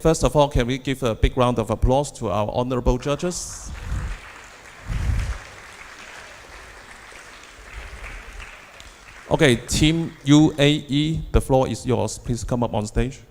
first of all, can we give a big round of applause to our honorable judges? Okay, Team UAE, the floor is yours. Please come up on stage.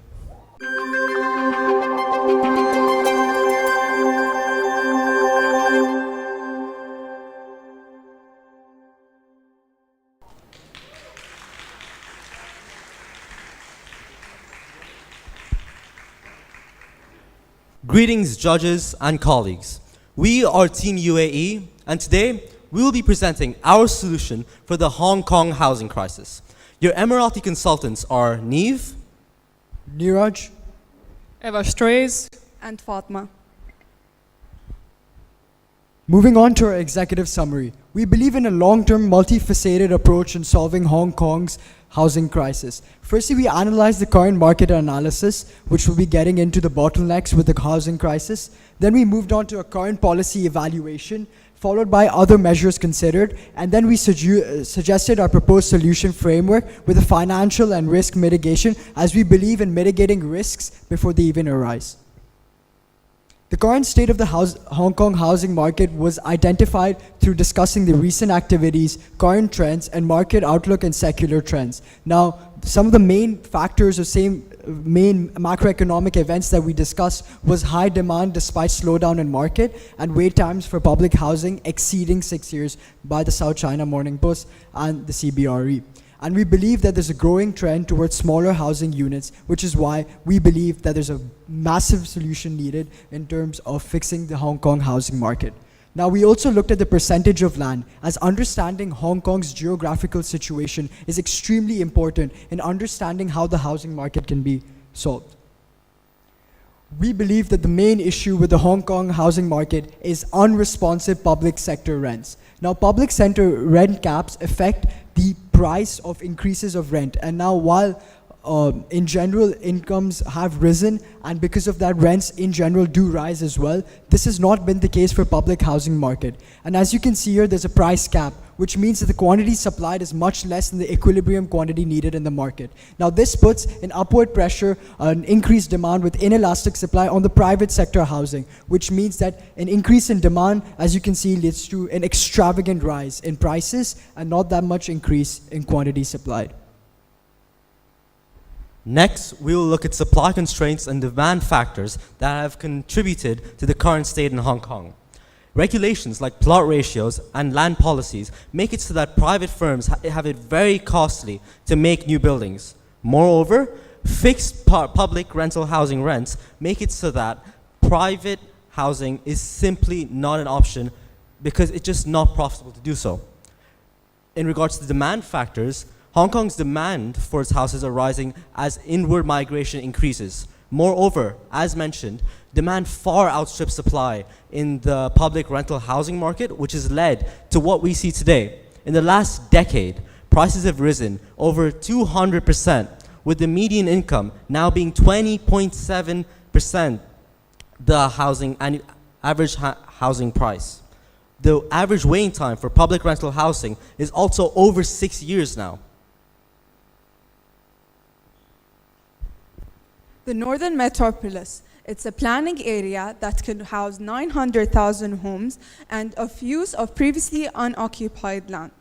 Greetings, judges and colleagues. We are Team UAE, and today we will be presenting our solution for the Hong Kong housing crisis. Your Emirati consultants are Neve, Niraj, Eva Strays, and Fatma. Moving on to our executive summary, we believe in a long-term, multifaceted approach in solving Hong Kong's housing crisis. Firstly, we analyzed the current market analysis, which will be getting into the bottlenecks with the housing crisis. Then we moved on to a current policy evaluation, followed by other measures considered, and then we suggested our proposed solution framework with a financial and risk mitigation, as we believe in mitigating risks before they even arise. The current state of the Hong Kong housing market was identified through discussing the recent activities, current trends, and market outlook and secular trends. Now, some of the main factors or main macroeconomic events that we discussed was high demand despite slowdown in market and wait times for public housing exceeding 6 years by the South China Morning Post and the CBRE. And we believe that there's a growing trend towards smaller housing units, which is why we believe that there's a massive solution needed in terms of fixing the Hong Kong housing market. Now, we also looked at the percentage of land, as understanding Hong Kong's geographical situation is extremely important in understanding how the housing market can be solved. We believe that the main issue with the Hong Kong housing market is unresponsive public sector rents. Now, public sector rent caps affect the price of increases of rent. And now, while in general incomes have risen, and because of that rents in general do rise as well, this has not been the case for public housing market. And as you can see here, there's a price cap, which means that the quantity supplied is much less than the equilibrium quantity needed in the market. Now, this puts an upward pressure, an increased demand with inelastic supply on the private sector housing, which means that an increase in demand, as you can see, leads to an extravagant rise in prices and not that much increase in quantity supplied. Next, we will look at supply constraints and demand factors that have contributed to the current state in Hong Kong. Regulations like plot ratios and land policies make it so that private firms have it very costly to make new buildings. Moreover, fixed public rental housing rents make it so that private housing is simply not an option because it's just not profitable to do so. In regards to demand factors, Hong Kong's demand for its houses are rising as inward migration increases. Moreover, as mentioned, demand far outstrips supply in the public rental housing market, which has led to what we see today. In the last decade, prices have risen over 200%, with the median income now being 20.7% the average housing price. The average waiting time for public rental housing is also over 6 years now. The Northern Metropolis. It's a planning area that can house 900,000 homes and of use of previously unoccupied land.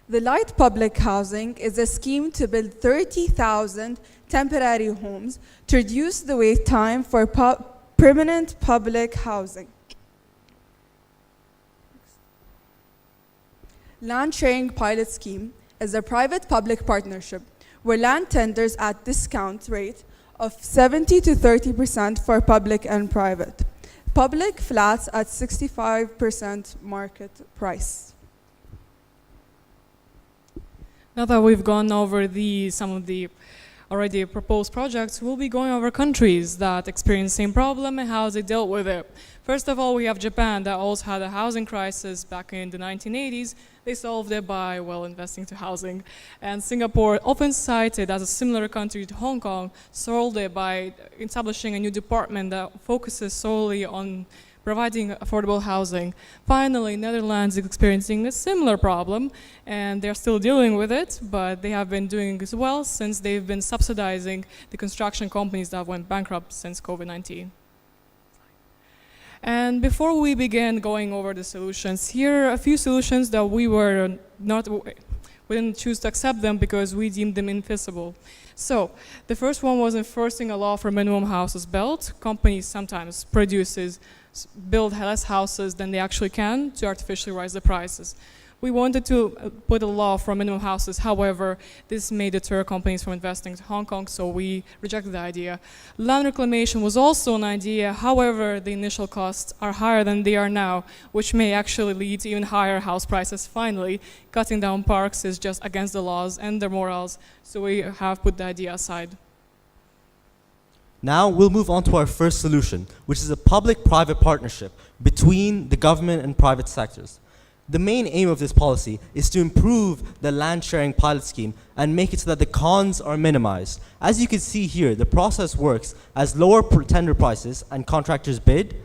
The Light Public Housing is a scheme to build 30,000 temporary homes to reduce the wait time for permanent public housing. Land Sharing Pilot Scheme is a private-public partnership where land tenders at discount rate of 70 to 30% for public and private. Public flats at 65% market price. Now that we've gone over some of the already proposed projects, we'll be going over countries that experience the same problem and how they dealt with it. First of all, we have Japan that also had a housing crisis back in the 1980s. They solved it by, well, investing to housing. And Singapore, often cited as a similar country to Hong Kong, solved it by establishing a new department that focuses solely on providing affordable housing. Finally, Netherlands is experiencing a similar problem, and they're still dealing with it, but they have been doing as well since they've been subsidizing the construction companies that went bankrupt since COVID-19. And before we begin going over the solutions, here are a few solutions that we didn't choose to accept them because we deemed them infeasible. So, the first one was enforcing a law for minimum houses built. Companies sometimes build less houses than they actually can to artificially raise the prices. We wanted to put a law for minimum houses, however, this may deter companies from investing to Hong Kong, so we rejected the idea. Land reclamation was also an idea, however, the initial costs are higher than they are now, which may actually lead to even higher house prices. Finally, cutting down parks is just against the laws and their morals, so we have put the idea aside. Now we'll move on to our first solution, which is a public-private partnership between the government and private sectors. The main aim of this policy is to improve the land sharing pilot scheme and make it so that the cons are minimized. As you can see here, the process works as lower tender prices and contractors bid.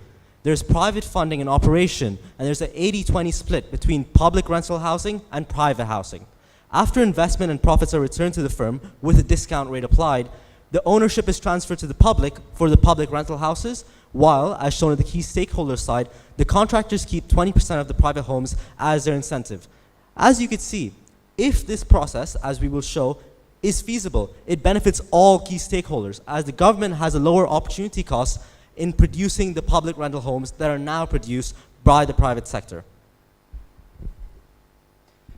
There's private funding and operation, and there's an 80-20 split between public rental housing and private housing. After investment and profits are returned to the firm with a discount rate applied, the ownership is transferred to the public for the public rental houses, while, as shown at the key stakeholder side, the contractors keep 20% of the private homes as their incentive. As you can see, if this process, as we will show, is feasible, it benefits all key stakeholders, as the government has a lower opportunity cost in producing the public rental homes that are now produced by the private sector.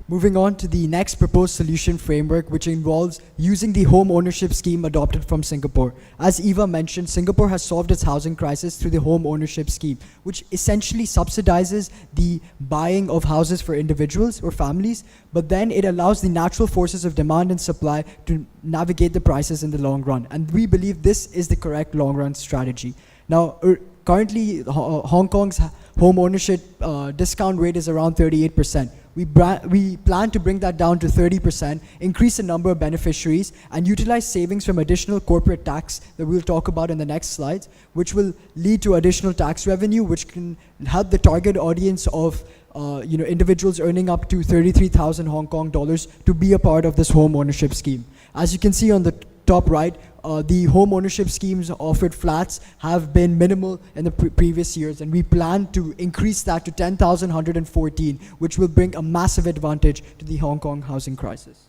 Moving on to the next proposed solution framework, which involves using the home ownership scheme adopted from Singapore. As Eva mentioned, Singapore has solved its housing crisis through the home ownership scheme, which essentially subsidizes the buying of houses for individuals or families, but then it allows the natural forces of demand and supply to navigate the prices in the long run. And we believe this is the correct long-run strategy. Now, currently, Hong Kong's home ownership discount rate is around 38%. We plan to bring that down to 30%, increase the number of beneficiaries, and utilize savings from additional corporate tax that we'll talk about in the next slides, which will lead to additional tax revenue, which can help the target audience of individuals earning up to 33,000 Hong Kong dollars to be a part of this home ownership scheme. As you can see on the top right, the home ownership schemes offered flats have been minimal in the previous years, and we plan to increase that to 10,114, which will bring a massive advantage to the Hong Kong housing crisis.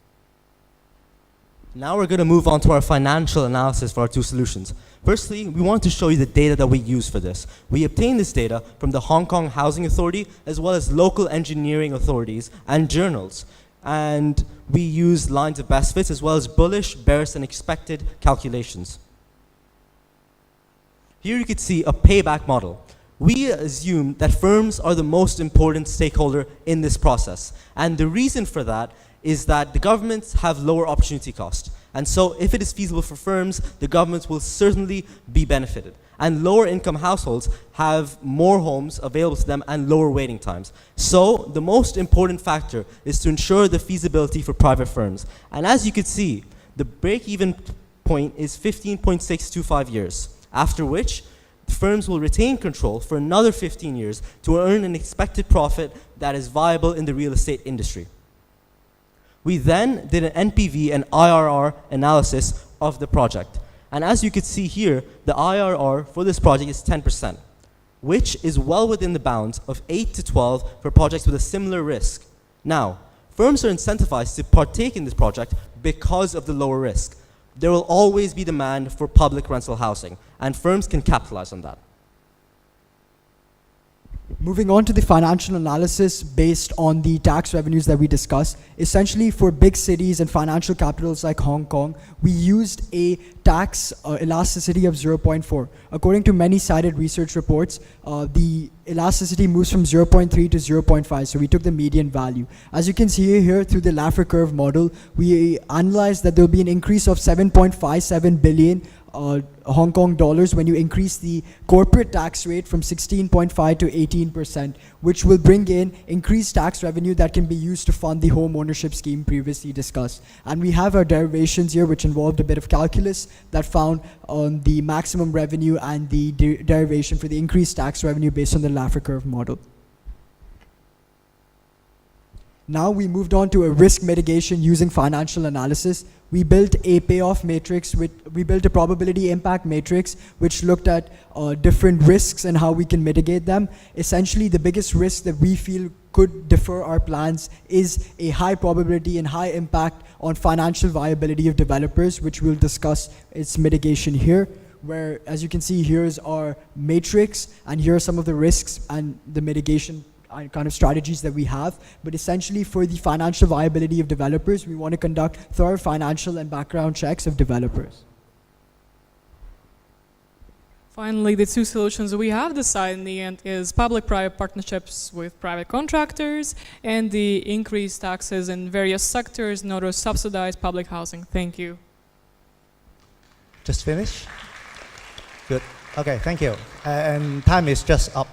Now we're going to move on to our financial analysis for our two solutions. Firstly, we want to show you the data that we use for this. We obtained this data from the Hong Kong Housing Authority, as well as local engineering authorities and journals. And we use lines of best fits as well as bullish, bearish, and expected calculations. Here you can see a payback model. We assume that firms are the most important stakeholder in this process. And the reason for that is that the governments have lower opportunity cost. And so if it is feasible for firms, the governments will certainly be benefited. And lower income households have more homes available to them and lower waiting times. So the most important factor is to ensure the feasibility for private firms. And as you can see, the break-even point is 15.625 years, after which firms will retain control for another 15 years to earn an expected profit that is viable in the real estate industry. We then did an NPV and IRR analysis of the project. And as you can see here, the IRR for this project is 10%, which is well within the bounds of 8 to 12 for projects with a similar risk. Now, firms are incentivized to partake in this project because of the lower risk. There will always be demand for public rental housing, and firms can capitalize on that. Moving on to the financial analysis based on the tax revenues that we discussed. Essentially, for big cities and financial capitals like Hong Kong, we used a tax elasticity of 0.4. According to many cited research reports, the elasticity moves from 0.3 to 0.5, so we took the median value. As you can see here through the Laffer curve model, we analyzed that there will be an increase of 7.57 billion Hong Kong dollars when you increase the corporate tax rate from 16.5 to 18%, which will bring in increased tax revenue that can be used to fund the home ownership scheme previously discussed. And we have our derivations here, which involved a bit of calculus that found the maximum revenue and the derivation for the increased tax revenue based on the Laffer curve model. Now we moved on to a risk mitigation using financial analysis. We built a payoff matrix, we built a probability impact matrix which looked at different risks and how we can mitigate them. Essentially, the biggest risk that we feel could defer our plans is a high probability and high impact on financial viability of developers, which we'll discuss its mitigation here. Where, as you can see, here's our matrix, and here are some of the risks and the mitigation kind of strategies that we have. But essentially, for the financial viability of developers, we want to conduct thorough financial and background checks of developers. Finally, the two solutions we have decided in the end is public-private partnerships with private contractors and the increased taxes in various sectors in order to subsidize public housing. Thank you. Just finish? Good. Okay, thank you. And time is just up.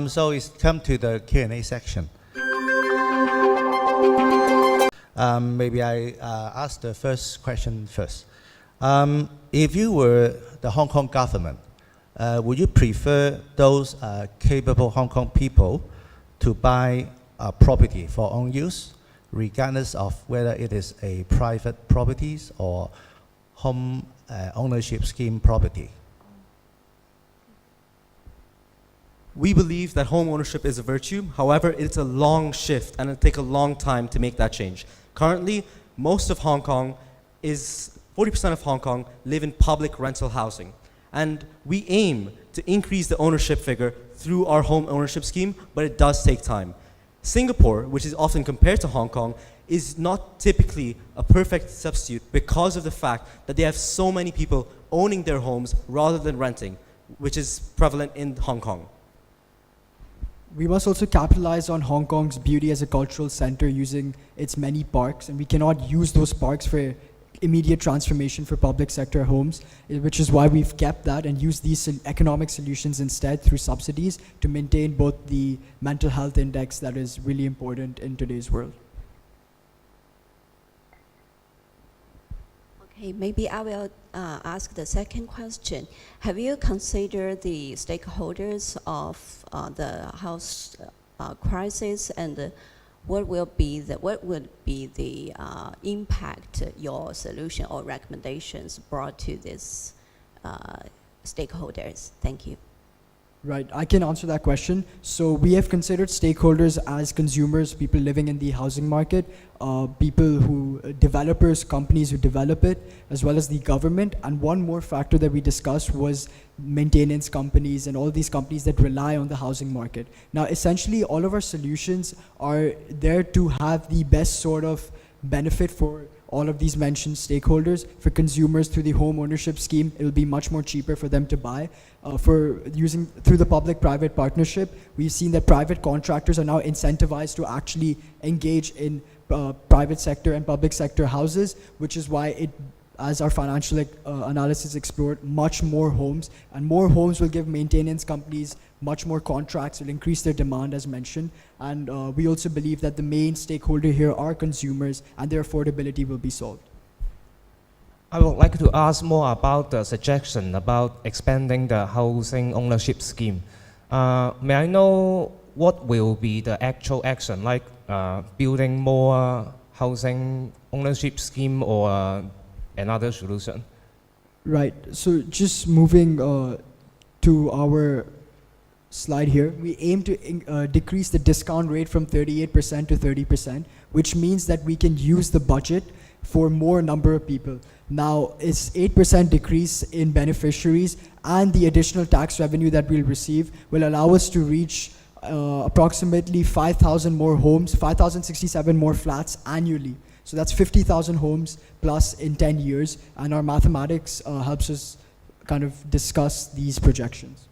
So it's come to the Q&A section. Maybe I ask the first question first. If you were the Hong Kong government, would you prefer those capable Hong Kong people to buy a property for own use, regardless of whether it is a private properties or home ownership scheme property? We believe that home ownership is a virtue. However, it's a long shift and it'll take a long time to make that change. Currently, most of Hong Kong 40% of Hong Kong live in public rental housing. And we aim to increase the ownership figure through our home ownership scheme, but it does take time. Singapore, which is often compared to Hong Kong, is not typically a perfect substitute because of the fact that they have so many people owning their homes rather than renting, which is prevalent in Hong Kong. We must also capitalize on Hong Kong's beauty as a cultural center using its many parks, and we cannot use those parks for immediate transformation for public sector homes, which is why we've kept that and used these economic solutions instead through subsidies to maintain both the mental health index that is really important in today's world. Okay, maybe I will ask the second question. Have you considered the stakeholders of the house crisis, and what would be the impact your solution or recommendations brought to these stakeholders? Thank you. Right, I can answer that question. So we have considered stakeholders as consumers, people living in the housing market, developers, companies who develop it, as well as the government. And one more factor that we discussed was maintenance companies and all these companies that rely on the housing market. Now, essentially, all of our solutions are there to have the best sort of benefit for all of these mentioned stakeholders. For consumers, through the home ownership scheme, it will be much more cheaper for them to buy. Through the public-private partnership, we've seen that private contractors are now incentivized to actually engage in private sector and public sector houses, which is why as our financial analysis explored, much more homes, and more homes will give maintenance companies much more contracts, will increase their demand as mentioned. And we also believe that the main stakeholder here are consumers, and their affordability will be solved. I would like to ask more about the suggestion about expanding the housing ownership scheme. May I know what will be the actual action, like building more housing ownership scheme or another solution? Right, so just moving to our slide here, we aim to decrease the discount rate from 38% to 30%, which means that we can use the budget for more number of people. Now, it's 8% decrease in beneficiaries, and the additional tax revenue that we'll receive will allow us to reach approximately 5,000 more homes, 5,067 more flats annually. So that's 50,000 homes plus in 10 years, and our mathematics helps us kind of discuss these projections.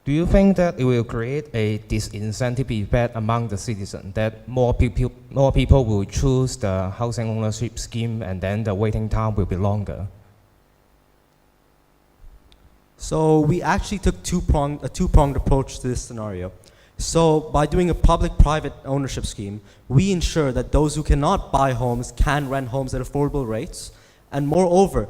Do you think that it will create a disincentive effect among the citizens, that more people will choose the housing ownership scheme and then the waiting time will be longer? So we actually took a two-pronged approach to this scenario. So by doing a public-private ownership scheme, we ensure that those who cannot buy homes can rent homes at affordable rates. And moreover,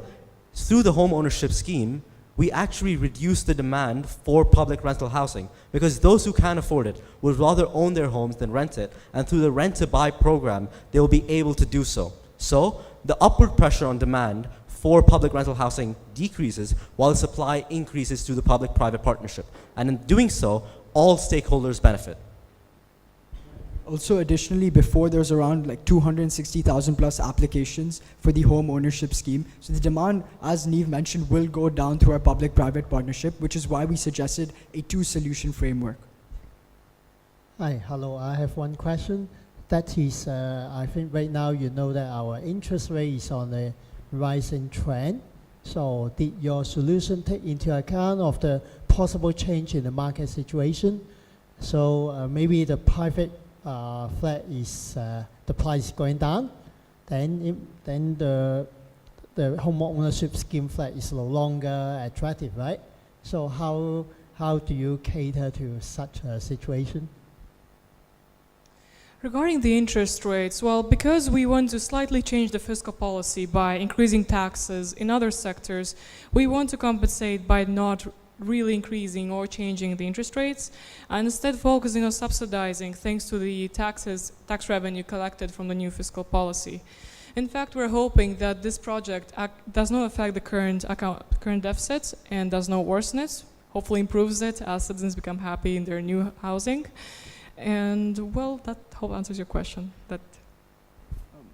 through the home ownership scheme, we actually reduce the demand for public rental housing because those who can't afford it would rather own their homes than rent it. And through the rent-to-buy program, they will be able to do so. So the upward pressure on demand for public rental housing decreases while the supply increases through the public-private partnership. And in doing so, all stakeholders benefit. Also, additionally, before there's around like 260,000 plus applications for the home ownership scheme. So the demand, as Neve mentioned, will go down through our public-private partnership, which is why we suggested a two-solution framework. Hi, hello. I have one question. That is, I think right now you know that our interest rate is on a rising trend. So did your solution take into account of the possible change in the market situation? So maybe the private flat is the price going down, then the home ownership scheme flat is no longer attractive, right? So how do you cater to such a situation? Regarding the interest rates, well, because we want to slightly change the fiscal policy by increasing taxes in other sectors, we want to compensate by not really increasing or changing the interest rates, and instead focusing on subsidizing thanks to the tax revenue collected from the new fiscal policy. In fact, we're hoping that this project does not affect the current deficit and does not worsen it, hopefully improves it as citizens become happy in their new housing. And well, that hope answers your question.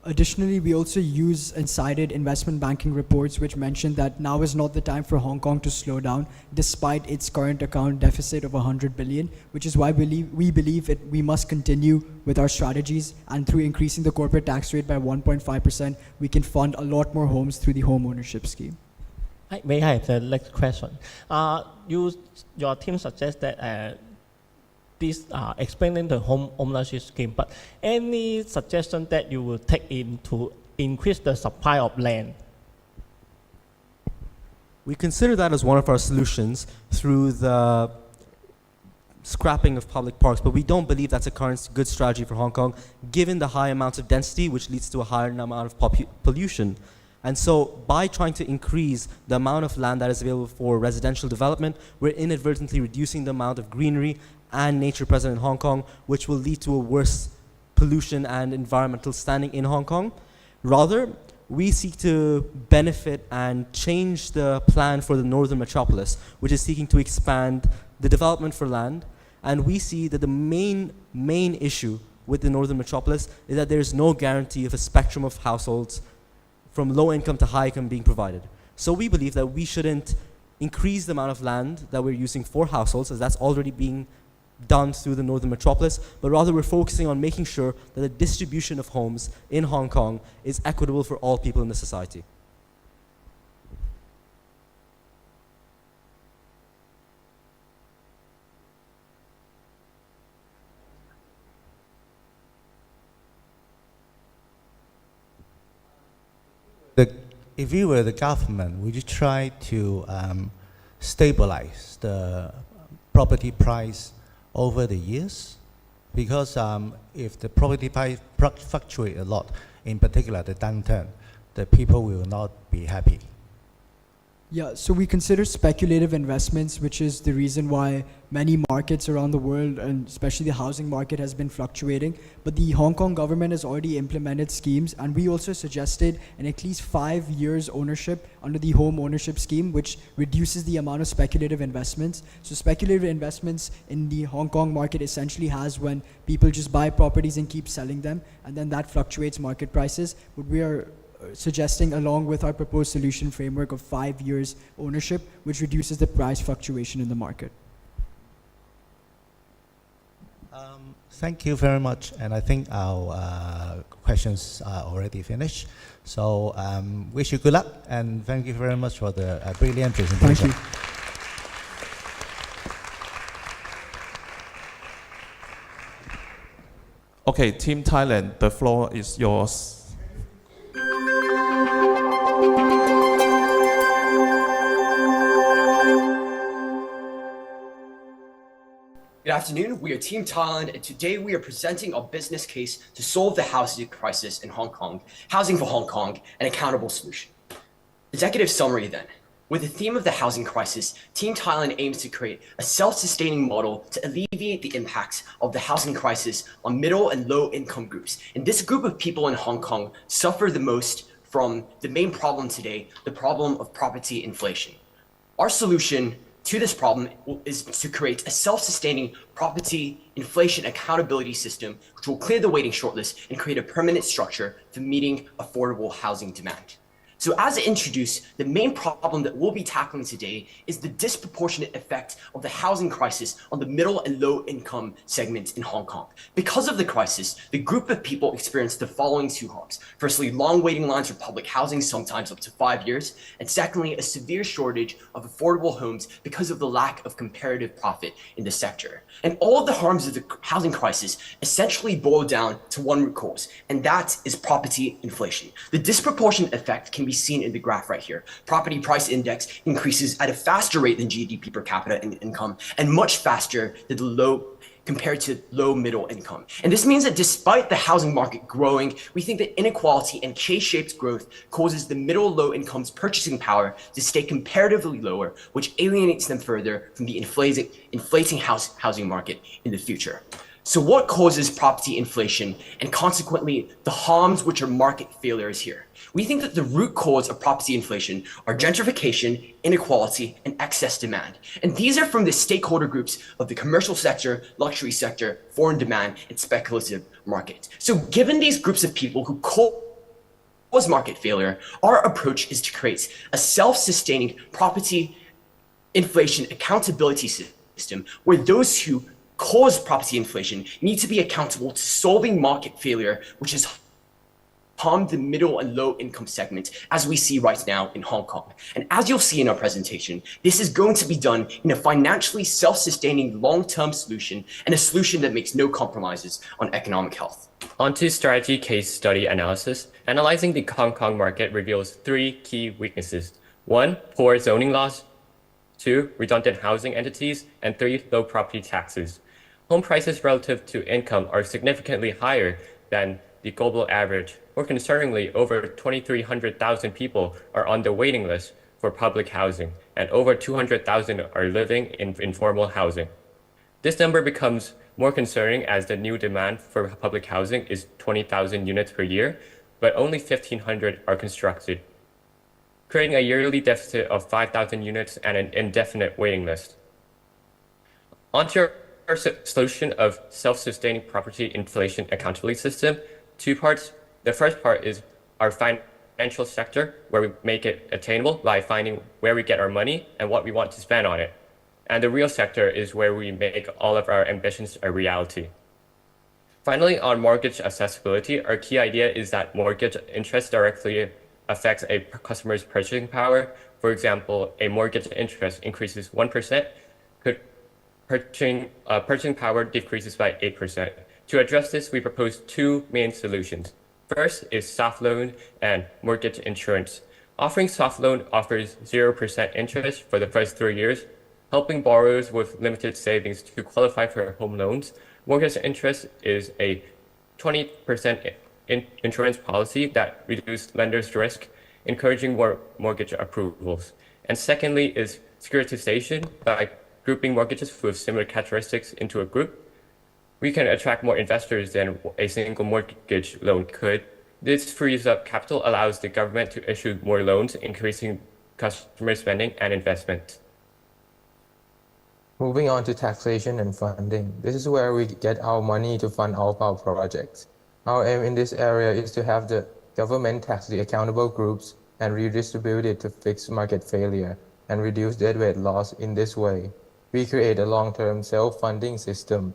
Additionally, we also use and cited investment banking reports which mention that now is not the time for Hong Kong to slow down despite its current account deficit of 100 billion, which is why we believe we must continue with our strategies, and through increasing the corporate tax rate by 1.5%, we can fund a lot more homes through the home ownership scheme. May I have the next question? Your team suggests that this explaining the home ownership scheme, but any suggestion that you will take in to increase the supply of land? We consider that as one of our solutions through the scrapping of public parks, but we don't believe that's a current good strategy for Hong Kong, given the high amounts of density, which leads to a higher amount of pollution. And so by trying to increase the amount of land that is available for residential development, we're inadvertently reducing the amount of greenery and nature present in Hong Kong, which will lead to a worse pollution and environmental standing in Hong Kong. Rather, we seek to benefit and change the plan for the northern metropolis, which is seeking to expand the development for land. And we see that the main issue with the northern metropolis is that there is no guarantee of a spectrum of households from low income to high income being provided. So we believe that we shouldn't increase the amount of land that we're using for households, as that's already being done through the northern metropolis, but rather we're focusing on making sure that the distribution of homes in Hong Kong is equitable for all people in the society. If you were the government, would you try to stabilize the property price over the years? Because if the property price fluctuate a lot, in particular the downturn, the people will not be happy. Yeah, so we consider speculative investments, which is the reason why many markets around the world, and especially the housing market, has been fluctuating. But the Hong Kong government has already implemented schemes, and we also suggested an at least 5 years ownership under the home ownership scheme, which reduces the amount of speculative investments. So speculative investments in the Hong Kong market essentially has when people just buy properties and keep selling them, and then that fluctuates market prices. But we are suggesting, along with our proposed solution framework, of 5 years ownership, which reduces the price fluctuation in the market. Thank you very much, and I think our questions are already finished. So wish you good luck, and thank you very much for the brilliant presentation. Thank you. Okay, Team Thailand, the floor is yours. afternoon, we are Team Thailand, and today we are presenting our business case to solve the housing crisis in Hong Kong, housing for Hong Kong, an accountable solution. Executive summary then. With the theme of the housing crisis, Team Thailand aims to create a self-sustaining model to alleviate the impacts of the housing crisis on middle and low-income groups. And this group of people in Hong Kong suffer the most from the main problem today, the problem of property inflation. Our solution to this problem is to create a self-sustaining property inflation accountability system which will clear the waiting shortlist and create a permanent structure for meeting affordable housing demand. So as introduced, the main problem that we'll be tackling today is the disproportionate effect of the housing crisis on the middle and low income segments in Hong Kong. Because of the crisis, the group of people experienced the following two harms. Firstly, long waiting lines for public housing, sometimes up to 5 years. And secondly, a severe shortage of affordable homes because of the lack of comparative profit in the sector. And all of the harms of the housing crisis essentially boil down to one root cause, and that is property inflation. The disproportionate effect can be seen in the graph right here. Property price index increases at a faster rate than GDP per capita income and much faster than compared to low middle income. And this means that despite the housing market growing, we think that inequality and K-shaped growth causes the middle low income's purchasing power to stay comparatively lower, which alienates them further from the inflating housing market in the future. So what causes property inflation and consequently the harms which are market failures here? We think that the root cause of property inflation are gentrification, inequality, and excess demand. And these are from the stakeholder groups of the commercial sector, luxury sector, foreign demand, and speculative market. So given these groups of people who cause market failure, our approach is to create a self-sustaining property inflation accountability system where those who cause property inflation need to be accountable to solving market failure, which has harmed the middle and low income segment, as we see right now in Hong Kong. And as you'll see in our presentation, this is going to be done in a financially self-sustaining long-term solution and a solution that makes no compromises on economic health. Onto strategy case study analysis. Analyzing the Hong Kong market reveals 3 key weaknesses. 1, poor zoning laws. 2, redundant housing entities. And 3, low property taxes. Home prices relative to income are significantly higher than the global average. More concerningly, over 2,300,000 people are on the waiting list for public housing, and over 200,000 are living in informal housing. This number becomes more concerning as the new demand for public housing is 20,000 units per year, but only 1,500 are constructed, creating a yearly deficit of 5,000 units and an indefinite waiting list. Onto our solution of self-sustaining property inflation accountability system, 2 parts. The first part is our financial sector, where we make it attainable by finding where we get our money and what we want to spend on it. And the real sector is where we make all of our ambitions a reality. Finally, on mortgage accessibility, our key idea is that mortgage interest directly affects a customer's purchasing power. For example, a mortgage interest increases 1%, purchasing power decreases by 8%. To address this, we propose 2 main solutions. First is soft loan and mortgage insurance. Offering soft loan offers 0% interest for the first 3 years, helping borrowers with limited savings to qualify for home loans. Mortgage interest is a 20% insurance policy that reduces lenders' risk, encouraging more mortgage approvals. And secondly is securitization. By grouping mortgages with similar characteristics into a group, we can attract more investors than a single mortgage loan could. This frees up capital, allows the government to issue more loans, increasing customer spending and investment. Moving on to taxation and funding. This is where we get our money to fund all of our projects. Our aim in this area is to have the government tax the accountable groups and redistribute it to fix market failure and reduce deadweight loss in this way. We create a long-term self-funding system.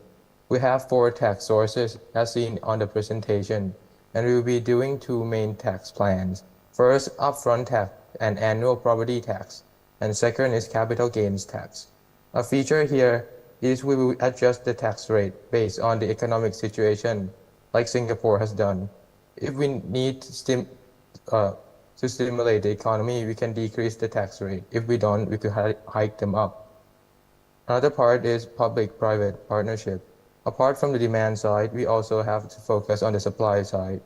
We have 4 tax sources as seen on the presentation, and we will be doing 2 main tax plans. First, upfront tax and annual property tax, and second is capital gains tax. A feature here is we will adjust the tax rate based on the economic situation, like Singapore has done. If we need to stimulate the economy, we can decrease the tax rate. If we don't, we could hike them up. Another part is public-private partnership. Apart from the demand side, we also have to focus on the supply side.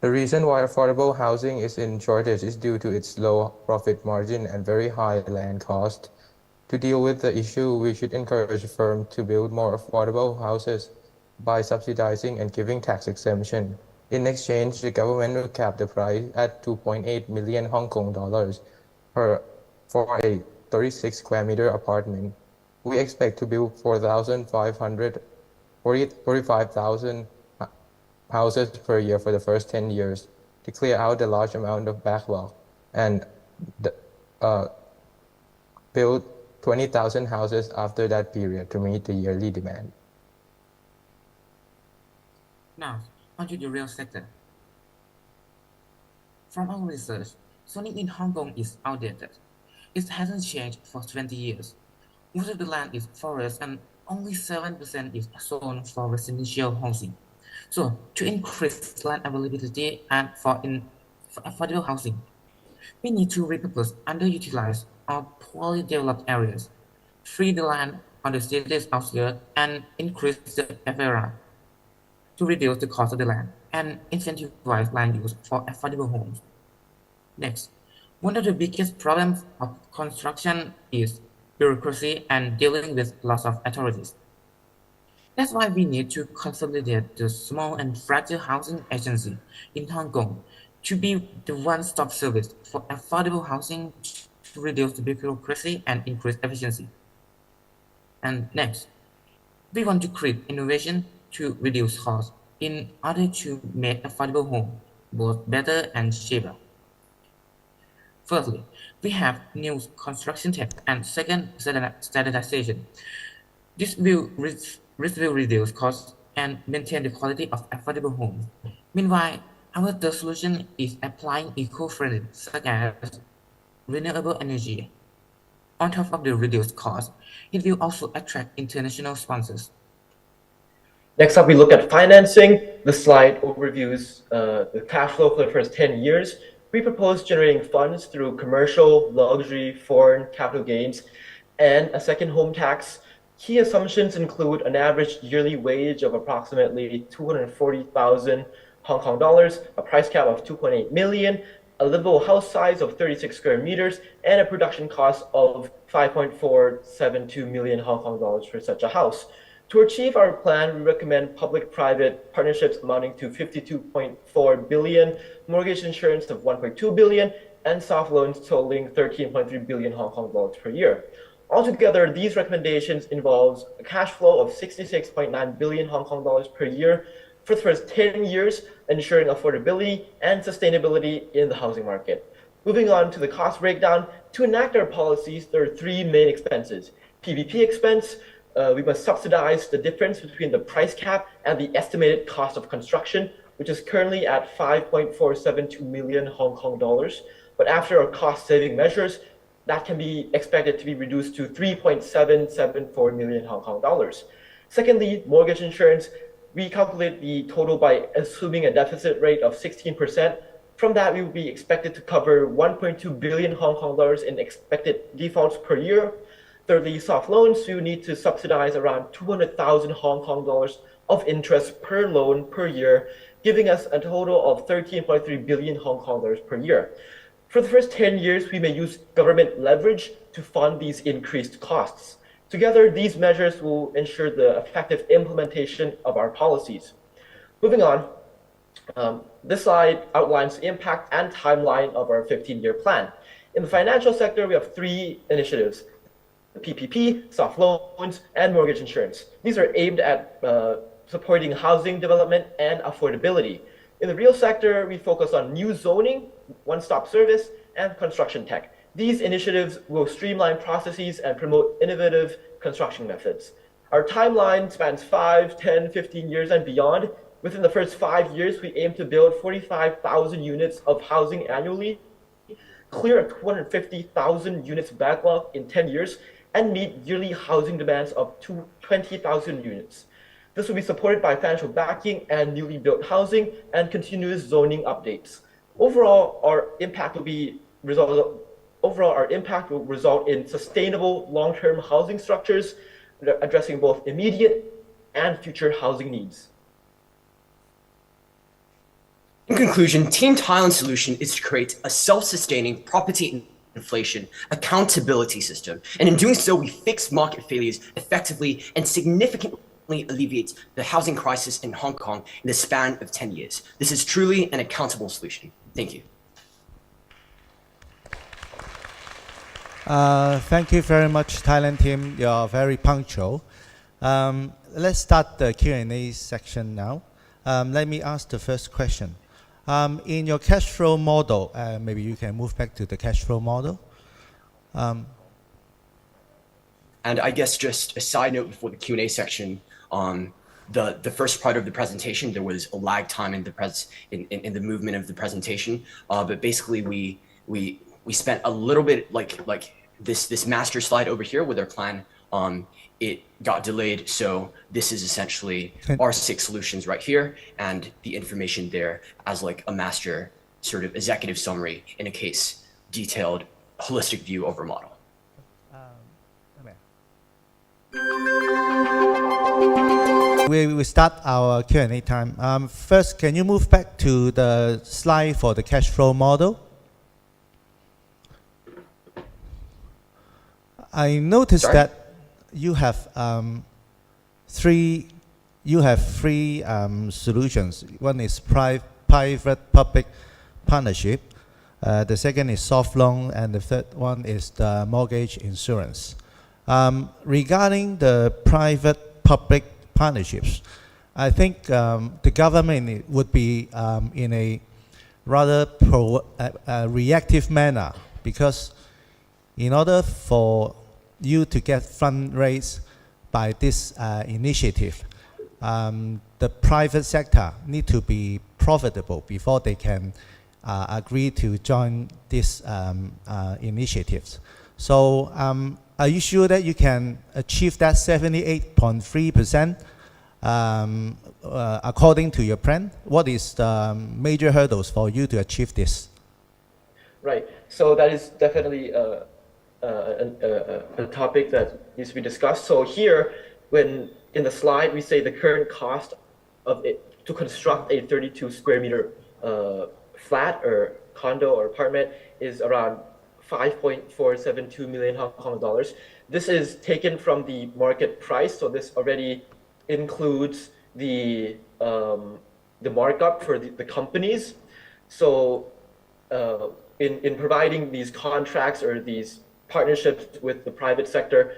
The reason why affordable housing is in shortage is due to its low profit margin and very high land cost. To deal with the issue, we should encourage firms to build more affordable houses by subsidizing and giving tax exemption. In exchange, the government will cap the price at 2.8 million Hong Kong dollars for a 36 square meter apartment. We expect to build 45,000 houses per year for the first 10 years to clear out the large amount of backlog and build 20,000 houses after that period to meet the yearly demand. Now, onto the real sector. From our research, zoning in Hong Kong is outdated. It hasn't changed for 20 years. Most of the land is forest and only 7% is zoned for residential housing. So, to increase land availability and for affordable housing, we need to repurpose underutilized or poorly developed areas, free the land on the city's outskirts, and increase the FAR to reduce the cost of the land and incentivize land use for affordable homes. Next, one of the biggest problems of construction is bureaucracy and dealing with lots of authorities. That's why we need to consolidate the small and fragile housing agency in Hong Kong to be the one-stop service for affordable housing to reduce the bureaucracy and increase efficiency. And next, we want to create innovation to reduce costs in order to make affordable homes both better and cheaper. Firstly, we have new construction tech and second, standardization. This will reduce costs and maintain the quality of affordable homes. Meanwhile, our third solution is applying eco-friendly such as renewable energy. On top of the reduced cost, it will also attract international sponsors. Next up, we look at financing. The slide overviews the cash flow for the first 10 years. We propose generating funds through commercial, luxury, foreign capital gains, and a second home tax. Key assumptions include an average yearly wage of approximately 240,000 Hong Kong dollars, a price cap of 2.8 million, a livable house size of 36 square meters, and a production cost of 5.472 million Hong Kong dollars for such a house. To achieve our plan, we recommend public-private partnerships amounting to 52.4 billion, mortgage insurance of 1.2 billion, and soft loans totaling 13.3 billion Hong Kong dollars per year. Altogether, these recommendations involve a cash flow of 66.9 billion Hong Kong dollars per year for the first 10 years, ensuring affordability and sustainability in the housing market. Moving on to the cost breakdown, to enact our policies, there are three main expenses. PPP expense, we must subsidize the difference between the price cap and the estimated cost of construction, which is currently at 5.472 million Hong Kong dollars. But after our cost-saving measures, that can be expected to be reduced to 3.774 million Hong Kong dollars. Secondly, mortgage insurance. We calculate the total by assuming a deficit rate of 16%. From that, we will be expected to cover 1.2 billion Hong Kong dollars in expected defaults per year. Thirdly, soft loans. We will need to subsidize around 200,000 Hong Kong dollars of interest per loan per year, giving us a total of 13.3 billion Hong Kong dollars per year. For the first 10 years, we may use government leverage to fund these increased costs. Together, these measures will ensure the effective implementation of our policies. Moving on, this slide outlines the impact and timeline of our 15-year plan. In the financial sector, we have three initiatives: the PPP, soft loans, and mortgage insurance. These are aimed at supporting housing development and affordability. In the real sector, we focus on new zoning, one-stop service, and construction tech. These initiatives will streamline processes and promote innovative construction methods. Our timeline spans 5, 10, 15 years and beyond. Within the first 5 years, we aim to build 45,000 units of housing annually, clear a 250,000 units backlog in 10 years, and meet yearly housing demands of 20,000 units. This will be supported by financial backing and newly built housing and continuous zoning updates. Overall, our impact will result in sustainable long-term housing structures, addressing both immediate and future housing needs. In conclusion, Team Thailand's solution is to create a self-sustaining property inflation accountability system. And in doing so, we fix market failures effectively and significantly alleviate the housing crisis in Hong Kong in the span of 10 years. This is truly an accountable solution. Thank you. Thank you very much, Thailand team. You're very punctual. Let's start the Q&A section now. Let me ask the first question. In your cash flow model, maybe you can move back to the cash flow model. And I guess just a side note before the Q&A section, the first part of the presentation, there was a lag time in the movement of the presentation. But basically we spent a little bit like this master slide over here with our plan. It got delayed, so this is essentially our 6 solutions right here, and the information there as like a master sort of executive summary in a case detailed holistic view of our model. We start our Q&A time. First, can you move back to the slide for the cash flow model? I noticed that you have three solutions. One is private-public partnership. The second is soft loan, and the third one is the mortgage insurance. Regarding the private-public partnerships, I think the government would be in a rather reactive manner, because in order for you to get fundraised by this initiative, the private sector need to be profitable before they can agree to join these initiatives. So are you sure that you can achieve that 78.3% according to your plan? What is the major hurdles for you to achieve this? Right, so that is definitely a topic that needs to be discussed. So here, when in the slide we say the current cost of it to construct a 32 square meter flat or condo or apartment is around 5.472 million Hong Kong dollars. This is taken from the market price, so this already includes the markup for the companies. So in providing these contracts or these partnerships with the private sector,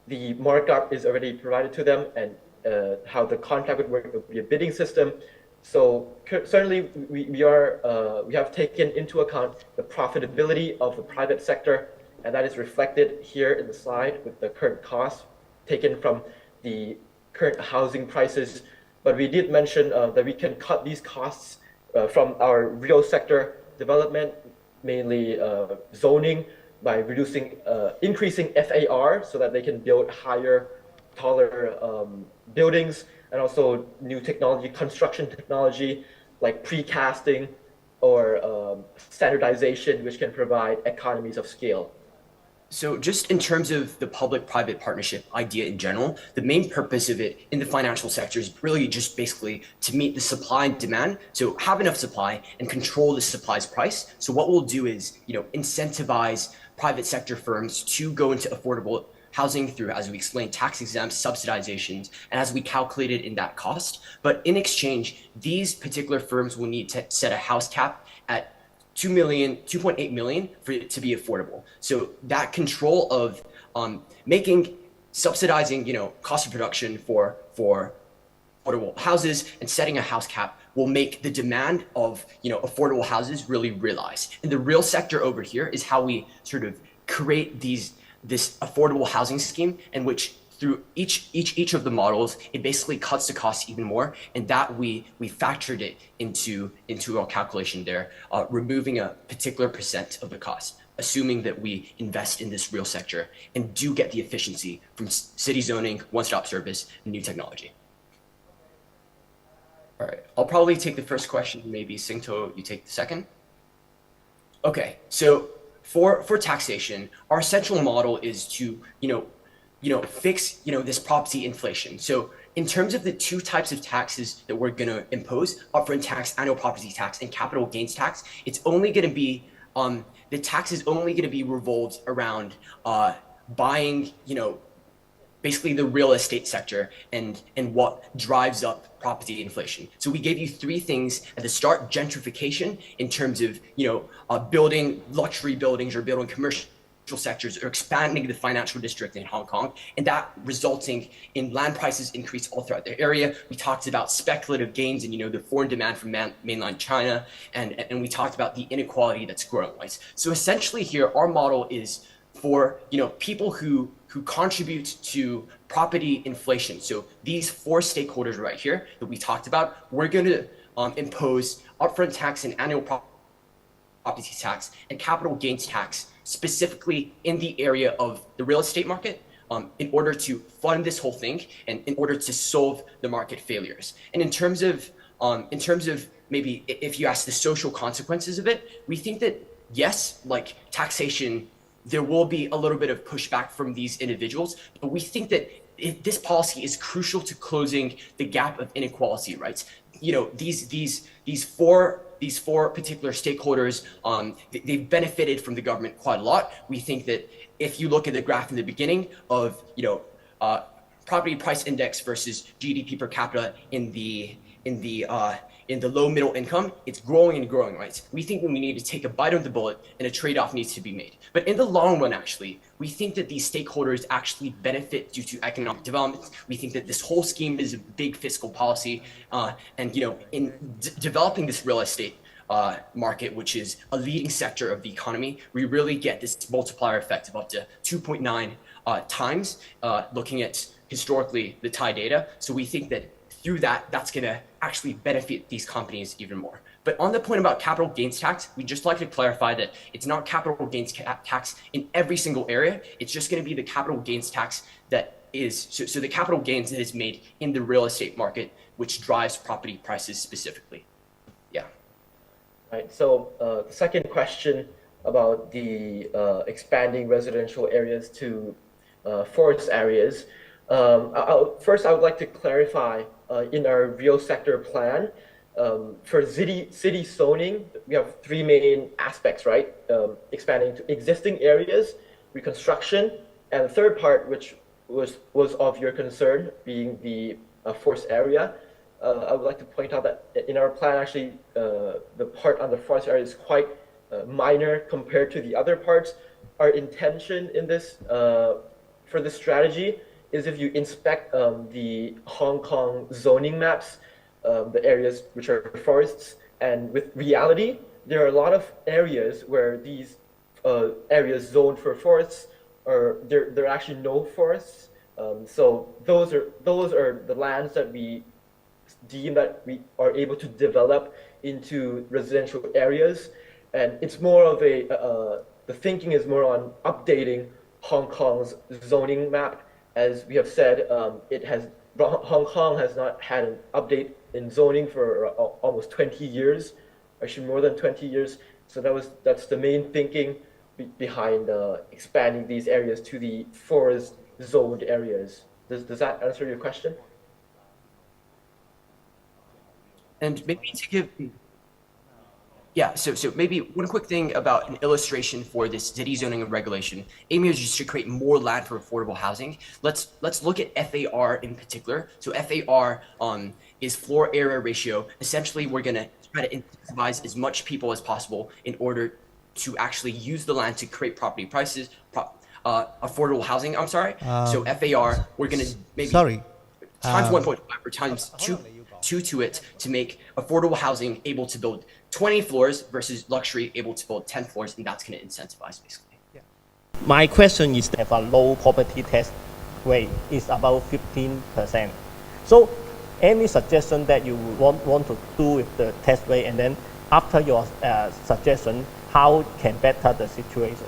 the markup is already provided to them, and how the contract would work would be a bidding system. So certainly we have taken into account the profitability of the private sector, and that is reflected here in the slide with the current cost taken from the current housing prices. But we did mention that we can cut these costs from our real sector development, mainly zoning, by increasing FAR so that they can build higher, taller buildings, and also new technology, construction technology like precasting or standardization, which can provide economies of scale. So just in terms of the public-private partnership idea in general, the main purpose of it in the financial sector is really just basically to meet the supply and demand. So have enough supply and control the supply's price. So what we'll do is, incentivize private sector firms to go into affordable housing through, as we explained, tax exempt subsidizations, and as we calculated in that cost. But in exchange, these particular firms will need to set a house cap at 2.8 million for it to be affordable. So that control of subsidizing, cost of production for affordable houses and setting a house cap will make the demand of, affordable houses really realized. And the real sector over here is how we sort of create this affordable housing scheme, in which through each of the models, it basically cuts the cost even more, and that we factored it into our calculation there, removing a particular percent of the cost, assuming that we invest in this real sector and do get the efficiency from city zoning, one-stop service, and new technology. All right, I'll probably take the first question. Maybe Singto, you take the second. Okay, so for taxation, our central model is to, fix, this property inflation. So in terms of the two types of taxes that we're going to impose, upfront tax, annual property tax, and capital gains tax, it's only going to be, the tax is only going to be revolved around buying, basically the real estate sector and what drives up property inflation. So we gave you three things at the start: gentrification in terms of, building luxury buildings or building commercial sectors, or expanding the financial district in Hong Kong, and that resulting in land prices increase all throughout the area. We talked about speculative gains and, the foreign demand from mainland China, and we talked about the inequality that's growing, right? So essentially here, our model is for, people who contribute to property inflation. So these four stakeholders right here that we talked about, we're going to impose upfront tax and annual property tax and capital gains tax specifically in the area of the real estate market, in order to fund this whole thing and in order to solve the market failures. And in terms of maybe if you ask the social consequences of it, we think that yes, like taxation, there will be a little bit of pushback from these individuals, but we think that this policy is crucial to closing the gap of inequality, right? These four particular stakeholders, they've benefited from the government quite a lot. We think that if you look at the graph in the beginning of, property price index versus GDP per capita in the low middle income, it's growing and growing, right? We think that we need to take a bite of the bullet and a trade-off needs to be made. But in the long run, actually, we think that these stakeholders actually benefit due to economic development. We think that this whole scheme is a big fiscal policy. And, in developing this real estate market, which is a leading sector of the economy, we really get this multiplier effect of up to 2.9 times, looking at historically the Thai data. So we think that through that's going to actually benefit these companies even more. But on the point about capital gains tax, we'd just like to clarify that it's not capital gains tax in every single area. It's just going to be the capital gains tax that is, so the capital gains that is made in the real estate market, which drives property prices specifically. Yeah. Right. So the second question about the expanding residential areas to forest areas. First, I would like to clarify in our real sector plan, for city zoning, we have three main aspects, right? Expanding to existing areas, reconstruction, and the third part, which was of your concern, being the forest area. I would like to point out that in our plan, actually, the part on the forest area is quite minor compared to the other parts. Our intention in this, for this strategy, is if you inspect the Hong Kong zoning maps, the areas which are forests, and with reality, there are a lot of areas where these areas zoned for forests are there are actually no forests. So those are the lands that we deem that we are able to develop into residential areas, and it's more of a the thinking is more on updating Hong Kong's zoning map. As we have said, Hong Kong has not had an update in zoning for almost 20 years, actually more than 20 years. So that's the main thinking behind expanding these areas to the forest zoned areas. Does that answer your question? And maybe to give, yeah, so maybe one quick thing about an illustration for this city zoning and regulation. Aiming is just to create more land for affordable housing. Let's look at FAR in particular. So FAR is floor area ratio. Essentially, we're gonna try to incentivize as much people as possible in order to actually use the land to create property prices, affordable housing. I'm sorry. So FAR, we're gonna maybe times 1.5 or times two to it to make affordable housing able to build 20 floors versus luxury able to build 10 floors, and that's going to incentivize basically. Yeah. My question is that a low property tax rate is about 15%. So any suggestion that you want to do with the tax rate, and then after your suggestion, how can better the situation?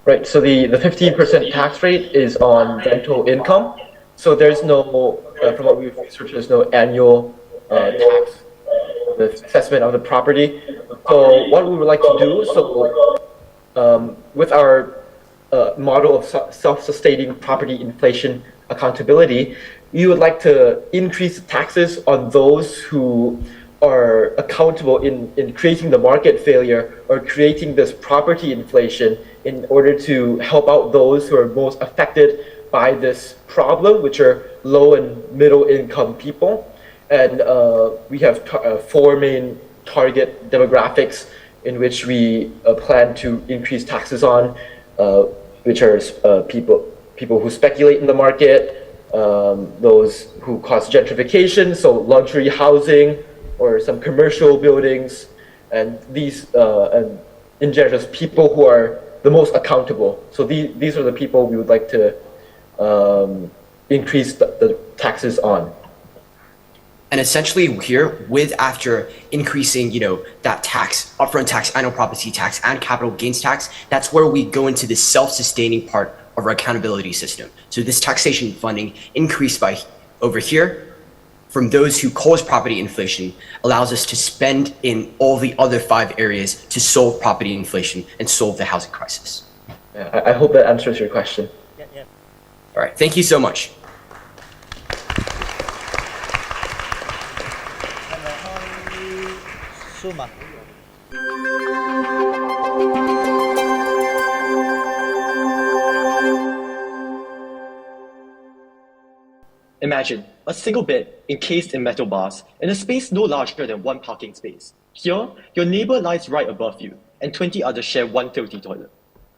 Right, so the 15% tax rate is on rental income. So there's no, from what we've researched, there's no annual tax, the assessment of the property. So what we would like to do, with our model of self-sustaining property inflation accountability, we would like to increase taxes on those who are accountable in creating the market failure or creating this property inflation in order to help out those who are most affected by this problem, which are low and middle income people. And we have four main target demographics in which we plan to increase taxes on, which are people who speculate in the market, those who cause gentrification, so luxury housing or some commercial buildings, and these, and in general, just people who are the most accountable. So these are the people we would like to increase the taxes on. And essentially here, after increasing, that tax, upfront tax, annual property tax, and capital gains tax, that's where we go into the self-sustaining part of our accountability system. So this taxation funding increased by over here from those who cause property inflation allows us to spend in all the other 5 areas to solve property inflation and solve the housing crisis. Yeah, I hope that answers your question. Yeah. All right, thank you so much. Suma. Imagine a single bed encased in metal bars in a space no larger than 1 parking space. Here, your neighbor lies right above you, and 20 others share one filthy toilet.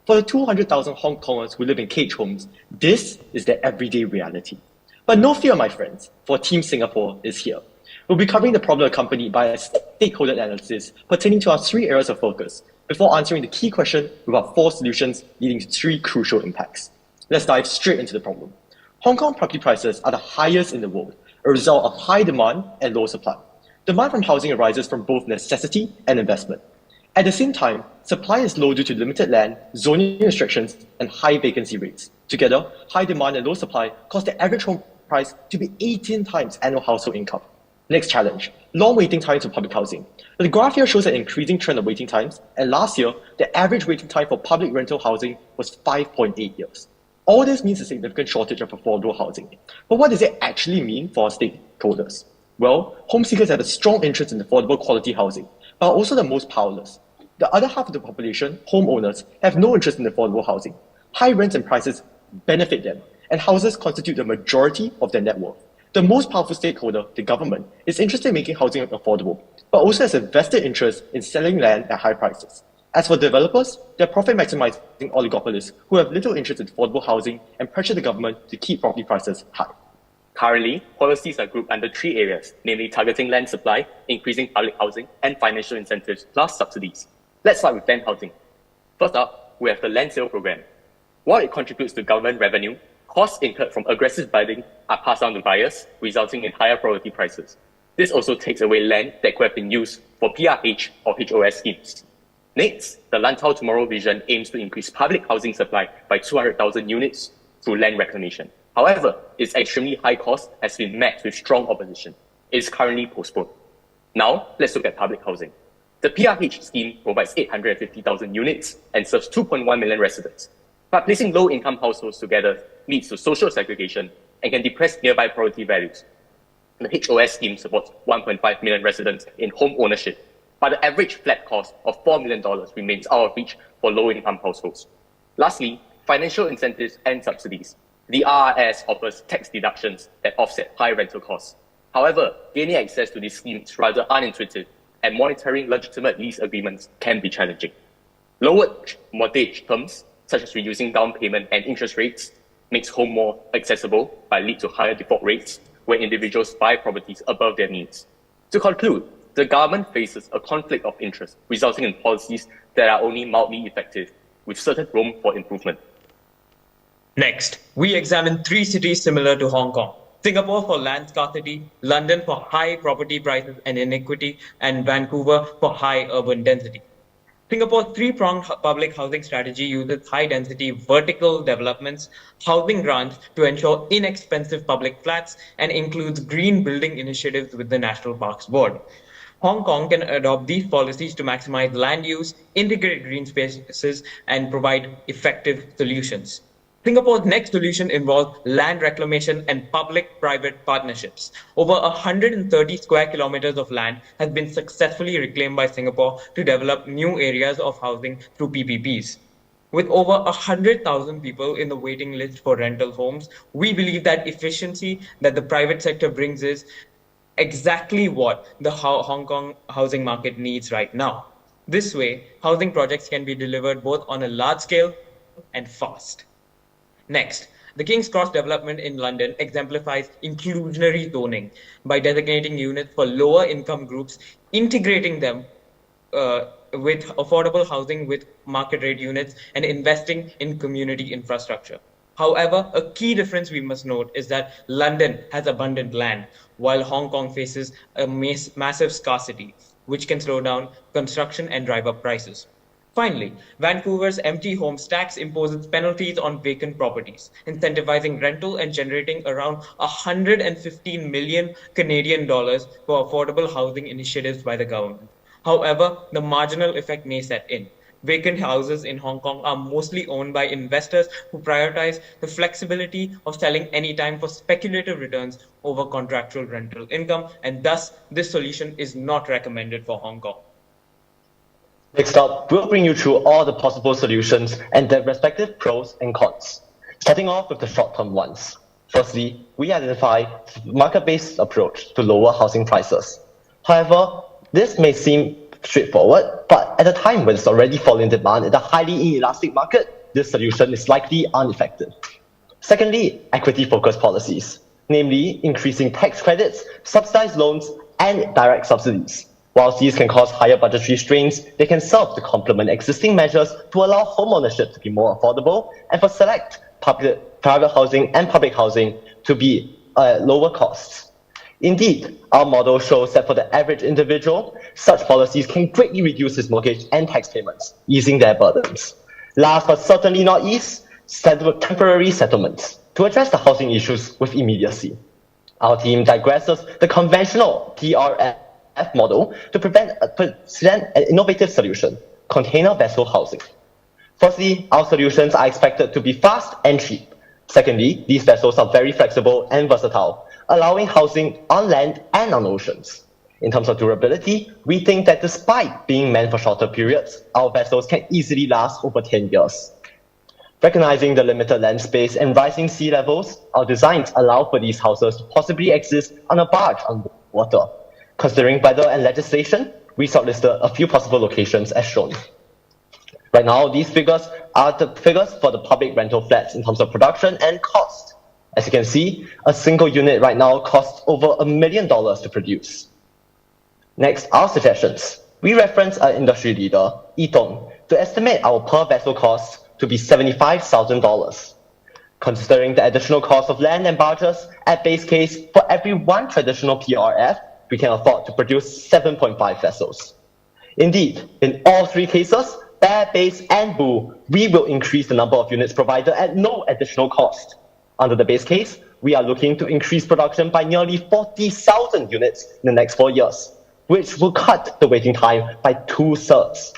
For the 200,000 Hong Kongers who live in cage homes, this is their everyday reality. But no fear, my friends, for Team Singapore is here. We'll be covering the problem accompanied by a stakeholder analysis pertaining to our 3 areas of focus, before answering the key question with our 4 solutions leading to 3 crucial impacts. Let's dive straight into the problem. Hong Kong property prices are the highest in the world, a result of high demand and low supply. Demand from housing arises from both necessity and investment. At the same time, supply is low due to limited land, zoning restrictions, and high vacancy rates. Together, high demand and low supply cause the average home price to be 18 times annual household income. Next challenge, long waiting times for public housing. The graph here shows an increasing trend of waiting times, and last year, the average waiting time for public rental housing was 5.8 years. All this means a significant shortage of affordable housing. But what does it actually mean for our stakeholders? Well, home seekers have a strong interest in affordable quality housing, but are also the most powerless. The other half of the population, homeowners, have no interest in affordable housing. High rents and prices benefit them, and houses constitute the majority of their net worth. The most powerful stakeholder, the government, is interested in making housing affordable, but also has a vested interest in selling land at high prices. As for developers, they're profit-maximizing oligopolists who have little interest in affordable housing and pressure the government to keep property prices high. Currently, policies are grouped under 3 areas, namely targeting land supply, increasing public housing, and financial incentives plus subsidies. Let's start with land housing. First up, we have the land sale program. While it contributes to government revenue, costs incurred from aggressive bidding are passed on to buyers, resulting in higher property prices. This also takes away land that could have been used for PRH or HOS schemes. Next, the Lantau Tomorrow vision aims to increase public housing supply by 200,000 units through land reclamation. However, its extremely high cost has been met with strong opposition. It is currently postponed. Now, let's look at public housing. The PRH scheme provides 850,000 units and serves 2.1 million residents. But placing low-income households together leads to social segregation and can depress nearby property values. The HOS scheme supports 1.5 million residents in home ownership, but the average flat cost of $4 million remains out of reach for low-income households. Lastly, financial incentives and subsidies. The RRS offers tax deductions that offset high rental costs. However, gaining access to these schemes is rather unintuitive, and monitoring legitimate lease agreements can be challenging. Lowered mortgage terms, such as reducing down payment and interest rates, makes home more accessible but lead to higher default rates when individuals buy properties above their needs. To conclude, the government faces a conflict of interest, resulting in policies that are only mildly effective, with certain room for improvement. Next, we examine 3 cities similar to Hong Kong. Singapore for land scarcity, London for high property prices and inequity, and Vancouver for high urban density. Singapore's 3-pronged public housing strategy uses high-density vertical developments, housing grants to ensure inexpensive public flats, and includes green building initiatives with the National Parks Board. Hong Kong can adopt these policies to maximize land use, integrate green spaces, and provide effective solutions. Singapore's next solution involves land reclamation and public-private partnerships. Over 130 square kilometers of land has been successfully reclaimed by Singapore to develop new areas of housing through PPPs. With over 100,000 people in the waiting list for rental homes, we believe that efficiency that the private sector brings is exactly what the Hong Kong housing market needs right now. This way, housing projects can be delivered both on a large scale and fast. Next, the King's Cross development in London exemplifies inclusionary zoning by designating units for lower income groups, integrating them with affordable housing with market rate units, and investing in community infrastructure. However, a key difference we must note is that London has abundant land, while Hong Kong faces a massive scarcity, which can slow down construction and drive up prices. Finally, Vancouver's empty homes tax imposes penalties on vacant properties, incentivizing rental and generating around 115 million Canadian dollars for affordable housing initiatives by the government. However, the marginal effect may set in. Vacant houses in Hong Kong are mostly owned by investors who prioritize the flexibility of selling anytime for speculative returns over contractual rental income, and thus this solution is not recommended for Hong Kong. Next up, we'll bring you through all the possible solutions and their respective pros and cons. Starting off with the short-term ones. Firstly, we identify a market-based approach to lower housing prices. However, this may seem straightforward, but at a time when it's already falling demand in a highly inelastic market, this solution is likely ineffective. Secondly, equity-focused policies, namely increasing tax credits, subsidized loans, and direct subsidies. Whilst these can cause higher budgetary strains, they can serve to complement existing measures to allow homeownership to be more affordable and for select private housing and public housing to be lower costs. Indeed, our model shows that for the average individual, such policies can greatly reduce his mortgage and tax payments, easing their burdens. Last but certainly not least, temporary settlements to address the housing issues with immediacy. Our team digresses the conventional PRF model to present an innovative solution, container vessel housing. Firstly, our solutions are expected to be fast and cheap. Secondly, these vessels are very flexible and versatile, allowing housing on land and on oceans. In terms of durability, we think that despite being meant for shorter periods, our vessels can easily last over 10 years. Recognizing the limited land space and rising sea levels, our designs allow for these houses to possibly exist on a barge on water. Considering weather and legislation, we shortlisted a few possible locations as shown. Right now, these figures are the figures for the public rental flats in terms of production and cost. As you can see, a single unit right now costs over $1 million to produce. Next, our suggestions. We reference our industry leader, Yitong, to estimate our per vessel costs to be $75,000. Considering the additional cost of land and barges, at base case, for every one traditional PRF, we can afford to produce 7.5 vessels. Indeed, in all three cases, Bear, Base, and Bull, we will increase the number of units provided at no additional cost. Under the base case, we are looking to increase production by nearly 40,000 units in the next 4 years, which will cut the waiting time by 2/3.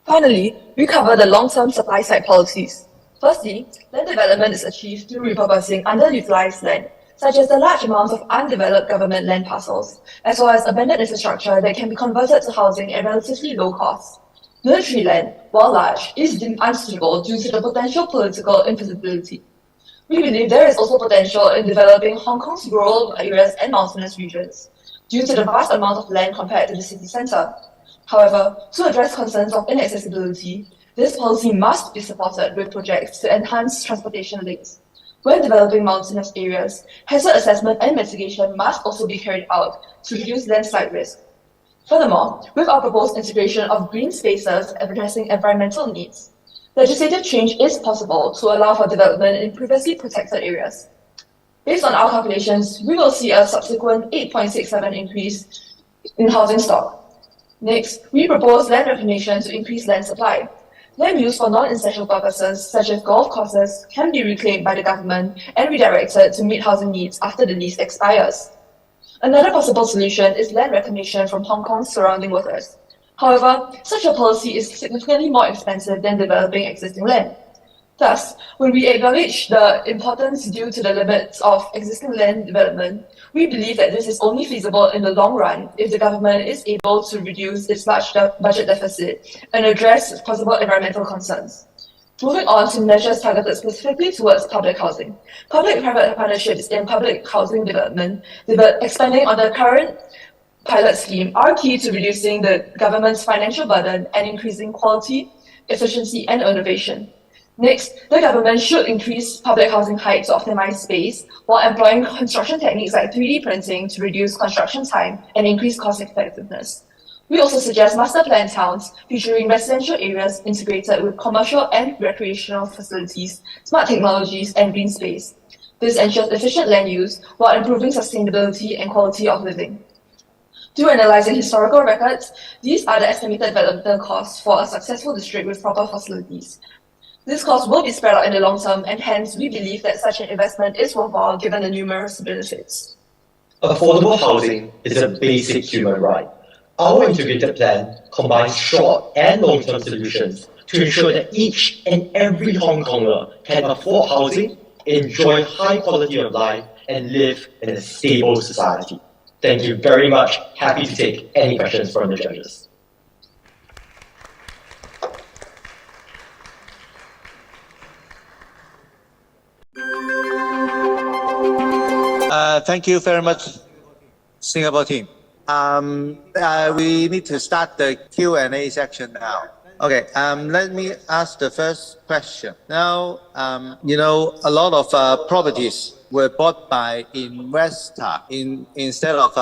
Finally, we cover the long-term supply-side policies. Firstly, land development is achieved through repurposing underutilized land, such as the large amounts of undeveloped government land parcels, as well as abandoned infrastructure that can be converted to housing at relatively low cost. Military land, while large, is deemed unsuitable due to the potential political infeasibility. We believe there is also potential in developing Hong Kong's rural areas and mountainous regions, due to the vast amount of land compared to the city centre. However, to address concerns of inaccessibility, this policy must be supported with projects to enhance transportation links. When developing mountainous areas, hazard assessment and mitigation must also be carried out to reduce landslide risk. Furthermore, with our proposed integration of green spaces addressing environmental needs, legislative change is possible to allow for development in previously protected areas. Based on our calculations, we will see a subsequent 8.67% increase in housing stock. Next, we propose land reclamation to increase land supply. Land used for non-essential purposes, such as golf courses, can be reclaimed by the government and redirected to meet housing needs after the lease expires. Another possible solution is land reclamation from Hong Kong's surrounding waters. However, such a policy is significantly more expensive than developing existing land. Thus, when we acknowledge the importance due to the limits of existing land development, we believe that this is only feasible in the long run if the government is able to reduce its large budget deficit and address possible environmental concerns. Moving on to measures targeted specifically towards public housing. Public-private partnerships in public housing development, expanding on the current pilot scheme, are key to reducing the government's financial burden and increasing quality, efficiency, and innovation. Next, the government should increase public housing height to optimize space while employing construction techniques like 3D printing to reduce construction time and increase cost effectiveness. We also suggest master plan towns featuring residential areas integrated with commercial and recreational facilities, smart technologies, and green space. This ensures efficient land use while improving sustainability and quality of living. Through analyzing historical records, these are the estimated developmental costs for a successful district with proper facilities. This cost will be spread out in the long term, and hence we believe that such an investment is worthwhile given the numerous benefits. Affordable housing is a basic human right. Our integrated plan combines short and long-term solutions to ensure that each and every Hong Konger can afford housing, enjoy high quality of life, and live in a stable society. Thank you very much. Happy to take any questions from the judges. Thank you very much, Singapore team. We need to start the Q&A section now. Okay, let me ask the first question. Now, a lot of properties were bought by investor instead of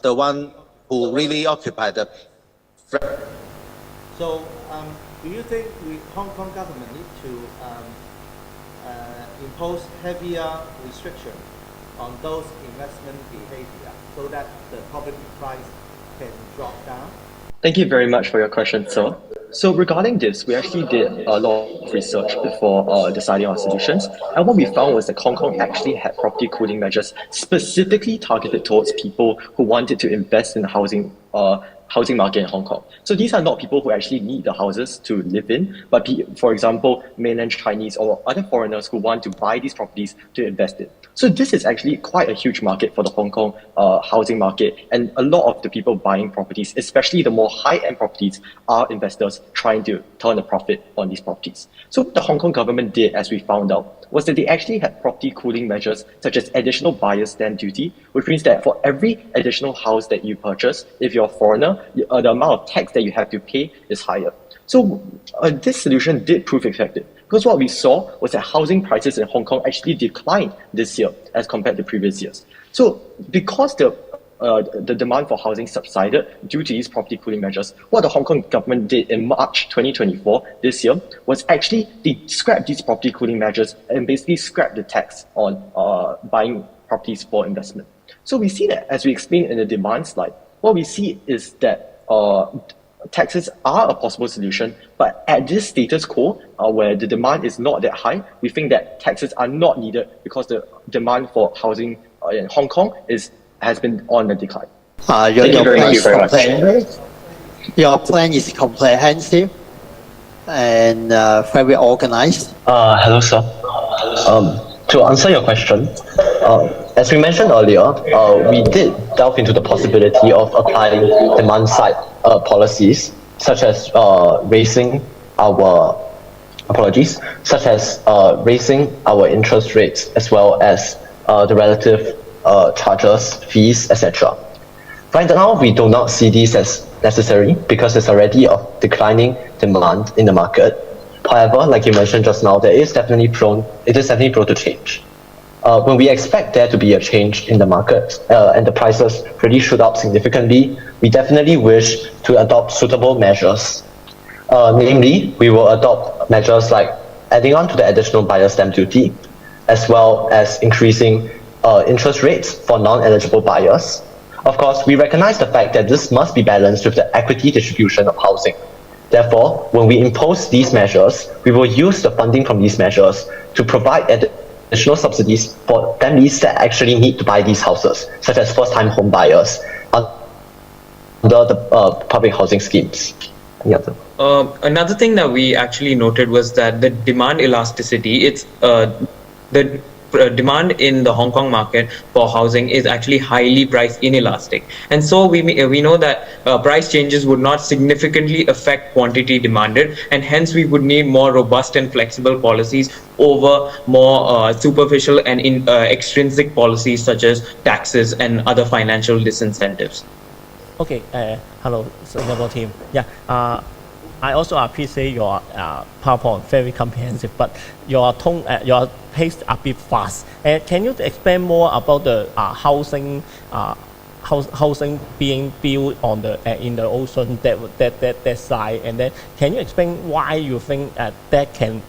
the one who really occupied the. So, do you think Hong Kong government need to impose heavier restrictions on those investment behavior so that the property price can drop down? Thank you very much for your question, sir. So regarding this, we actually did a lot of research before deciding on solutions. And what we found was that Hong Kong actually had property cooling measures specifically targeted towards people who wanted to invest in the housing market in Hong Kong. So these are not people who actually need the houses to live in, but for example, mainland Chinese or other foreigners who want to buy these properties to invest in. So this is actually quite a huge market for the Hong Kong housing market, and a lot of the people buying properties, especially the more high-end properties, are investors trying to turn a profit on these properties. So what the Hong Kong government did, as we found out, was that they actually had property cooling measures such as additional buyer's stamp duty, which means that for every additional house that you purchase, if you're a foreigner, the amount of tax that you have to pay is higher. So this solution did prove effective, because what we saw was that housing prices in Hong Kong actually declined this year as compared to previous years. So because the demand for housing subsided due to these property cooling measures, what the Hong Kong government did in March 2024 this year was actually they scrapped these property cooling measures and basically scrapped the tax on buying properties for investment. So we see that, as we explained in the demand slide, what we see is that taxes are a possible solution, but at this status quo, where the demand is not that high, we think that taxes are not needed because the demand for housing in Hong Kong has been on the decline. Your plan is comprehensive and very organized. Hello, sir. To answer your question, as we mentioned earlier, we did delve into the possibility of applying demand-side policies, such as raising our interest rates, as well as the relative charges, fees, etc. Right now, we do not see these as necessary because there's already a declining demand in the market. However, like you mentioned just now, it is definitely prone to change. When we expect there to be a change in the market and the prices really shoot up significantly, we definitely wish to adopt suitable measures. Namely, we will adopt measures like adding on to the additional buyer stamp duty, as well as increasing interest rates for non-eligible buyers. Of course, we recognize the fact that this must be balanced with the equity distribution of housing. Therefore, when we impose these measures, we will use the funding from these measures to provide additional subsidies for families that actually need to buy these houses, such as first-time home buyers, under the public housing schemes. Another thing that we actually noted was that the demand elasticity, the demand in the Hong Kong market for housing is actually highly price inelastic, and so we know that price changes would not significantly affect quantity demanded, and hence we would need more robust and flexible policies over more superficial and extrinsic policies such as taxes and other financial disincentives. Okay, hello, Singapore team. Yeah, I also appreciate your PowerPoint, very comprehensive, but your tone, your pace a bit fast. Can you explain more about the housing being built on the in the ocean that side, and then can you explain why you think that can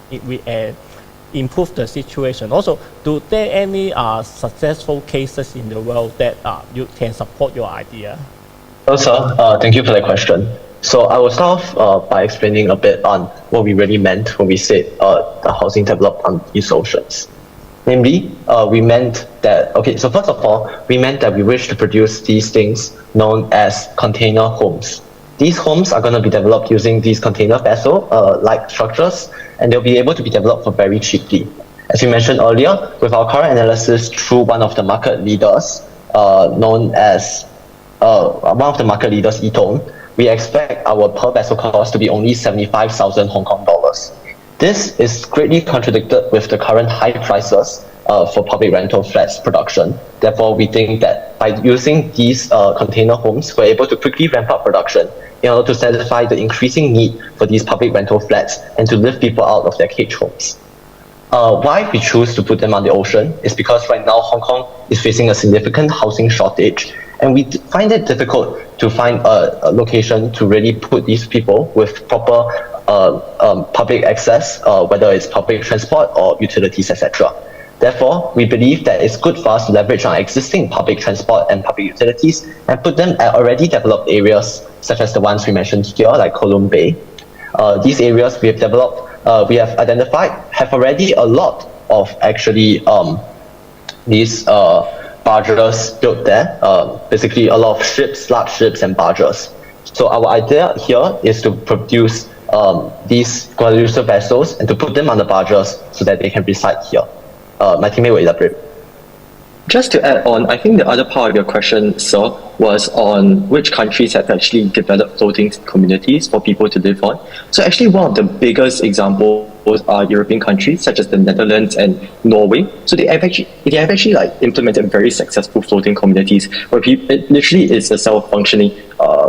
improve the situation? Also, do there any successful cases in the world that you can support your idea? Hello, sir. Thank you for the question. So I will start off by explaining a bit on what we really meant when we said the housing developed on these oceans. Namely, we meant that, okay, so first of all, we meant that we wish to produce these things known as container homes. These homes are going to be developed using these container vessel-like structures, and they'll be able to be developed for very cheaply. As you mentioned earlier, with our current analysis through one of the market leaders, known as Eton, we expect our per vessel cost to be only 75,000 Hong Kong dollars. This is greatly contradicted with the current high prices for public rental flats production. Therefore, we think that by using these container homes, we're able to quickly ramp up production in order to satisfy the increasing need for these public rental flats and to lift people out of their cage homes. Why we choose to put them on the ocean is because right now Hong Kong is facing a significant housing shortage, and we find it difficult to find a location to really put these people with proper public access, whether it's public transport or utilities, etc. Therefore, we believe that it's good for us to leverage on existing public transport and public utilities and put them at already developed areas, such as the ones we mentioned here, like Kowloon Bay. These areas we have developed, we have identified, have already a lot of actually these barges built there, basically a lot of ships, large ships and barges. So our idea here is to produce these quadrilateral vessels and to put them on the barges so that they can reside here. My teammate will elaborate. Just to add on, I think the other part of your question, sir, was on which countries have actually developed floating communities for people to live on. So actually one of the biggest examples are European countries such as the Netherlands and Norway. So they have actually like implemented very successful floating communities where it literally is a self-functioning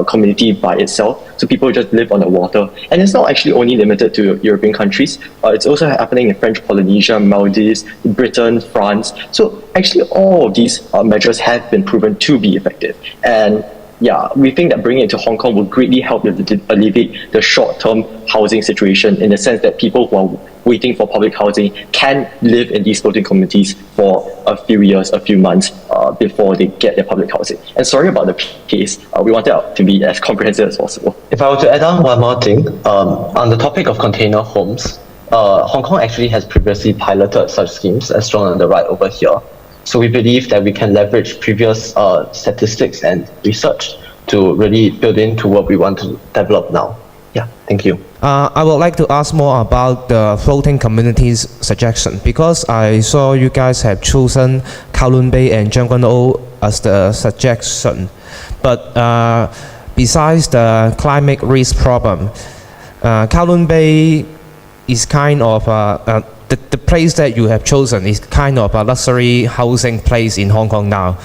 community by itself. So people just live on the water. And it's not actually only limited to European countries. It's also happening in French Polynesia, Maldives, Britain, France. So actually all of these measures have been proven to be effective. And yeah, we think that bringing it to Hong Kong will greatly help alleviate the short-term housing situation in the sense that people who are waiting for public housing can live in these floating communities for a few years, a few months before they get their public housing. And sorry about the case, we wanted it to be as comprehensive as possible. If I were to add on one more thing, on the topic of container homes, Hong Kong actually has previously piloted such schemes as shown on the right over here. So we believe that we can leverage previous statistics and research to really build into what we want to develop now. Yeah, thank you. I would like to ask more about the floating communities suggestion, because I saw you guys have chosen Kowloon Bay and Tseung Kwan O as the suggestion. But besides the climate risk problem, Kowloon Bay is kind of the place that you have chosen is kind of a luxury housing place in Hong Kong now.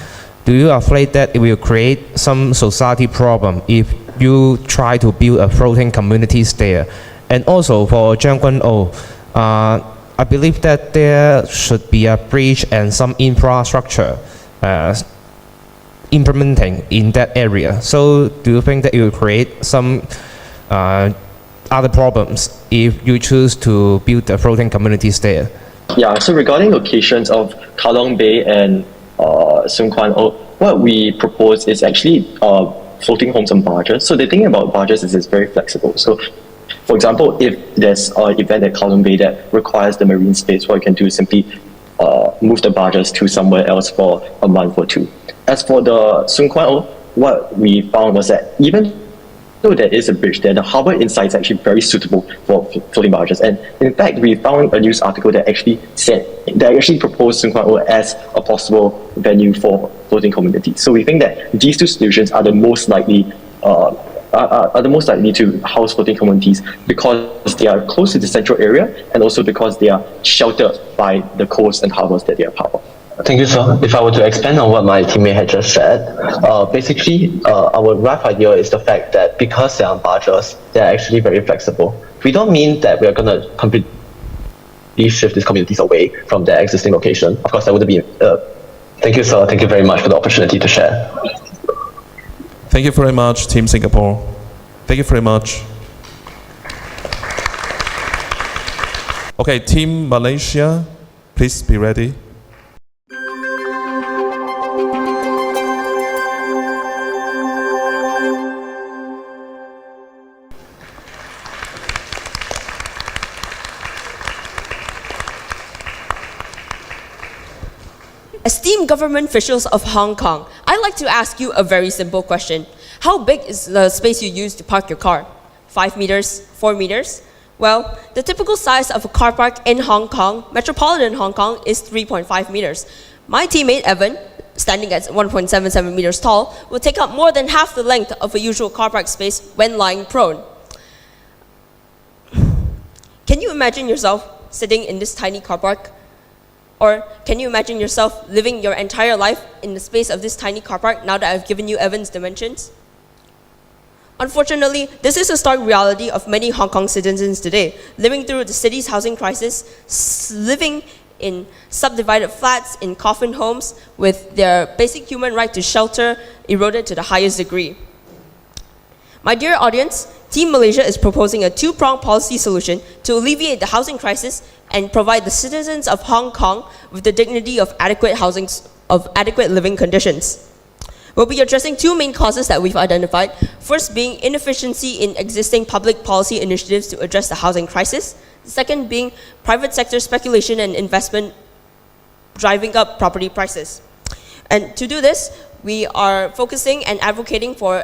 Do you afraid that it will create some society problem if you try to build a floating communities there? And also for Tseung Kwan O, I believe that there should be a bridge and some infrastructure implementing in that area. So do you think that it will create some other problems if you choose to build the floating communities there? Yeah, so regarding locations of Kowloon Bay and Tseung Kwan O, what we propose is actually floating homes on barges. So the thing about barges is it's very flexible. So for example, if there's an event at Kowloon Bay that requires the marine space, what you can do is simply move the barges to somewhere else for a month or two. As for the Sun Kwan O, what we found was that even though there is a bridge there, the harbour inside is actually very suitable for floating barges. And in fact, we found a news article that actually proposed Sun Kwan O as a possible venue for floating communities. So we think that these two solutions are the most likely to house floating communities because they are close to the central area and also because they are sheltered by the coast and harbours that they are part of. Thank you, sir. If I were to expand on what my teammate had just said, basically, our rough idea is the fact that because they are barges, they're actually very flexible. We don't mean that we are going to completely shift these communities away from their existing location. Of course, that would be. Thank you, sir. Thank you very much for the opportunity to share. Thank you very much, Team Singapore. Thank you very much. Okay, Team Malaysia, please be ready. Esteemed government officials of Hong Kong, I'd like to ask you a very simple question. How big is the space you use to park your car? 5 meters? 4 meters? Well, the typical size of a car park in Hong Kong, metropolitan Hong Kong, is 3.5 meters. My teammate Evan, standing at 1.77 meters tall, will take up more than half the length of a usual car park space when lying prone. Can you imagine yourself sitting in this tiny car park? Or can you imagine yourself living your entire life in the space of this tiny car park now that I've given you Evan's dimensions? Unfortunately, this is a stark reality of many Hong Kong citizens today, living through the city's housing crisis, living in subdivided flats, in coffin homes, with their basic human right to shelter eroded to the highest degree. My dear audience, Team Malaysia is proposing a two-pronged policy solution to alleviate the housing crisis and provide the citizens of Hong Kong with the dignity of adequate living conditions. We'll be addressing two main causes that we've identified. First being inefficiency in existing public policy initiatives to address the housing crisis. The second being private sector speculation and investment driving up property prices. And to do this, we are focusing and advocating for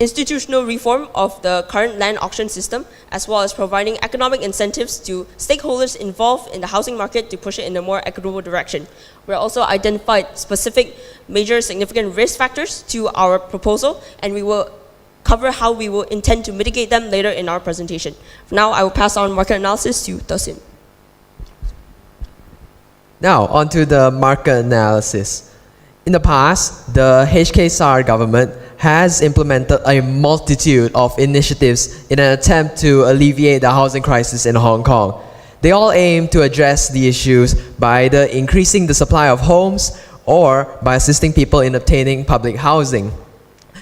institutional reform of the current land auction system, as well as providing economic incentives to stakeholders involved in the housing market to push it in a more equitable direction. We also identified specific major significant risk factors to our proposal, and we will cover how we will intend to mitigate them later in our presentation. For now, I will pass on market analysis to Tosin. Now, onto the market analysis. In the past, the HKSR government has implemented a multitude of initiatives in an attempt to alleviate the housing crisis in Hong Kong. They all aim to address the issues by either increasing the supply of homes or by assisting people in obtaining public housing.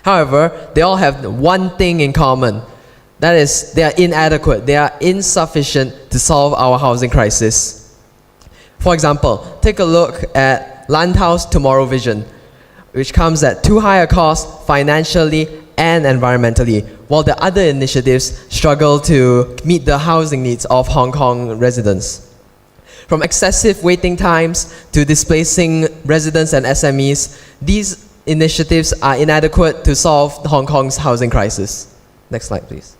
However, they all have one thing in common. That is, they are inadequate, they are insufficient to solve our housing crisis. For example, take a look at Landhouse Tomorrow Vision, which comes at too high a cost financially and environmentally, while the other initiatives struggle to meet the housing needs of Hong Kong residents. From excessive waiting times to displacing residents and SMEs, these initiatives are inadequate to solve Hong Kong's housing crisis. Next slide, please.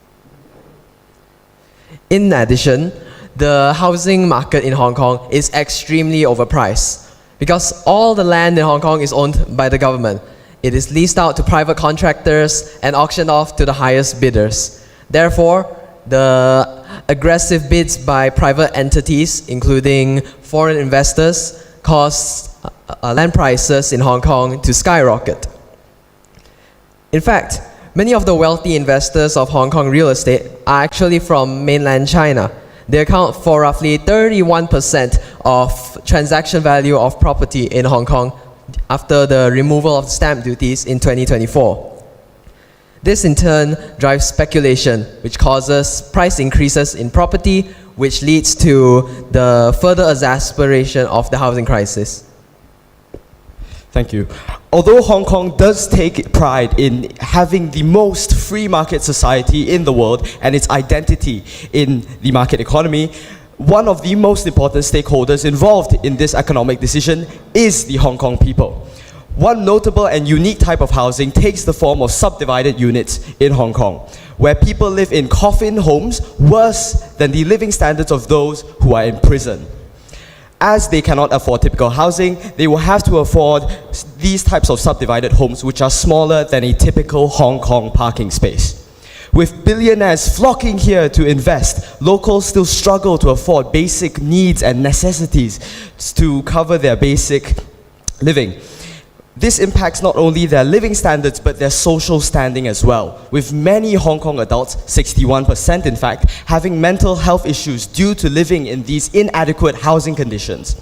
In addition, the housing market in Hong Kong is extremely overpriced. Because all the land in Hong Kong is owned by the government. It is leased out to private contractors and auctioned off to the highest bidders. Therefore, the aggressive bids by private entities, including foreign investors, cause land prices in Hong Kong to skyrocket. In fact, many of the wealthy investors of Hong Kong real estate are actually from mainland China. They account for roughly 31% of transaction value of property in Hong Kong after the removal of stamp duties in 2024. This in turn drives speculation, which causes price increases in property, which leads to the further exacerbation of the housing crisis. Thank you. Although Hong Kong does take pride in having the most free market society in the world and its identity in the market economy, one of the most important stakeholders involved in this economic decision is the Hong Kong people. One notable and unique type of housing takes the form of subdivided units in Hong Kong, where people live in coffin homes worse than the living standards of those who are in prison. As they cannot afford typical housing, they will have to afford these types of subdivided homes which are smaller than a typical Hong Kong parking space. With billionaires flocking here to invest, locals still struggle to afford basic needs and necessities to cover their basic living. This impacts not only their living standards but their social standing as well, with many Hong Kong adults, 61% in fact, having mental health issues due to living in these inadequate housing conditions.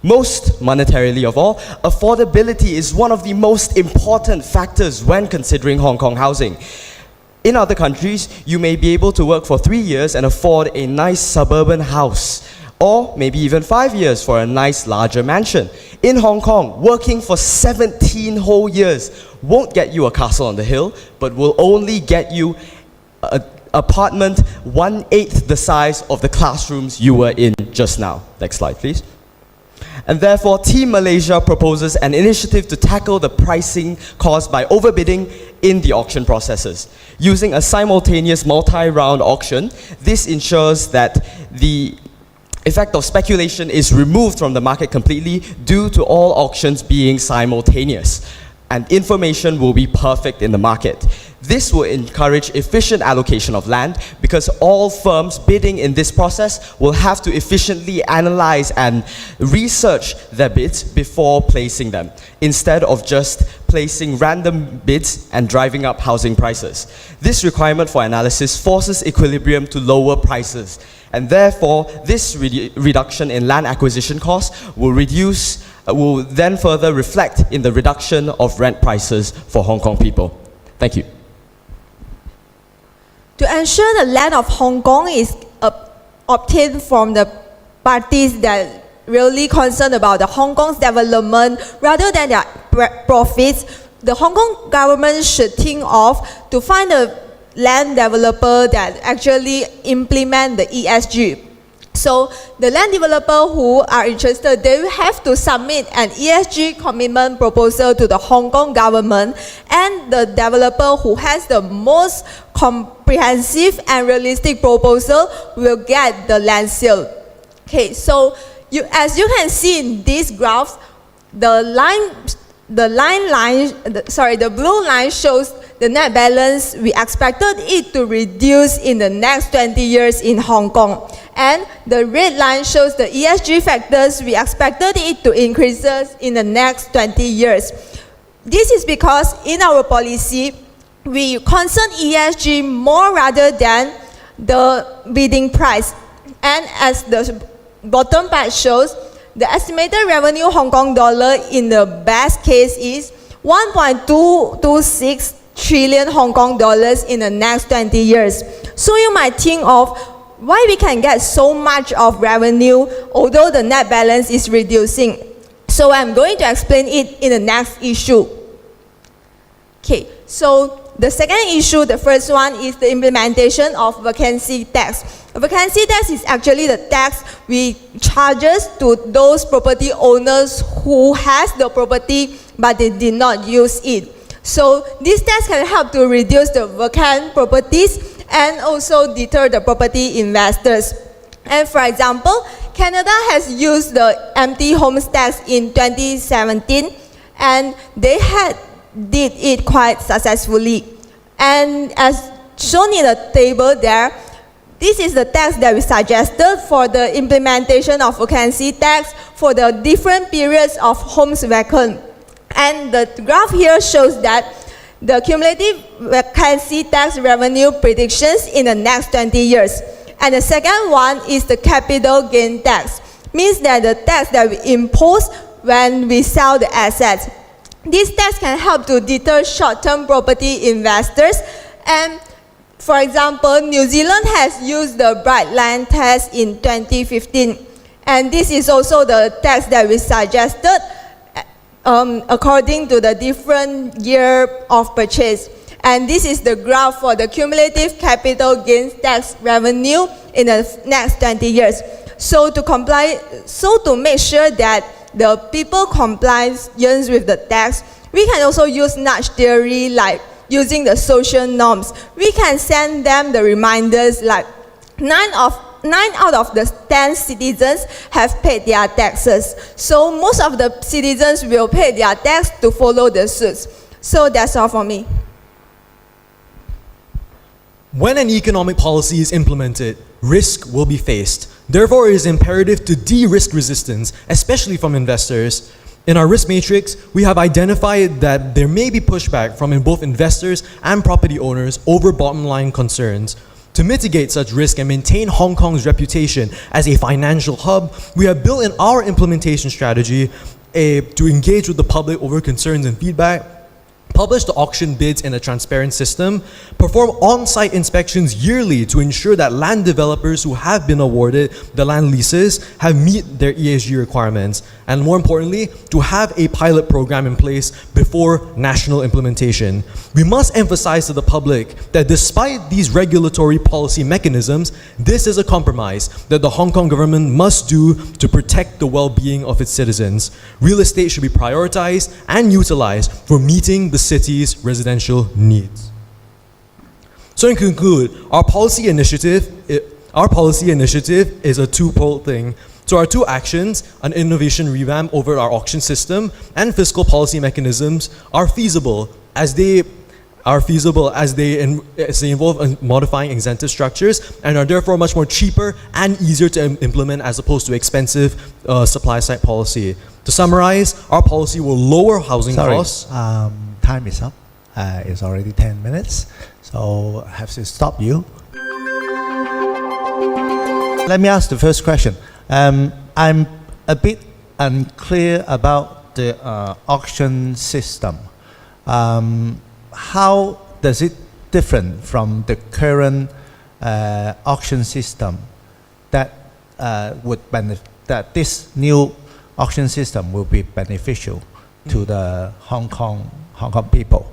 Most monetarily of all, affordability is one of the most important factors when considering Hong Kong housing. In other countries, you may be able to work for 3 years and afford a nice suburban house, or maybe even 5 years for a nice larger mansion. In Hong Kong, working for 17 whole years won't get you a castle on the hill, but will only get you an apartment 1/8 the size of the classrooms you were in just now. Next slide, please. And therefore, Team Malaysia proposes an initiative to tackle the pricing caused by overbidding in the auction processes. Using a simultaneous multi-round auction, this ensures that the effect of speculation is removed from the market completely due to all auctions being simultaneous, and information will be perfect in the market. This will encourage efficient allocation of land because all firms bidding in this process will have to efficiently analyze and research their bids before placing them, instead of just placing random bids and driving up housing prices. This requirement for analysis forces equilibrium to lower prices, and therefore this reduction in land acquisition costs will then further reflect in the reduction of rent prices for Hong Kong people. Thank you. To ensure the land of Hong Kong is obtained from the parties that really concerned about the Hong Kong's development rather than their profits, the Hong Kong government should think of to find a land developer that actually implement the ESG. So the land developer who are interested, they will have to submit an ESG commitment proposal to the Hong Kong government, and the developer who has the most comprehensive and realistic proposal will get the land sale. Okay, so as you can see in these graphs, the blue line shows the net balance we expected it to reduce in the next 20 years in Hong Kong. And the red line shows the ESG factors we expected it to increase in the next 20 years. This is because in our policy, we concern ESG more rather than the bidding price. And as the bottom part shows, the estimated revenue Hong Kong dollar in the best case is 1.226 trillion Hong Kong dollars in the next 20 years. So you might think of why we can get so much of revenue although the net balance is reducing. So I'm going to explain it in the next issue. Okay, so the second issue, the first one, is the implementation of vacancy tax. A vacancy tax is actually the tax we charges to those property owners who has the property but they did not use it. So this tax can help to reduce the vacant properties and also deter the property investors. And for example, Canada has used the empty homes tax in 2017, and they did it quite successfully. And as shown in the table there, this is the tax that we suggested for the implementation of vacancy tax for the different periods of homes vacant. And the graph here shows that the cumulative vacancy tax revenue predictions in the next 20 years. And the second one is the capital gain tax, means that the tax that we impose when we sell the assets. This tax can help to deter short-term property investors. And for example, New Zealand has used the bright line tax in 2015. And this is also the tax that we suggested according to the different year of purchase. And this is the graph for the cumulative capital gains tax revenue in the next 20 years. So to make sure that the people compliance with the tax, we can also use nudge theory, like using the social norms. We can send them the reminders like 9 out of the 10 citizens have paid their taxes. So most of the citizens will pay their tax to follow the suits. So that's all for me. When an economic policy is implemented, risk will be faced. Therefore, it is imperative to de-risk resistance, especially from investors. In our risk matrix, we have identified that there may be pushback from both investors and property owners over bottom line concerns. To mitigate such risk and maintain Hong Kong's reputation as a financial hub, we have built in our implementation strategy to engage with the public over concerns and feedback, publish the auction bids in a transparent system, perform on-site inspections yearly to ensure that land developers who have been awarded the land leases have meet their ESG requirements, and more importantly, to have a pilot program in place before national implementation. We must emphasize to the public that despite these regulatory policy mechanisms, this is a compromise that the Hong Kong government must do to protect the well-being of its citizens. Real estate should be prioritized and utilized for meeting the city's residential needs. So in conclude, our policy initiative is a two-pole thing. So our two actions, an innovation revamp over our auction system and fiscal policy mechanisms, are feasible as they involve modifying incentive structures and are therefore much more cheaper and easier to implement as opposed to expensive supply-side policy. To summarize, our policy will lower housing costs. Time is up. It's already 10 minutes, so I have to stop you. Let me ask the first question. I'm a bit unclear about the auction system. How does it different from the current auction system that that this new auction system will be beneficial to the Hong Kong people?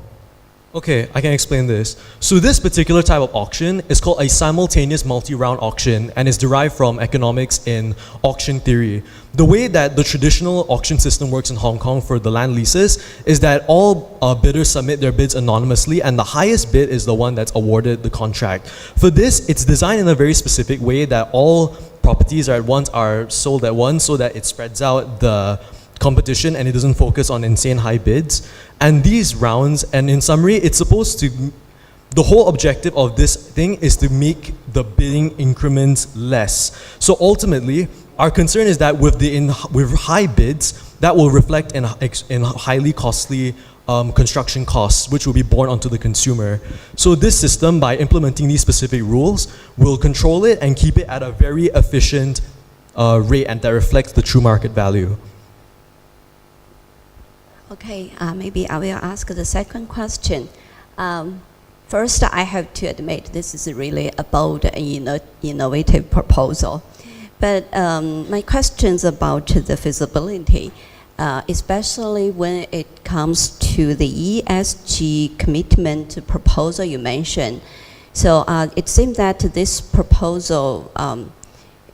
Okay, I can explain this. So this particular type of auction is called a simultaneous multi-round auction and is derived from economics in auction theory. The way that the traditional auction system works in Hong Kong for the land leases is that all bidders submit their bids anonymously and the highest bid is the one that's awarded the contract. For this, it's designed in a very specific way that all properties are sold at once so that it spreads out the competition and it doesn't focus on insane high bids. And these rounds, and in summary, it's supposed to, the whole objective of this thing is to make the bidding increments less. So ultimately, our concern is that with high bids, that will reflect in highly costly construction costs, which will be borne onto the consumer. So this system, by implementing these specific rules, will control it and keep it at a very efficient rate and that reflects the true market value. Okay, maybe I will ask the second question. First, I have to admit this is really a bold and innovative proposal. But my question's about the feasibility, especially when it comes to the ESG commitment proposal you mentioned. So it seems that this proposal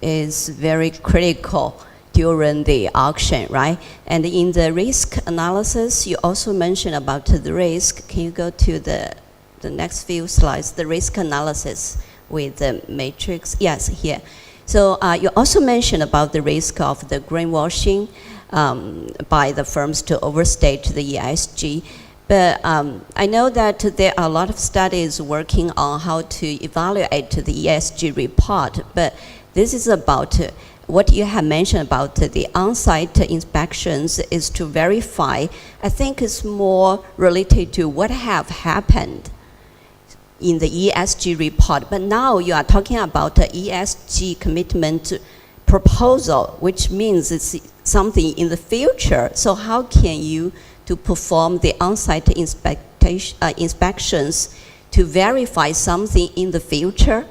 is very critical during the auction, right? And in the risk analysis, you also mentioned about the risk. Can you go to the next few slides, the risk analysis with the matrix? Yes, here. So you also mentioned about the risk of the greenwashing by the firms to overstate the ESG. But I know that there are a lot of studies working on how to evaluate the ESG report, but this is about what you have mentioned about the on-site inspections is to verify. I think it's more related to what have happened in the ESG report. But now you are talking about the ESG commitment proposal, which means it's something in the future. So how can you to perform the on-site inspections to verify something in the future?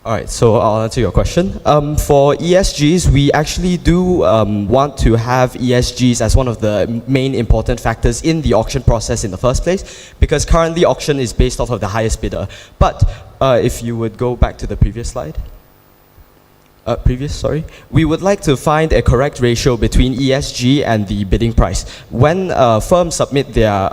All right, so I'll answer your question. For ESGs, we actually do want to have ESGs as one of the main important factors in the auction process in the first place, because currently auction is based off of the highest bidder. But if you would go back to the previous slide. We would like to find a correct ratio between ESG and the bidding price. When firms submit their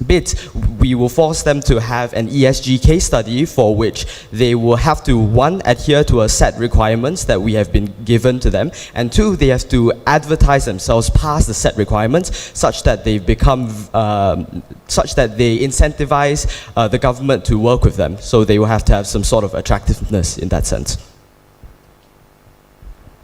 bids, we will force them to have an ESG case study for which they will have to, one, adhere to a set requirements that we have been given to them, and two, they have to advertise themselves past the set requirements such that they become, such that they incentivize the government to work with them. So they will have to have some sort of attractiveness in that sense.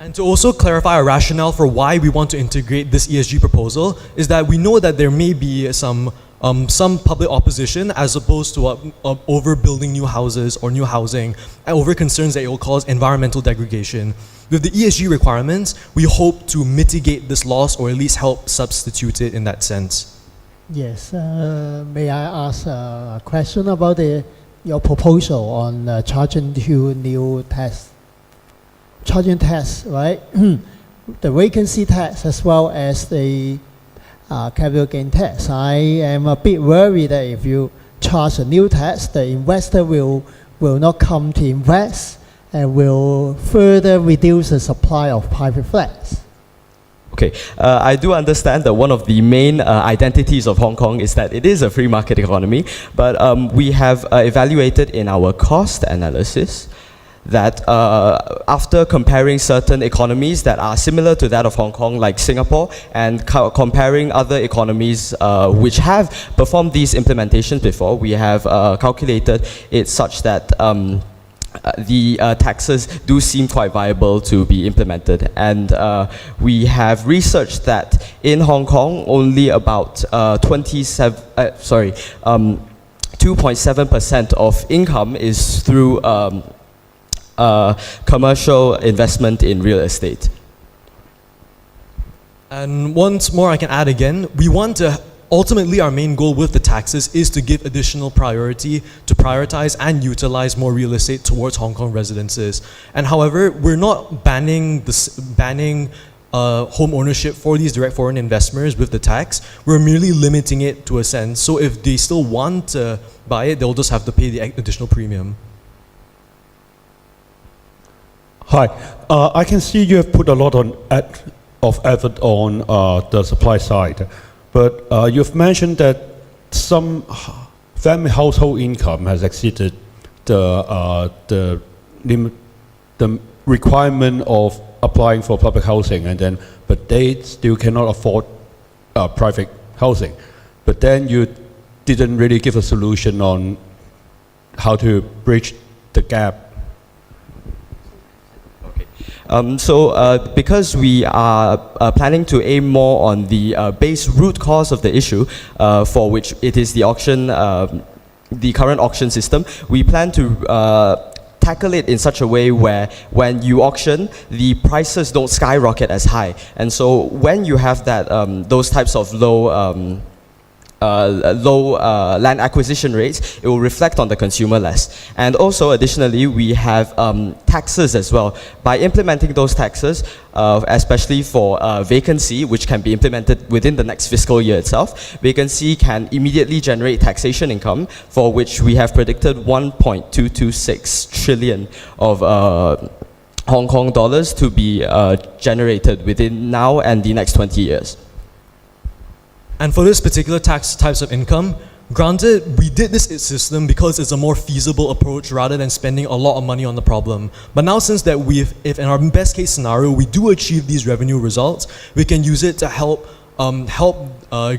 And to also clarify our rationale for why we want to integrate this ESG proposal is that we know that there may be some public opposition as opposed to overbuilding new houses or new housing and over concerns that it will cause environmental degradation. With the ESG requirements, we hope to mitigate this loss or at least help substitute it in that sense. Yes, may I ask a question about your proposal on charging two new tax, right? The vacancy tax as well as the capital gain tax. I am a bit worried that if you charge a new tax, the investor will not come to invest and will further reduce the supply of private flats. Okay, I do understand that one of the main identities of Hong Kong is that it is a free market economy, but we have evaluated in our cost analysis that after comparing certain economies that are similar to that of Hong Kong, like Singapore, and comparing other economies which have performed these implementations before, we have calculated it such that the taxes do seem quite viable to be implemented. And we have researched that in Hong Kong, only about 2.7% of income is through commercial investment in real estate. And once more I can add again, we want to, ultimately our main goal with the taxes is to give additional priority to prioritize and utilize more real estate towards Hong Kong residences. And however, we're not banning home ownership for these direct foreign investors with the tax. We're merely limiting it to a sense. So if they still want to buy it, they'll just have to pay the additional premium. Hi, I can see you have put a lot of effort on the supply side, but you've mentioned that some family household income has exceeded the requirement of applying for public housing, but they still cannot afford private housing. But then you didn't really give a solution on how to bridge the gap. Because we are planning to aim more on the base root cause of the issue, for which it is the auction, the current auction system, we plan to tackle it in such a way where when you auction, the prices don't skyrocket as high. And so when you have that, those types of low land acquisition rates, it will reflect on the consumer less. And also additionally, we have taxes as well. By implementing those taxes, especially for vacancy, which can be implemented within the next fiscal year itself, vacancy can immediately generate taxation income, for which we have predicted 1.226 trillion of Hong Kong dollars to be generated within now and the next 20 years. And for this particular types of income, granted, we did this system because it's a more feasible approach rather than spending a lot of money on the problem. But now since that if in our best case scenario, we do achieve these revenue results, we can use it to help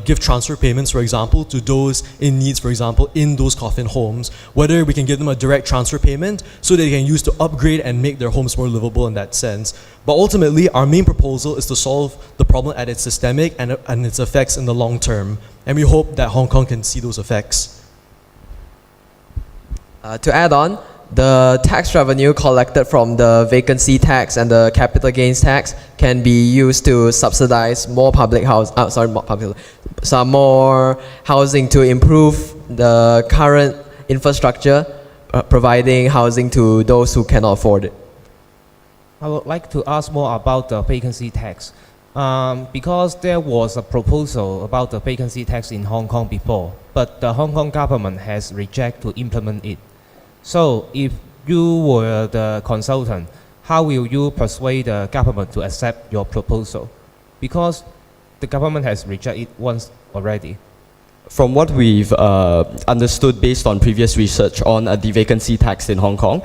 give transfer payments, for example, to those in needs, for example, in those coffin homes, whether we can give them a direct transfer payment so they can use to upgrade and make their homes more livable in that sense. But ultimately, our main proposal is to solve the problem at its systemic and its effects in the long term. And we hope that Hong Kong can see those effects. To add on, the tax revenue collected from the vacancy tax and the capital gains tax can be used to subsidize more more housing to improve the current infrastructure, providing housing to those who cannot afford it. I would like to ask more about the vacancy tax. Because there was a proposal about the vacancy tax in Hong Kong before, but the Hong Kong government has rejected to implement it. So if you were the consultant, how will you persuade the government to accept your proposal? Because the government has rejected it once already. From what we've understood based on previous research on the vacancy tax in Hong Kong,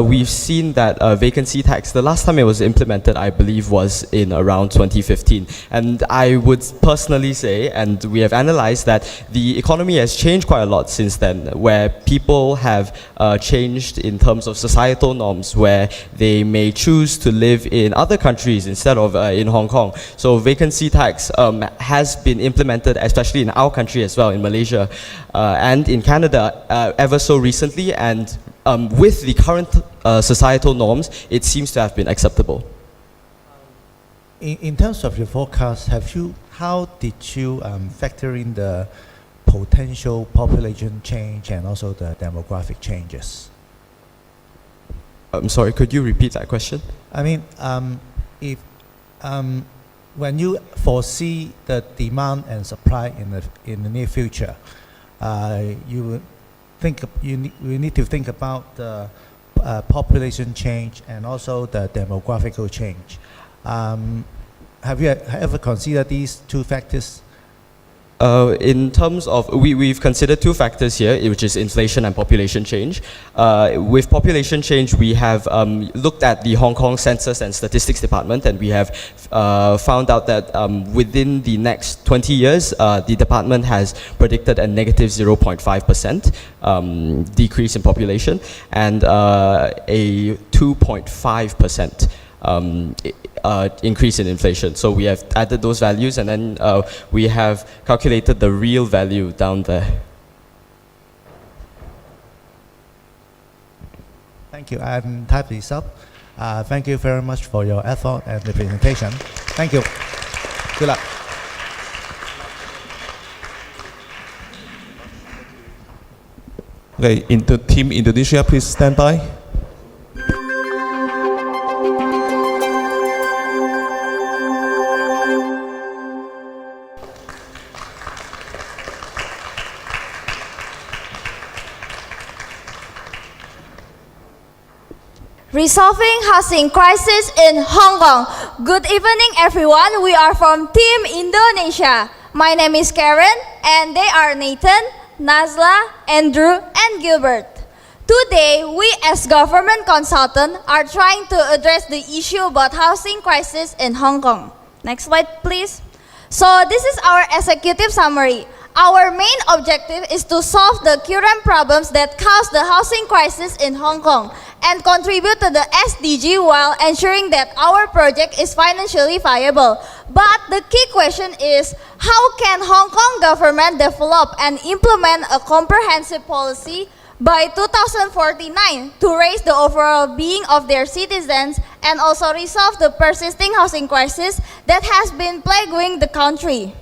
we've seen that vacancy tax, the last time it was implemented, I believe, was in around 2015. And I would personally say, and we have analyzed that the economy has changed quite a lot since then, where people have changed in terms of societal norms, where they may choose to live in other countries instead of in Hong Kong. So vacancy tax has been implemented, especially in our country as well, in Malaysia and in Canada ever so recently, and with the current societal norms, it seems to have been acceptable. In terms of your forecast, how did you factor in the potential population change and also the demographic changes? I'm sorry, could you repeat that question? I mean, if when you foresee the demand and supply in the near future, you need to think about the population change and also the demographical change. Have you ever considered these two factors? In terms of, we've considered two factors here, which is inflation and population change. With population change, we have looked at the Hong Kong Census and Statistics Department, and we have found out that within the next 20 years, the department has predicted a negative 0.5% decrease in population and a 2.5% increase in inflation. So we have added those values, and then we have calculated the real value down there. Thank you. I'm type this up. Thank you very much for your effort and the presentation. Thank you. Good luck. Okay, into Team Indonesia, please stand by. Resolving housing crisis in Hong Kong. Good evening, everyone. We are from Team Indonesia. My name is Karen, and they are Nathan, Nazla, Andrew, and Gilbert. Today, we as government consultants are trying to address the issue about housing crisis in Hong Kong. Next slide, please. So this is our executive summary. Our main objective is to solve the current problems that cause the housing crisis in Hong Kong and contribute to the SDG while ensuring that our project is financially viable. But the key question is, how can Hong Kong government develop and implement a comprehensive policy by 2049 to raise the overall being of their citizens and also resolve the persisting housing crisis that has been plaguing the country?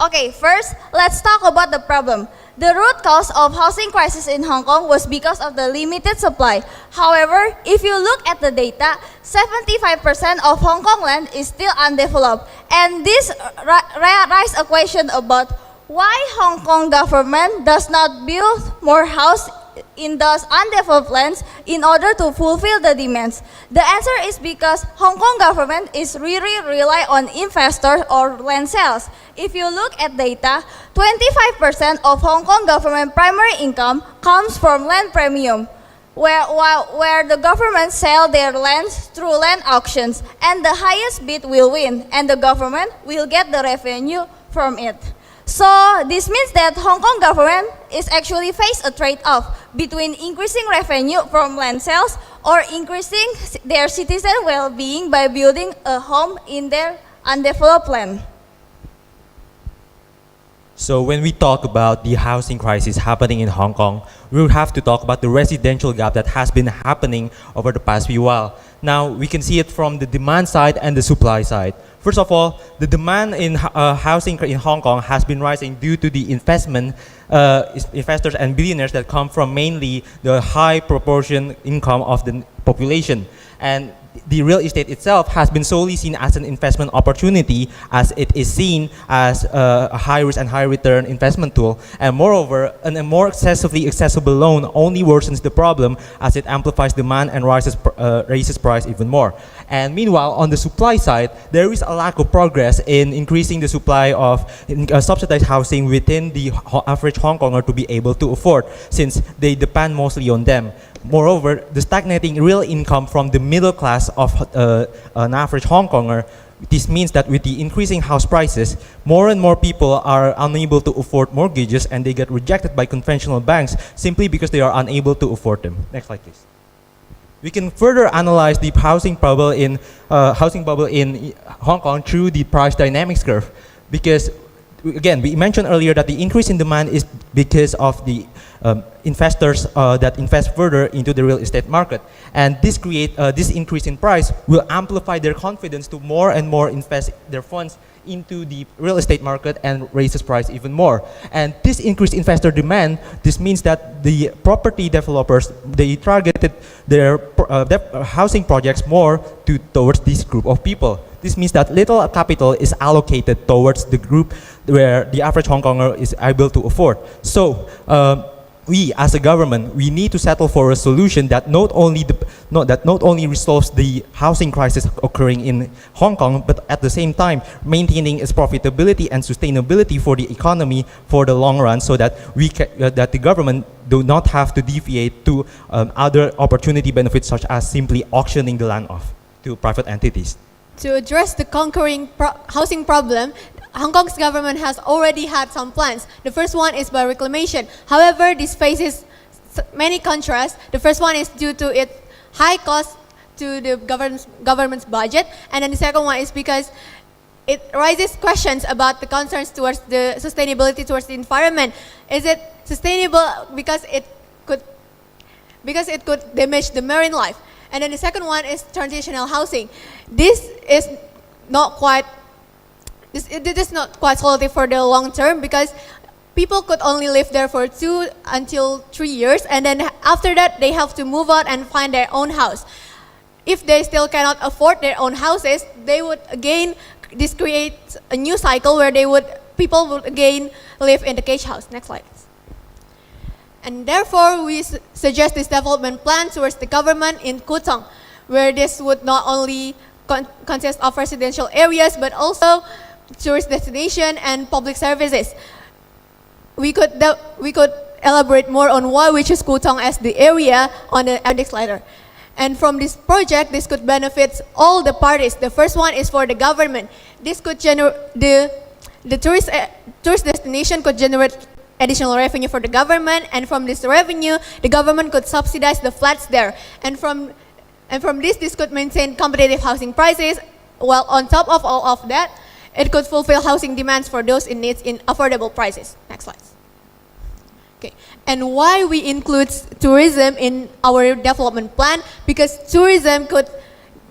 Okay, first, let's talk about the problem. The root cause of housing crisis in Hong Kong was because of the limited supply. However, if you look at the data, 75% of Hong Kong land is still undeveloped. And this raises a question about why Hong Kong government does not build more house in those undeveloped lands in order to fulfill the demands. The answer is because Hong Kong government is really rely on investors or land sales. If you look at data, 25% of Hong Kong government primary income comes from land premium, where the government sell their lands through land auctions, and the highest bid will win, and the government will get the revenue from it. So this means that Hong Kong government is actually face a trade-off between increasing revenue from land sales or increasing their citizen well-being by building a home in their undeveloped land. So when we talk about the housing crisis happening in Hong Kong, we will have to talk about the residential gap that has been happening over the past few while. Now, we can see it from the demand side and the supply side. First of all, the demand in housing in Hong Kong has been rising due to the investors and billionaires that come from mainly the high proportion income of the population. And the real estate itself has been solely seen as an investment opportunity, as it is seen as a high risk and high return investment tool. And moreover, a more excessively accessible loan only worsens the problem as it amplifies demand and raises price even more. And meanwhile, on the supply side, there is a lack of progress in increasing the supply of subsidized housing within the average Hong Konger to be able to afford, since they depend mostly on them. Moreover, the stagnating real income from the middle class of an average Hong Konger, this means that with the increasing house prices, more and more people are unable to afford mortgages, and they get rejected by conventional banks simply because they are unable to afford them. Next slide, please. We can further analyze the housing bubble in Hong Kong through the price dynamics curve, because again, we mentioned earlier that the increase in demand is because of the investors that invest further into the real estate market, and this increase in price will amplify their confidence to more and more invest their funds into the real estate market and raises price even more. And this increased investor demand, this means that the property developers, they targeted their housing projects more towards this group of people. This means that little capital is allocated towards the group where the average Hong Konger is able to afford. So we as a government, we need to settle for a solution that not only resolves the housing crisis occurring in Hong Kong, but at the same time maintaining its profitability and sustainability for the economy for the long run, so that that the government do not have to deviate to other opportunity benefits, such as simply auctioning the land off to private entities. To address the conquering housing problem, Hong Kong's government has already had some plans. The first one is by reclamation. However, this faces many contrasts. The first one is due to its high cost to the government's budget, and then the second one is because it raises questions about the concerns towards the sustainability towards the environment. Is it sustainable because it could damage the marine life? And then the second one is transitional housing. This is not quite quality for the long term, because people could only live there for 2 until 3 years, and then after that they have to move out and find their own house. If they still cannot afford their own houses, they would again, this creates a new cycle where people would again live in the cage house. Next slide. And therefore, we suggest this development plan towards the government in Kutong, where this would not only consist of residential areas, but also tourist destination and public services. We could elaborate more on why we choose Kutong as the area on the appendix later. And from this project, this could benefit all the parties. The first one is for the government. This could generate the tourist destination could generate additional revenue for the government, and from this revenue, the government could subsidize the flats there. And from this could maintain competitive housing prices, while on top of all of that, it could fulfill housing demands for those in needs in affordable prices. Next slide. Okay. And why we include tourism in our development plan? Because tourism could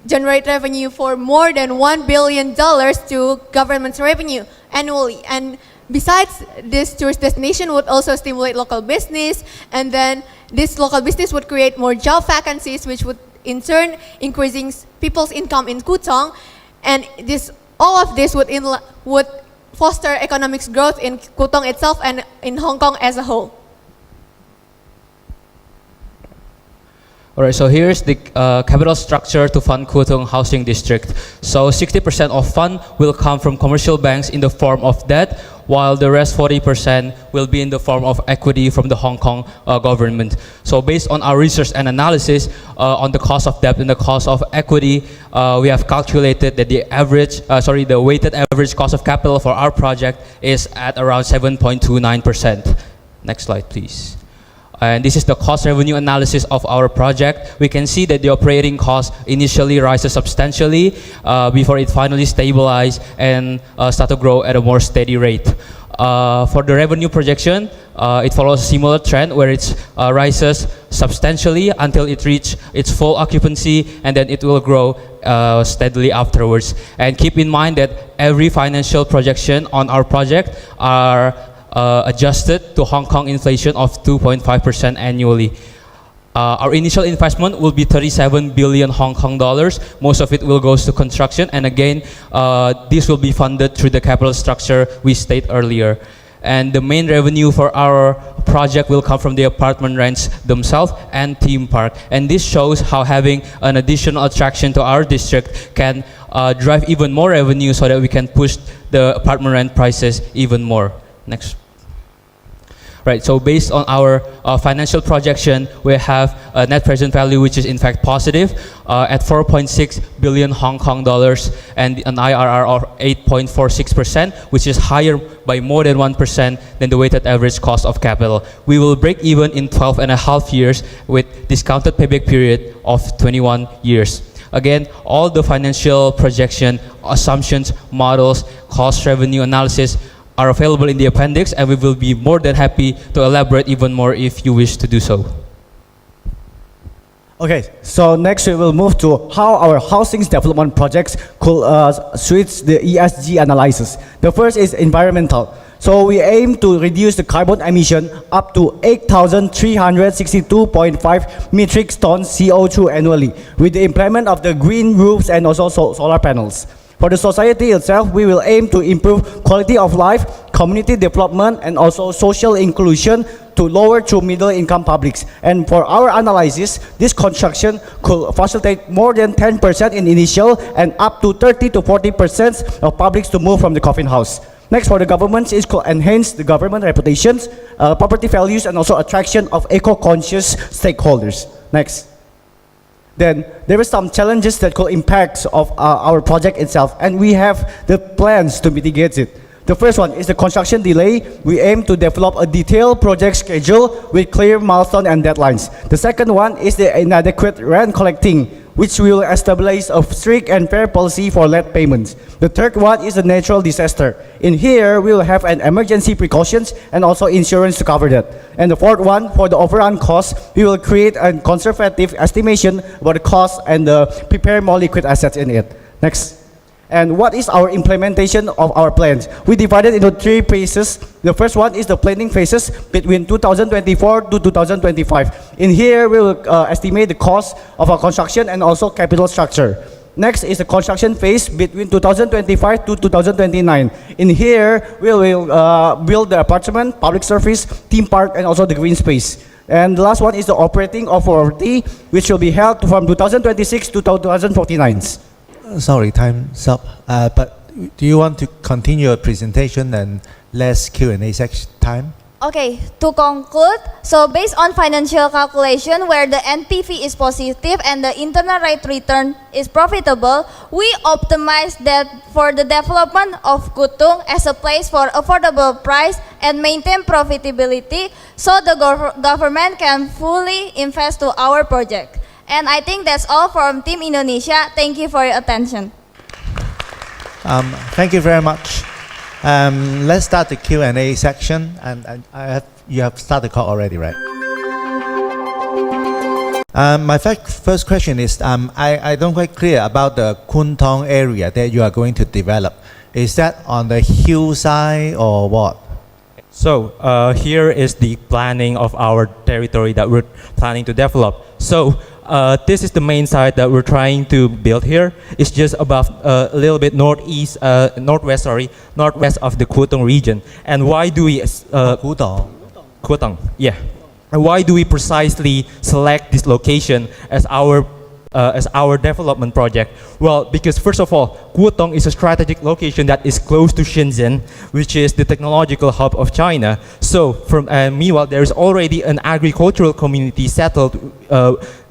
generate revenue for more than $1 billion to government's revenue annually. And besides, this tourist destination would also stimulate local business, and then this local business would create more job vacancies, which would in turn increasing people's income in Kutong, and all of this would foster economic growth in Kutong itself and in Hong Kong as a whole. Alright, so here's the capital structure to fund Kutong Housing District. So 60% of fund will come from commercial banks in the form of debt, while the rest 40% will be in the form of equity from the Hong Kong government. So based on our research and analysis on the cost of debt and the cost of equity, we have calculated that the weighted average cost of capital for our project is at around 7.29%. Next slide, please. And this is the cost revenue analysis of our project. We can see that the operating cost initially rises substantially before it finally stabilizes and start to grow at a more steady rate. For the revenue projection, it follows a similar trend where it rises substantially until it reaches its full occupancy, and then it will grow steadily afterwards. And keep in mind that every financial projection on our project are adjusted to Hong Kong inflation of 2.5% annually. Our initial investment will be 37 billion Hong Kong dollars. Most of it will go to construction, and again, this will be funded through the capital structure we stated earlier. And the main revenue for our project will come from the apartment rents themselves and theme park. And this shows how having an additional attraction to our district can drive even more revenue so that we can push the apartment rent prices even more. Next. Right, so based on our financial projection, we have a net present value which is in fact positive at 4.6 billion Hong Kong dollars and an IRR of 8.46%, which is higher by more than 1% than the weighted average cost of capital. We will break even in 12 and a half years with discounted payback period of 21 years. Again, all the financial projection, assumptions, models, cost revenue analysis are available in the appendix, and we will be more than happy to elaborate even more if you wish to do so. Okay, so next we will move to how our housing development projects could switch the ESG analysis. The first is environmental. So we aim to reduce the carbon emission up to 8,362.5 metric tons CO2 annually with the implement of the green roofs and also solar panels. For the society itself, we will aim to improve quality of life, community development, and also social inclusion to lower to middle income publics. And for our analysis, this construction could facilitate more than 10% in initial and up to 30 to 40% of publics to move from the coffin house. Next, for the governments, it could enhance the government reputations, property values, and also attraction of eco-conscious stakeholders. Next. Then there are some challenges that could impact of our project itself, and we have the plans to mitigate it. The first one is the construction delay. We aim to develop a detailed project schedule with clear milestones and deadlines. The second one is the inadequate rent collecting, which will establish a strict and fair policy for late payments. The third one is a natural disaster. In here, we will have an emergency precautions and also insurance to cover that. And the fourth one, for the overrun cost, we will create a conservative estimation about the cost and prepare more liquid assets in it. Next. And what is our implementation of our plans? We divided into 3 phases. The first one is the planning phases between 2024 to 2025. In here, we will estimate the cost of our construction and also capital structure. Next is the construction phase between 2025 to 2029. In here, we will build the apartment, public service, theme park, and also the green space. And the last one is the operating authority, which will be held from 2026 to 2049. Sorry, time's up. But do you want to continue your presentation and less Q&A section time? Okay, to conclude, so based on financial calculation where the NPV is positive and the internal rate return is profitable, we optimize that for the development of Kutung as a place for affordable price and maintain profitability so the government can fully invest to our project. And I think that's all from Team Indonesia. Thank you for your attention. Thank you very much. Let's start the Q&A section. And you have started the call already, right? My first question is, I don't quite clear about the Kwun Tong area that you are going to develop. Is that on the hillside or what? So here is the planning of our territory that we're planning to develop. So this is the main site that we're trying to build here. It's just above a little bit northwest of the Kutong region. And why do we Kutong, yeah. And why do we precisely select this location as our development project? Well, because first of all, Kutong is a strategic location that is close to Shenzhen, which is the technological hub of China. So meanwhile, there is already an agricultural community settled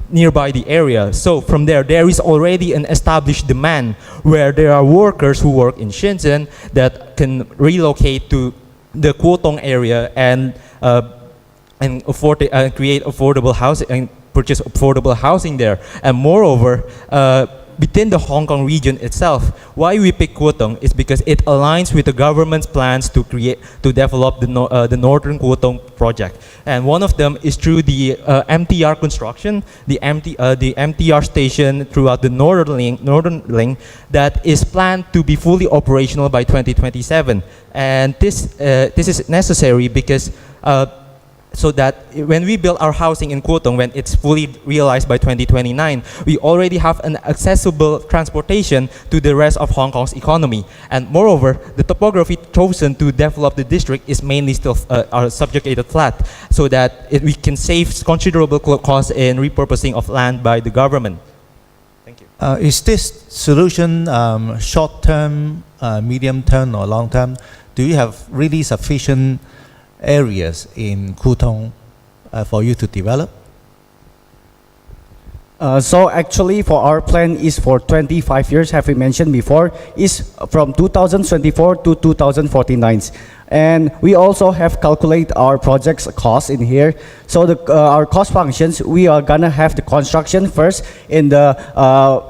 nearby the area. So from there is already an established demand where there are workers who work in Shenzhen that can relocate to the Kutong area and create affordable housing and purchase affordable housing there. And moreover, within the Hong Kong region itself, why we pick Kutong is because it aligns with the government's plans to develop the Northern Kutong project. And one of them is through the MTR construction, the MTR station throughout the northern link that is planned to be fully operational by 2027. And this is necessary because so that when we build our housing in Kutong, when it's fully realized by 2029, we already have an accessible transportation to the rest of Hong Kong's economy. And moreover, the topography chosen to develop the district is mainly still subjugated flat, so that we can save considerable costs in repurposing of land by the government. Thank you. Is this solution short-term, medium-term, or long-term? Do you have really sufficient areas in Kutong for you to develop? So actually for our plan is for 25 years, have we mentioned before, is from 2024 to 2049. And we also have calculated our project's cost in here. So our cost functions, we are gonna have the construction first in the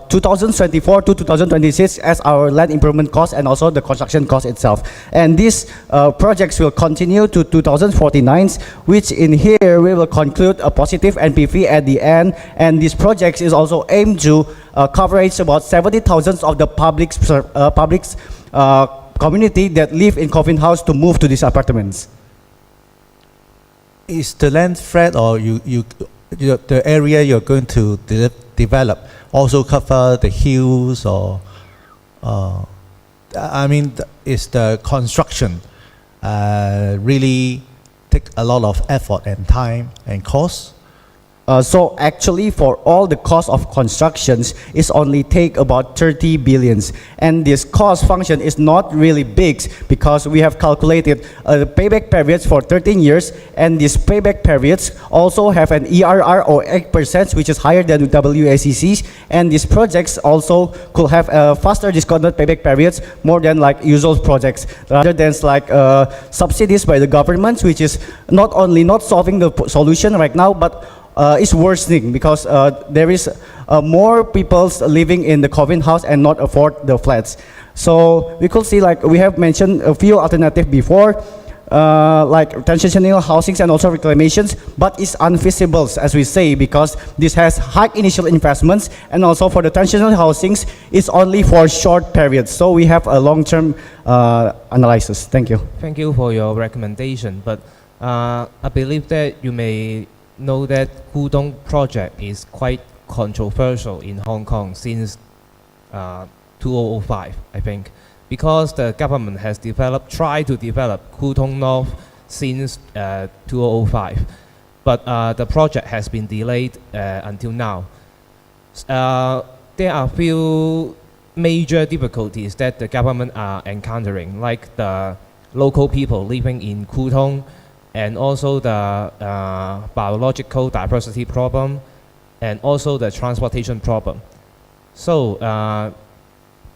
2024 to 2026 as our land improvement cost and also the construction cost itself. And these projects will continue to 2049, which in here we will conclude a positive NPV at the end. And this project is also aimed to coverage about 70,000 of the public's community that live in coffin house to move to these apartments. Is the land flat, or the area you're going to develop also cover the hills, or I mean, is the construction really take a lot of effort and time and cost? So actually for all the cost of constructions is only take about 30 billions, and this cost function is not really big because we have calculated the payback periods for 13 years, and these payback periods also have an ERR or 8%, which is higher than WACC's, and these projects also could have a faster discounted payback periods more than like usual projects, rather than like subsidies by the government, which is not only not solving the solution right now, but is worsening because there is more people living in the coffin house and not afford the flats. So we could see, like we have mentioned a few alternatives before, like transitional housings and also reclamations, but it's unfeasible, as we say, because this has high initial investments, and also for the transitional housings, it's only for short periods. So we have a long-term analysis. Thank you. Thank you for your recommendation, but I believe that you may know that Kutong project is quite controversial in Hong Kong since 2005, I think, because the government has tried to develop Kutong North since 2005, but the project has been delayed until now. There are few major difficulties that the government are encountering, like the local people living in Kutong, and also the biological diversity problem, and also the transportation problem. So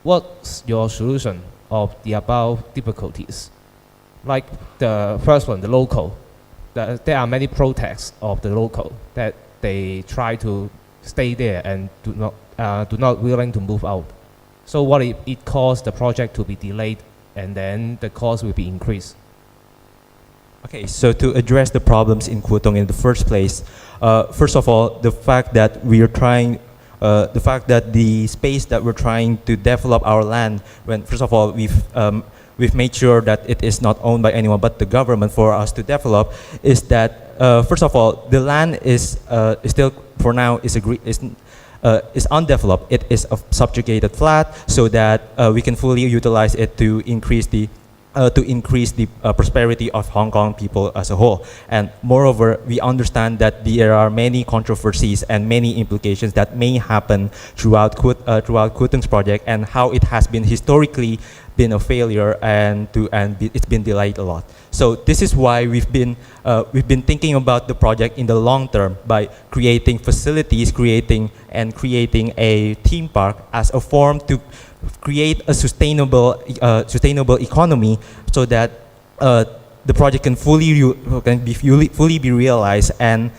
what's your solution of the above difficulties? Like the first one, the local. There are many protests of the local that they try to stay there and do not willing to move out. So what if it caused the project to be delayed and then the cost will be increased? Okay, so to address the problems in Kutong in the first place, first of all, the fact that the space that we're trying to develop our land, when first of all we've made sure that it is not owned by anyone but the government for us to develop, is that first of all the land is still for now is undeveloped. It is a subjugated flat, so that we can fully utilize it to increase the prosperity of Hong Kong people as a whole. And moreover, we understand that there are many controversies and many implications that may happen throughout Kutong's project, and how it has been historically been a failure and it's been delayed a lot. So this is why we've been thinking about the project in the long term by creating facilities, creating a theme park as a form to create a sustainable economy, so that the project can fully be realized and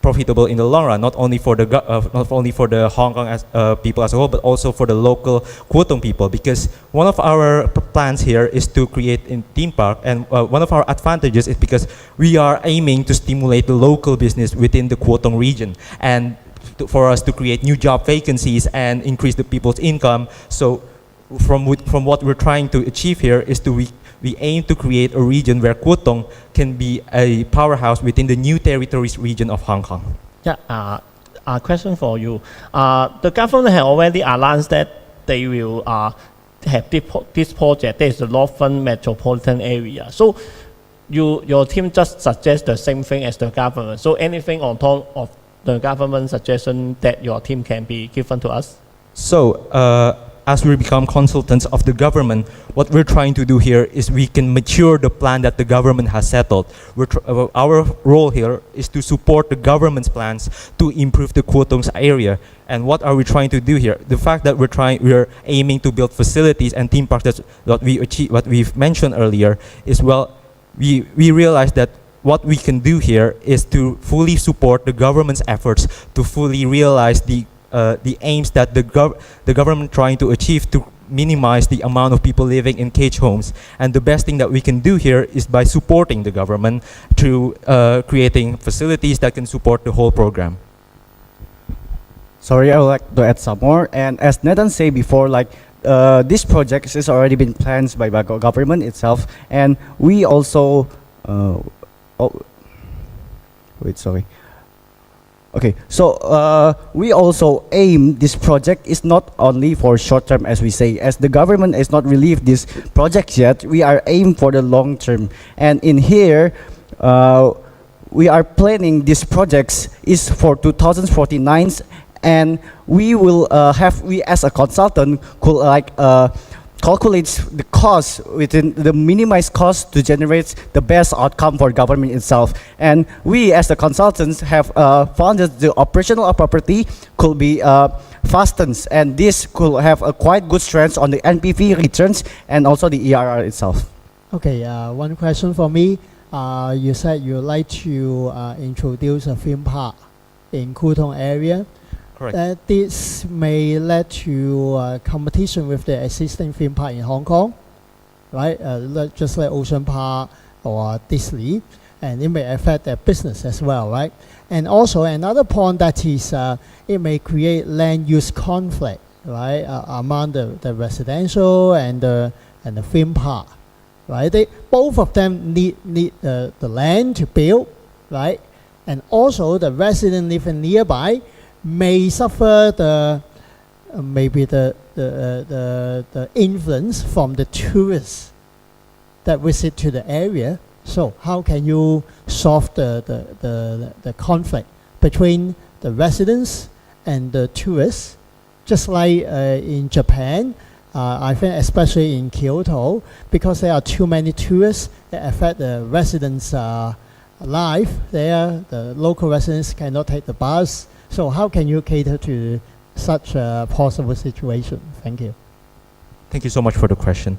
profitable in the long run, not only for the Hong Kong people as a whole, but also for the local Kutong people. Because one of our plans here is to create a theme park, and one of our advantages is because we are aiming to stimulate the local business within the Kutong region, and for us to create new job vacancies and increase the people's income. So from what we're trying to achieve here is we aim to create a region where Kutong can be a powerhouse within the new territories region of Hong Kong. Yeah, a question for you. The government has already announced that they will have this project. There is the Northern Metropolitan Area. So your team just suggests the same thing as the government. So anything on top of the government suggestion that your team can be given to us? So, as we become consultants of the government, what we're trying to do here is we can mature the plan that the government has settled. Our role here is to support the government's plans to improve the Kutong's area. And what are we trying to do here? The fact that we're aiming to build facilities and theme parks, that's what we've mentioned earlier, is we realize that what we can do here is to fully support the government's efforts to fully realize the aims that the government trying to achieve to minimize the amount of people living in cage homes. And the best thing that we can do here is by supporting the government through creating facilities that can support the whole program. Sorry, I would like to add some more. And as Nathan said before, this project has already been planned by the government itself, and we also Okay, so we also aim this project is not only for short term, as we say, as the government has not released this project yet. We are aiming for the long term, and in here we are planning these projects is for 2049, and we will we as a consultant could calculates the cost within the minimized cost to generate the best outcome for government itself. And we as the consultants have found that the operational property could be fastened, and this could have a quite good strength on the NPV returns and also the ERR itself. Okay, one question for me. You said you'd like to introduce a theme park in Kutong area. Correct. This may lead to competition with the existing theme park in Hong Kong, right? Just like Ocean Park or Disney, and it may affect their business as well, right? And also another point that is it may create land use conflict, right, among the residential and the theme park, right? Both of them need the land to build, right? And also the resident living nearby may suffer maybe the influence from the tourists that visit to the area. So how can you solve the conflict between the residents and the tourists? Just like in Japan, I think especially in Kyoto, because there are too many tourists that affect the residents' life there. The local residents cannot take the bus. So how can you cater to such a possible situation? Thank you. Thank you so much for the question.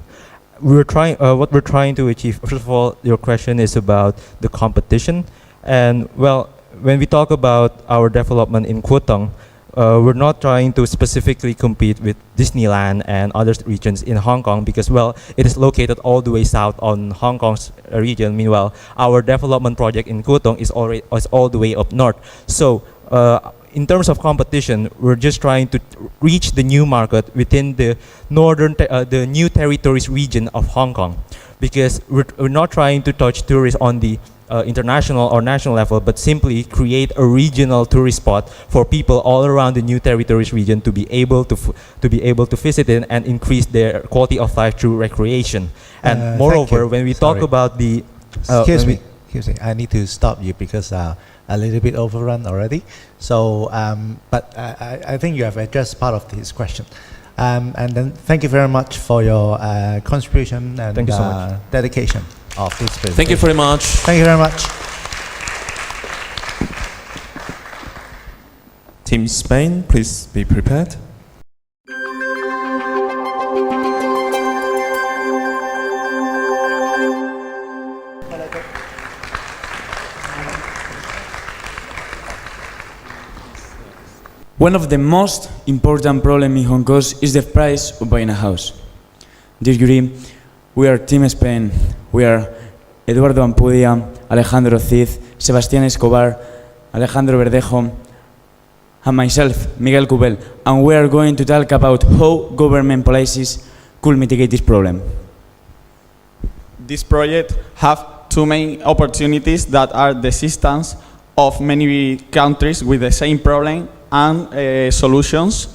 What we're trying to achieve, first of all, your question is about the competition. And well, when we talk about our development in Kutong, we're not trying to specifically compete with Disneyland and other regions in Hong Kong because, well, it is located all the way south on Hong Kong's region. Meanwhile, our development project in Kutong is all the way up north. So in terms of competition, we're just trying to reach the new market within the the new territories region of Hong Kong, because we're not trying to touch tourists on the international or national level, but simply create a regional tourist spot for people all around the new territories region to be able to visit it and increase their quality of life through recreation. And moreover, when we talk about the excuse me, I need to stop you because a little bit overrun already. So, but I think you have addressed part of his question. And then thank you very much for your contribution and thank you so much. Dedication of this presentation. Thank you very much. Thank you very much. Team Spain, please be prepared. One of the most important problems in Hong Kong is the price of buying a house. Dear jury, we are Team Spain. We are Eduardo Ampudia, Alejandro Cid, Sebastián Escobar, Alejandro Verdejo, and myself, Miguel Cubel. And we are going to talk about how government policies could mitigate this problem? This project have two main opportunities that are the existence of many countries with the same problem and solutions,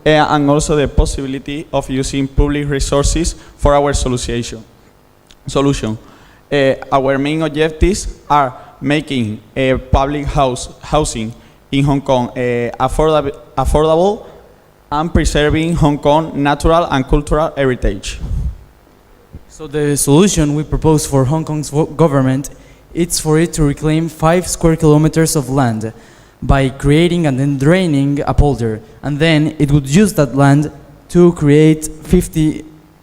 and also the possibility of using public resources for our solution. Our main objectives are making public housing in Hong Kong affordable and preserving Hong Kong natural and cultural heritage. So the solution we propose for Hong Kong's government is for it to reclaim 5 square kilometers of land by creating and then draining a polder, and then it would use that land to create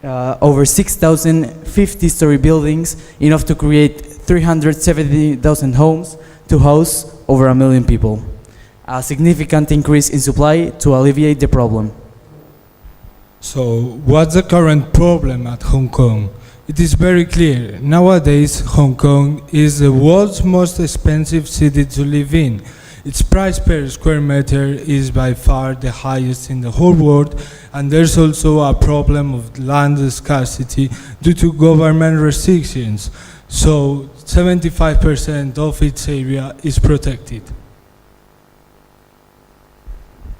over 6,000 50-story buildings, enough to create 370,000 homes to house over 1 million people. A significant increase in supply to alleviate the problem. So, what's the current problem at Hong Kong? It is very clear. Nowadays, Hong Kong is the world's most expensive city to live in. Its price per square meter is by far the highest in the whole world, and there's also a problem of land scarcity due to government restrictions. So, 75% of its area is protected.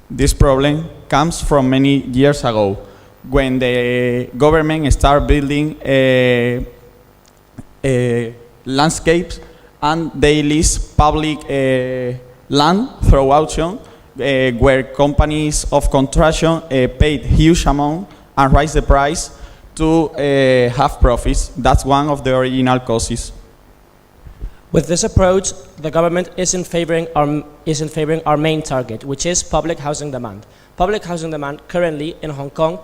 This problem comes from many years ago, when the government started building landscapes and they lease public land through auction, where companies of construction paid huge amount and raised the price to have profits. That's one of the original causes. With this approach, the government isn't favoring our main target, which is public housing demand. Public housing demand currently in Hong Kong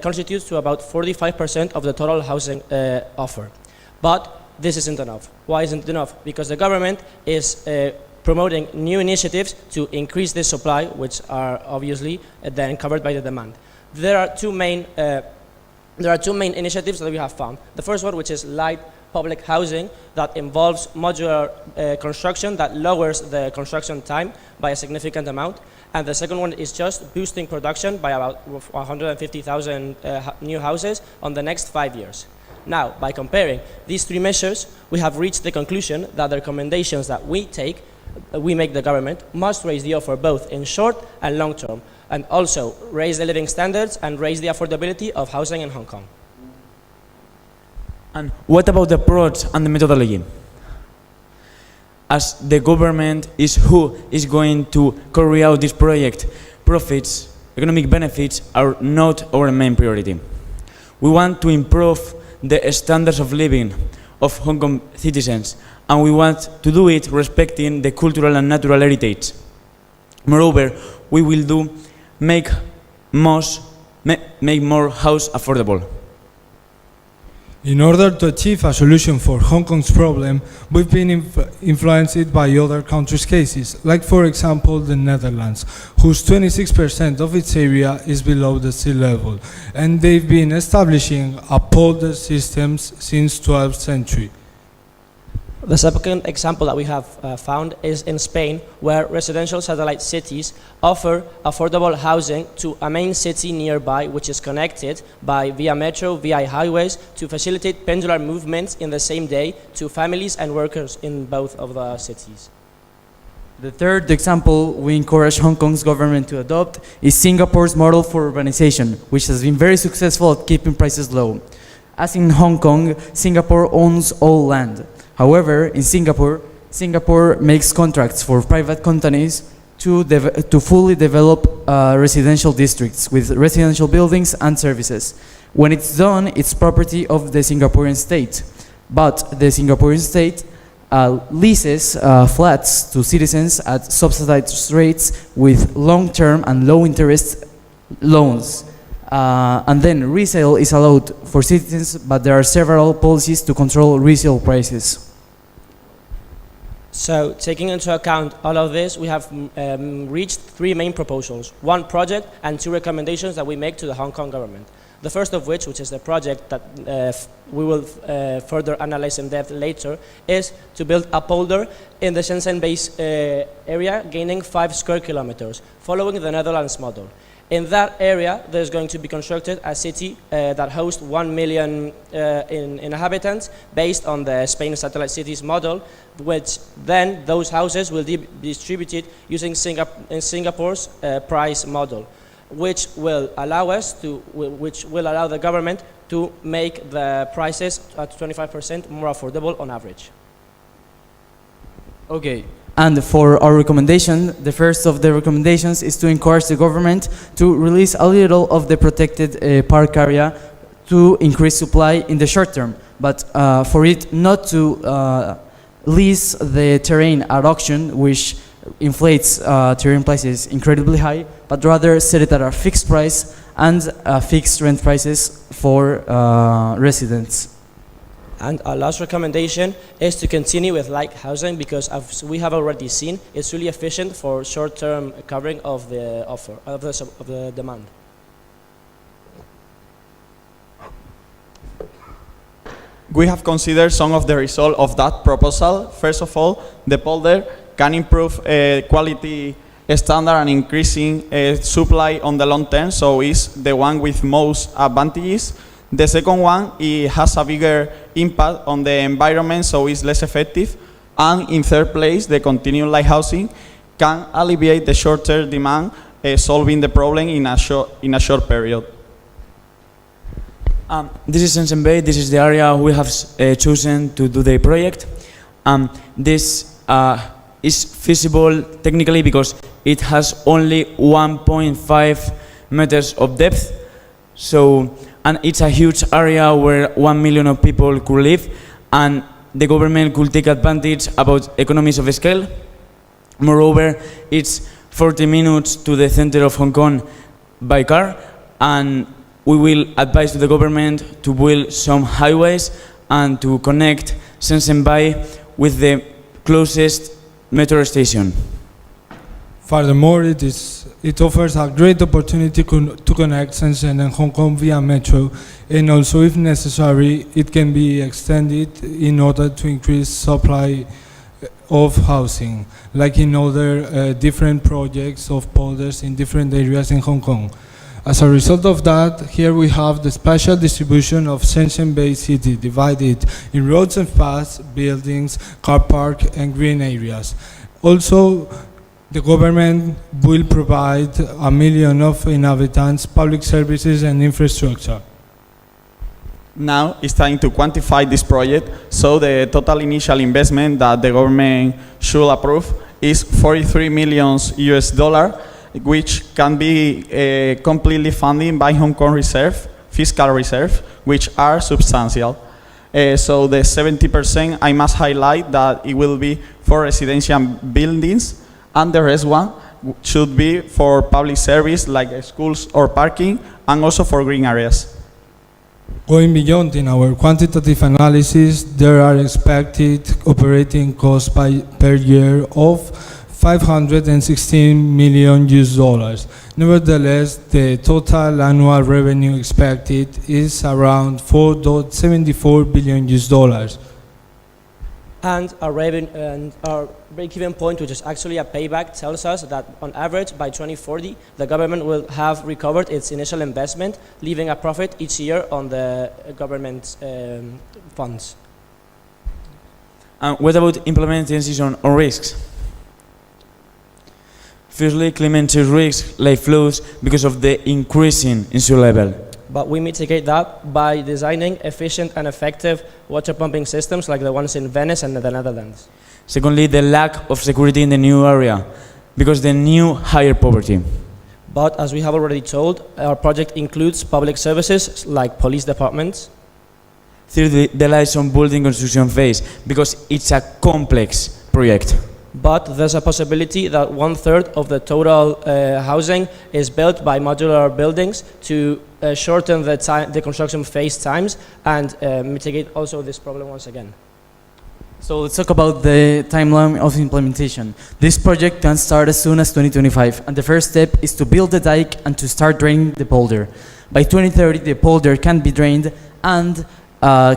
constitutes to about 45% of the total housing offer. But this isn't enough. Why isn't it enough? Because the government is promoting new initiatives to increase this supply, which are obviously then covered by the demand. There are two main initiatives that we have found. The first one, which is light public housing, that involves modular construction that lowers the construction time by a significant amount. And the second one is just boosting production by about 150,000 new houses on the next 5 years. Now, by comparing these three measures, we have reached the conclusion that the recommendations that we make the government must raise the offer both in short and long term, and also raise the living standards and raise the affordability of housing in Hong Kong. And what about the approach and the methodology? As the government is who is going to carry out this project, profits, economic benefits are not our main priority. We want to improve the standards of living of Hong Kong citizens, and we want to do it respecting the cultural and natural heritage. Moreover, we will make more house affordable. In order to achieve a solution for Hong Kong's problem, we've been influenced by other countries' cases, like for example the Netherlands, whose 26% of its area is below the sea level, and they've been establishing polder systems since 12th century. The second example that we have found is in Spain, where residential satellite cities offer affordable housing to a main city nearby, which is connected via metro, via highways, to facilitate pendular movements in the same day to families and workers in both of the cities. The third example we encourage Hong Kong's government to adopt is Singapore's model for urbanization, which has been very successful at keeping prices low. As in Hong Kong, Singapore owns all land. However, in Singapore makes contracts for private companies to fully develop residential districts with residential buildings and services. When it's done, it's property of the Singaporean state. But the Singaporean state leases flats to citizens at subsidized rates with long-term and low-interest loans. And then resale is allowed for citizens, but there are several policies to control resale prices. So, taking into account all of this, we have reached three main proposals, one project and two recommendations that we make to the Hong Kong government. The first of which is the project that we will further analyze in depth later, is to build a polder in the Shenzhen base area, gaining 5 square kilometers, following the Netherlands model. In that area, there's going to be constructed a city that hosts 1 million inhabitants based on the Spain satellite cities model, which then those houses will be distributed using Singapore's price model, which will allow the government to make the prices at 25% more affordable on average. Okay, and for our recommendation, the first of the recommendations is to encourage the government to release a little of the protected park area to increase supply in the short term, but for it not to lease the terrain at auction, which inflates terrain prices incredibly high, but rather set it at a fixed price and fixed rent prices for residents. And our last recommendation is to continue with light housing, because as we have already seen, it's really efficient for short-term covering of the offer of the demand. We have considered some of the results of that proposal. First of all, the polder can improve quality standard and increasing supply on the long term, so it's the one with most advantages. The second one, it has a bigger impact on the environment, so it's less effective. And in third place, the continued light housing can alleviate the short-term demand, solving the problem in a short period. This is Shenzhen Bay. This is the area we have chosen to do the project. This is feasible technically because it has only 1.5 meters of depth. And it's a huge area where 1 million of people could live, and the government could take advantage about economies of scale. Moreover, it's 40 minutes to the center of Hong Kong by car, and we will advise to the government to build some highways and to connect Shenzhen Bay with the closest metro station. Furthermore, it offers a great opportunity to connect Shenzhen and Hong Kong via metro, and also, if necessary, it can be extended in order to increase supply of housing, like in other different projects of polders in different areas in Hong Kong. As a result of that, here we have the spatial distribution of Shenzhen Bay City, divided in roads and paths, buildings, car park, and green areas. Also, the government will provide 1 million of inhabitants, public services and infrastructure. Now it's time to quantify this project, so the total initial investment that the government should approve is 43 million US dollar, which can be completely funded by Hong Kong reserve, fiscal reserve, which are substantial. So the 70%, I must highlight that it will be for residential buildings, and the rest one should be for public service like schools or parking, and also for green areas. Going beyond in our quantitative analysis, there are expected operating costs per year of 516 million US dollars. Nevertheless, the total annual revenue expected is around 4.74 billion US dollars. And our break-even point, which is actually a payback, tells us that on average by 2040, the government will have recovered its initial investment, leaving a profit each year on the government's funds. And what about implementation on risks? Firstly, climate change risks like floods because of the increasing in sea level. But we mitigate that by designing efficient and effective water pumping systems like the ones in Venice and the Netherlands. Secondly, the lack of security in the new area, because the new higher poverty. But as we have already told, our project includes public services like police departments. Thirdly, the lies on building construction phase, because it's a complex project. But there's a possibility that 1/3 of the total housing is built by modular buildings to shorten the construction phase times and mitigate also this problem once again. So let's talk about the timeline of implementation. This project can start as soon as 2025, and the first step is to build the dike and to start draining the polder. By 2030, the polder can be drained and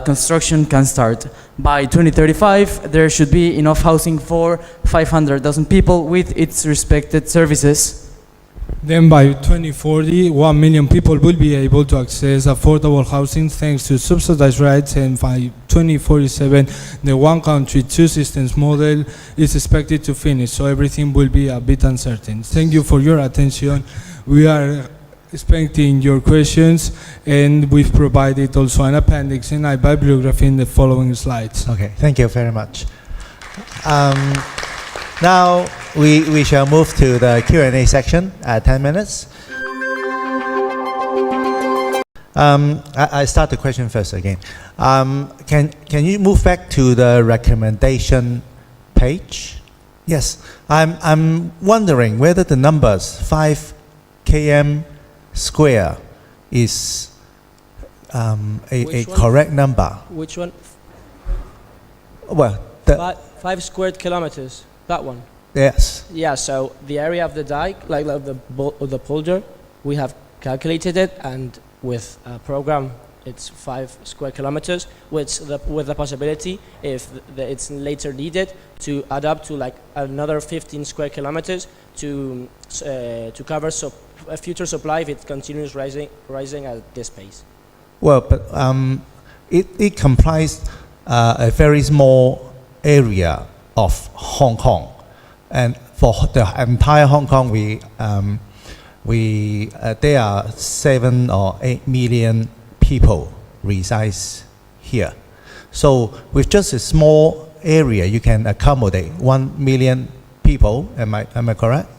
construction can start. By 2035, there should be enough housing for 500,000 people with its respected services. Then by 2040, 1 million people will be able to access affordable housing thanks to subsidized rights, and by 2047, the one country, two systems model is expected to finish, so everything will be a bit uncertain. Thank you for your attention. We are expecting your questions, and we've provided also an appendix and a bibliography in the following slides. Okay, thank you very much. Now we shall move to the Q&A section at 10 minutes. I start the question first again. Can you move back to the recommendation page? Yes, I'm wondering whether the numbers 5 km square is a correct number. Which one? Well, Five square kilometers. That one. Yes. Yeah. So the area of the dike, like the polder, we have calculated it, and with a program, it's 5 square kilometers. With the possibility, if it's later needed, to add up to like another 15 square kilometers to cover a future supply if it continues rising at this pace. Well, but it comprises a very small area of Hong Kong, and for the entire Hong Kong, there are 7 or 8 million people resides here. So with just a small area, you can accommodate 1 million people. Am I correct?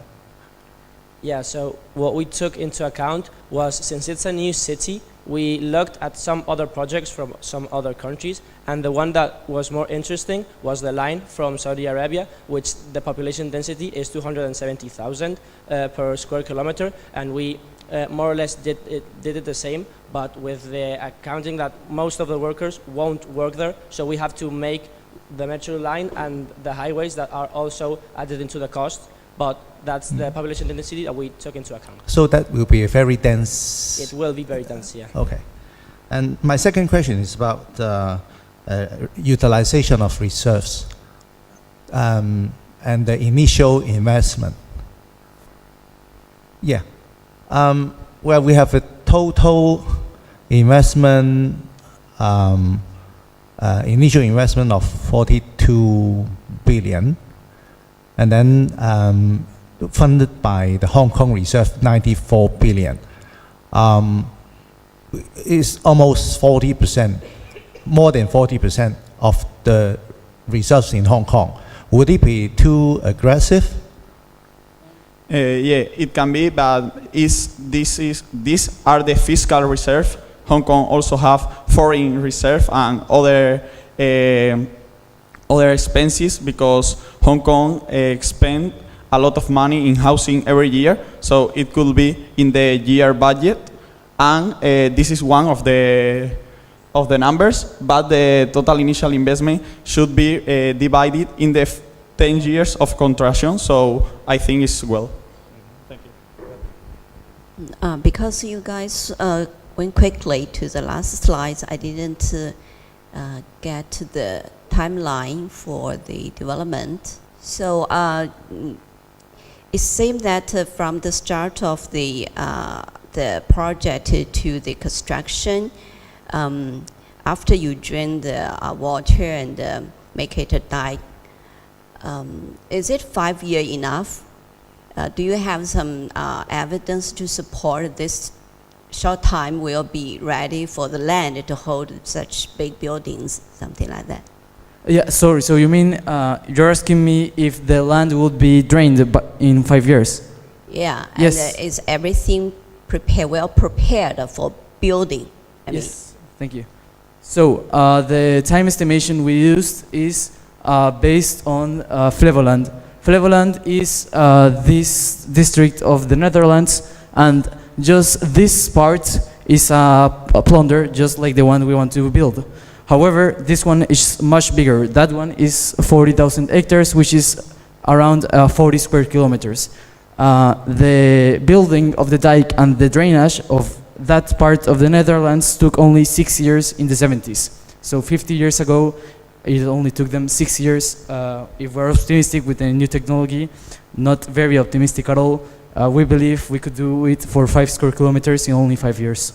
Yeah, so what we took into account was, since it's a new city, we looked at some other projects from some other countries, and the one that was more interesting was the line from Saudi Arabia, which the population density is 270,000 per square kilometer, and we more or less did it the same, but with the accounting that most of the workers won't work there, so we have to make the metro line and the highways that are also added into the cost, but that's the population density that we took into account. So that will be a very dense. It will be very dense, yeah. Okay. And my second question is about utilization of reserves and the initial investment. Yeah. Well, we have a total investment, initial investment of 42 billion. And then funded by the Hong Kong Reserve, 94 billion. It's almost 40%, more than 40% of the reserves in Hong Kong. Would it be too aggressive? Yeah, it can be, but these are the fiscal reserve. Hong Kong also have foreign reserve and other expenses, because Hong Kong expend a lot of money in housing every year, so it could be in the year budget, and this is one of the numbers, but the total initial investment should be divided in the 10 years of construction, so I think it's well. Thank you. Because you guys went quickly to the last slides, I didn't get to the timeline for the development. So it seems that from the start of the project to the construction, after you drain the water and make it a dike, is it 5 years enough? Do you have some evidence to support this short time will be ready for the land to hold such big buildings, something like that? Yeah, sorry, so you mean you're asking me if the land would be drained in 5 years? Yeah, yes. And is everything well prepared for building? Yes, thank you. So the time estimation we used is based on Flevoland. Flevoland is this district of the Netherlands, and just this part is a plunder, just like the one we want to build. However, this one is much bigger. That one is 40,000 hectares, which is around 40 square kilometers. The building of the dike and the drainage of that part of the Netherlands took only 6 years in the 70s. So 50 years ago, it only took them 6 years. If we're optimistic with the new technology, not very optimistic at all, we believe we could do it for 5 square kilometers in only 5 years.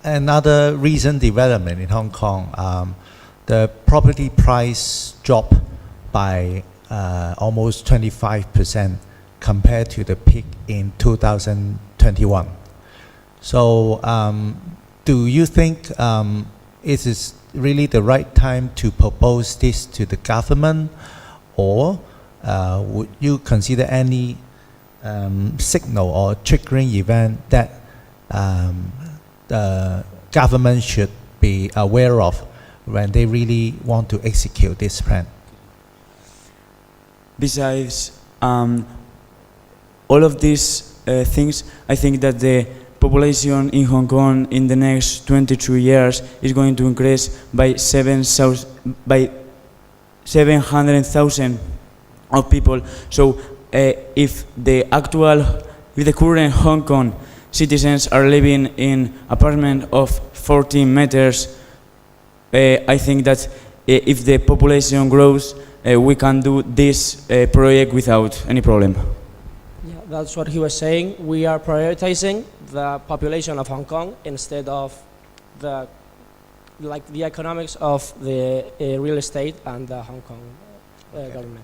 Another recent development in Hong Kong, the property price dropped by almost 25% compared to the peak in 2021. So do you think it is really the right time to propose this to the government, or would you consider any signal or triggering event that the government should be aware of when they really want to execute this plan? Besides all of these things, I think that the population in Hong Kong in the next 22 years is going to increase by 700,000 of people. So if the current Hong Kong citizens are living in apartment of 14 meters, I think that if the population grows, we can do this project without any problem. Yeah, that's what he was saying. We are prioritizing the population of Hong Kong instead of the economics of the real estate and the Hong Kong government.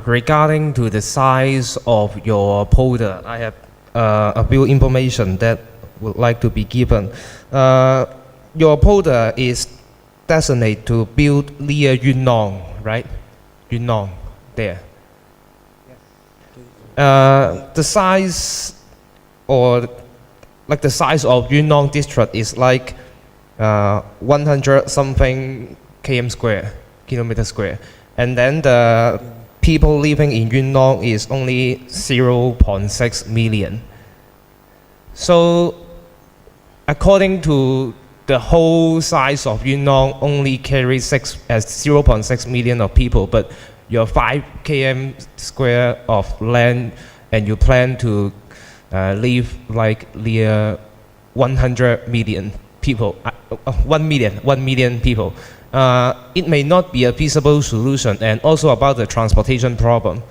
Regarding to the size of your polder, I have a few information that would like to be given. Your polder is designated to build near Yuen Long, right? Yuen Long, there. The size, or like the size of Yuen Long district is like 100 something kilometer square, and then the people living in Yuen Long is only 0.6 million. So according to the whole size of Yuen Long only carries 0.6 million of people, but your 5 km square of land and you plan to live like near 100 million people, 1 million people. It may not be a feasible solution. And also about the transportation problem,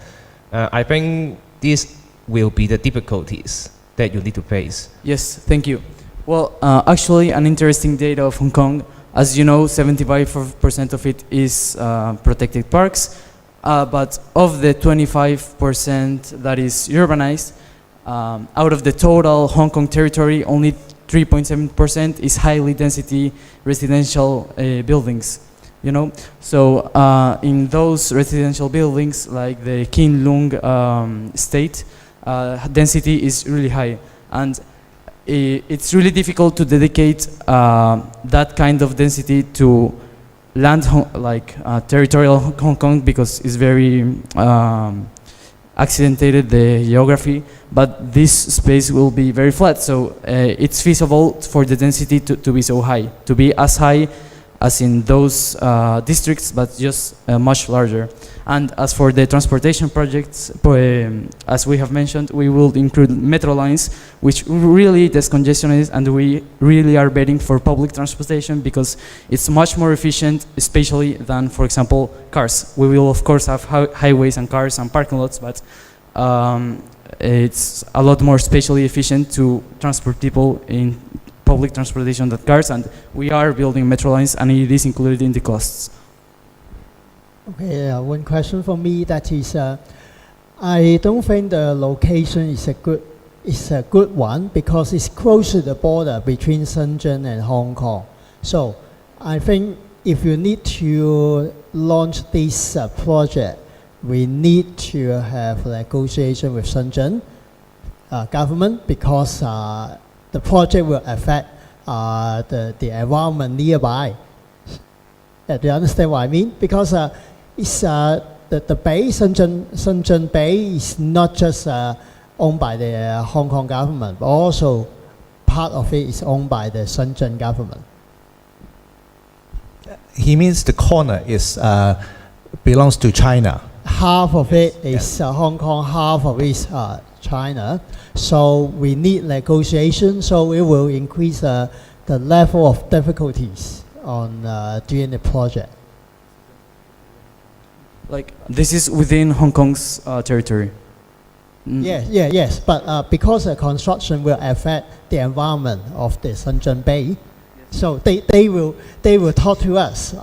I think this will be the difficulties that you need to face. Yes, thank you. Well, actually, an interesting data of Hong Kong, as you know, 75% of it is protected parks, but of the 25% that is urbanized, out of the total Hong Kong territory, only 3.7% is highly density residential buildings, you know. So in those residential buildings, like the Keen Lung state, density is really high, and it's really difficult to dedicate that kind of density to land, territorial Hong Kong, because it's very accidentated, the geography, but this space will be very flat, so it's feasible for the density to be so high, to be as high as in those districts, but just much larger. And as for the transportation projects, as we have mentioned, we will include metro lines, which really descongestionize, and we really are betting for public transportation because it's much more efficient, especially than, for example, cars. We will of course have highways and cars and parking lots, but it's a lot more spatially efficient to transport people in public transportation than cars, and we are building metro lines, and it is included in the costs. Okay, one question for me, that is, I don't think the location is a good one because it's close to the border between Shenzhen and Hong Kong. So I think if you need to launch this project, we need to have negotiation with Shenzhen government, because the project will affect the environment nearby. Do you understand what I mean? Because it's the bay, Shenzhen Bay, is not just owned by the Hong Kong government, but also part of it is owned by the Shenzhen government. He means the corner is belongs to China. Half of it is Hong Kong, half of it is China. So we need negotiation, so it will increase the level of difficulties on doing the project. Like this is within Hong Kong's territory. Yes. But because the construction will affect the environment of the Shenzhen Bay, so they will talk to us.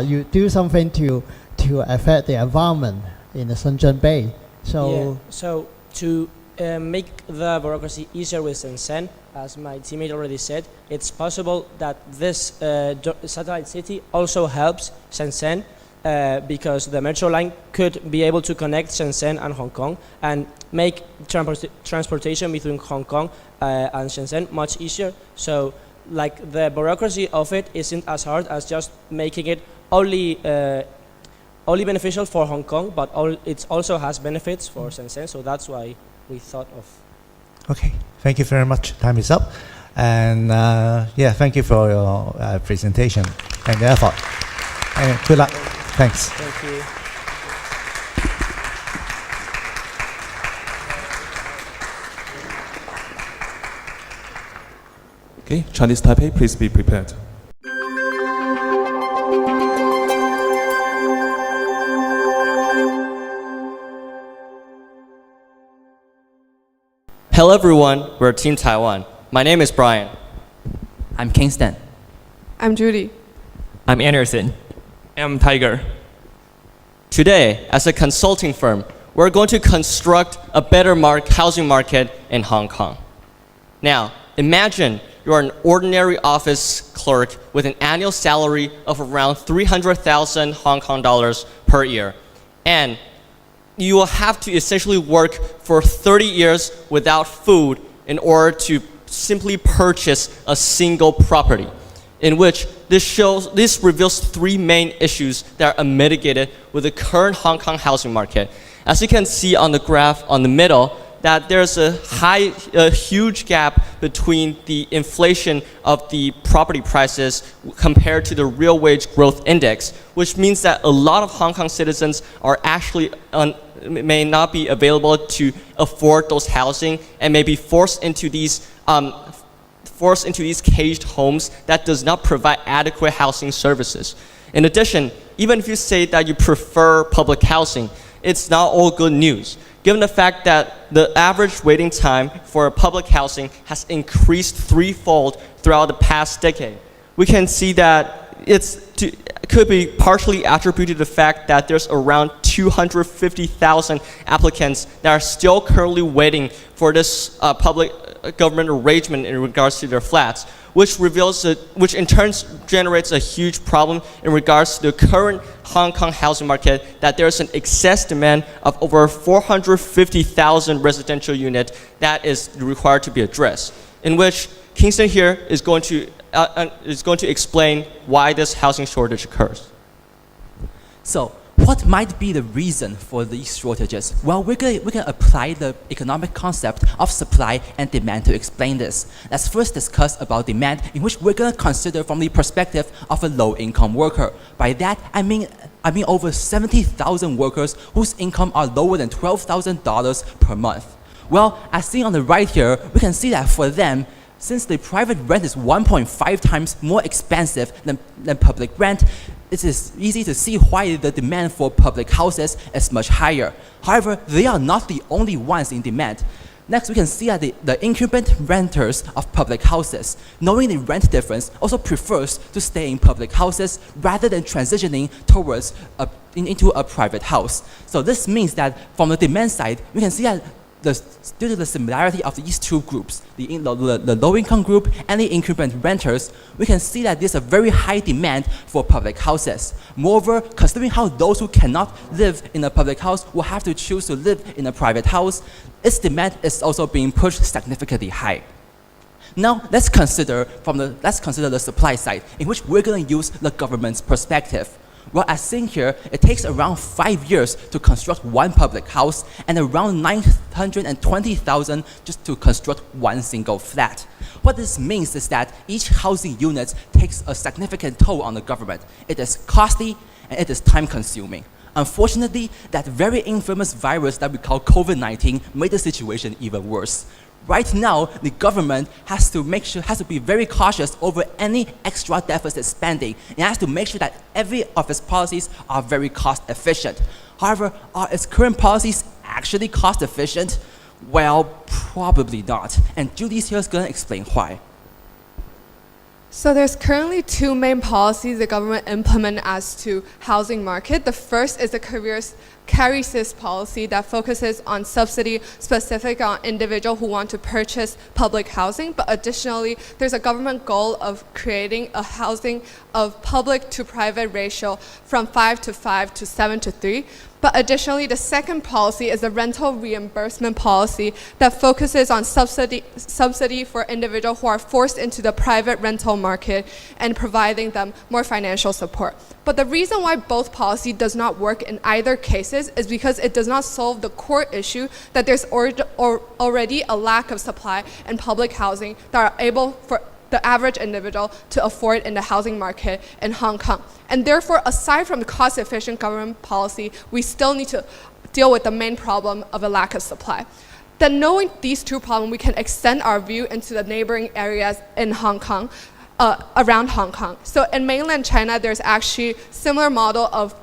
You do something to affect the environment in the Shenzhen Bay. So So to make the bureaucracy easier with Shenzhen, as my teammate already said, it's possible that this satellite city also helps Shenzhen because the metro line could be able to connect Shenzhen and Hong Kong and make transportation between Hong Kong and Shenzhen much easier. So like the bureaucracy of it isn't as hard as just making it only beneficial for Hong Kong, but it also has benefits for Shenzhen, so that's why we thought of. Okay, thank you very much. Time is up. And thank you for your presentation and the effort. And good luck. Thanks. Thank you. Okay, Chinese Taipei, please be prepared. Hello everyone, we're Team Taiwan. My name is Brian. I'm Kingston. I'm Judy. I'm Anderson. I'm Tiger. Today, as a consulting firm, we're going to construct a better housing market in Hong Kong. Now, imagine you're an ordinary office clerk with an annual salary of around 300,000 Hong Kong dollars per year. And you will have to essentially work for 30 years without food in order to simply purchase a single property, in which this reveals three main issues that are mitigated with the current Hong Kong housing market. As you can see on the graph on the middle, that there's a huge gap between the inflation of the property prices compared to the real wage growth index, which means that a lot of Hong Kong citizens are actually may not be available to afford those housing and may be forced into these caged homes that does not provide adequate housing services. In addition, even if you say that you prefer public housing, it's not all good news, given the fact that the average waiting time for public housing has increased threefold throughout the past decade. We can see that it could be partially attributed to the fact that there's around 250,000 applicants that are still currently waiting for this public government arrangement in regards to their flats, which in turn generates a huge problem in regards to the current Hong Kong housing market, that there's an excess demand of over 450,000 residential units that is required to be addressed, in which Kingston here is going to explain why this housing shortage occurs. So, what might be the reason for these shortages? Well, we can apply the economic concept of supply and demand to explain this. Let's first discuss about demand, in which we're going to consider from the perspective of a low-income worker. By that, I mean over 70,000 workers whose income are lower than $12,000 per month. Well, as seen on the right here, we can see that for them, since the private rent is 1.5 times more expensive than public rent, it is easy to see why the demand for public houses is much higher. However, they are not the only ones in demand. Next, we can see that the incumbent renters of public houses, knowing the rent difference, also prefers to stay in public houses rather than transitioning towards into a private house. So this means that from the demand side, we can see that due to the similarity of these two groups, the low-income group and the incumbent renters, we can see that there's a very high demand for public houses. Moreover, considering how those who cannot live in a public house will have to choose to live in a private house, its demand is also being pushed significantly high. Now, let's consider the supply side, in which we're going to use the government's perspective. Well, as seen here, it takes around 5 years to construct one public house and around 920,000 just to construct one single flat. What this means is that each housing unit takes a significant toll on the government. It is costly and it is time-consuming. Unfortunately, that very infamous virus that we call COVID-19 made the situation even worse. Right now, the government has to be very cautious over any extra deficit spending. It has to make sure that every of its policies are very cost efficient. However, are its current policies actually cost efficient? Well, probably not. And Julie's here is going to explain why. So there's currently two main policies the government implement as to housing market. The first is the carry policy that focuses on subsidy specific on individual who want to purchase public housing. But additionally, there's a government goal of creating a housing of public to private ratio from 5 to 5 to 7 to 3. But additionally, the second policy is the rental reimbursement policy that focuses on subsidy for individuals who are forced into the private rental market and providing them more financial support. But the reason why both policy does not work in either cases is because it does not solve the core issue that there's already a lack of supply in public housing that are able for the average individual to afford in the housing market in Hong Kong. And therefore, aside from the cost-efficient government policy, we still need to deal with the main problem of a lack of supply. Then knowing these two problems, we can extend our view into the neighboring areas in Hong Kong, around Hong Kong. So in mainland China, there's actually similar model of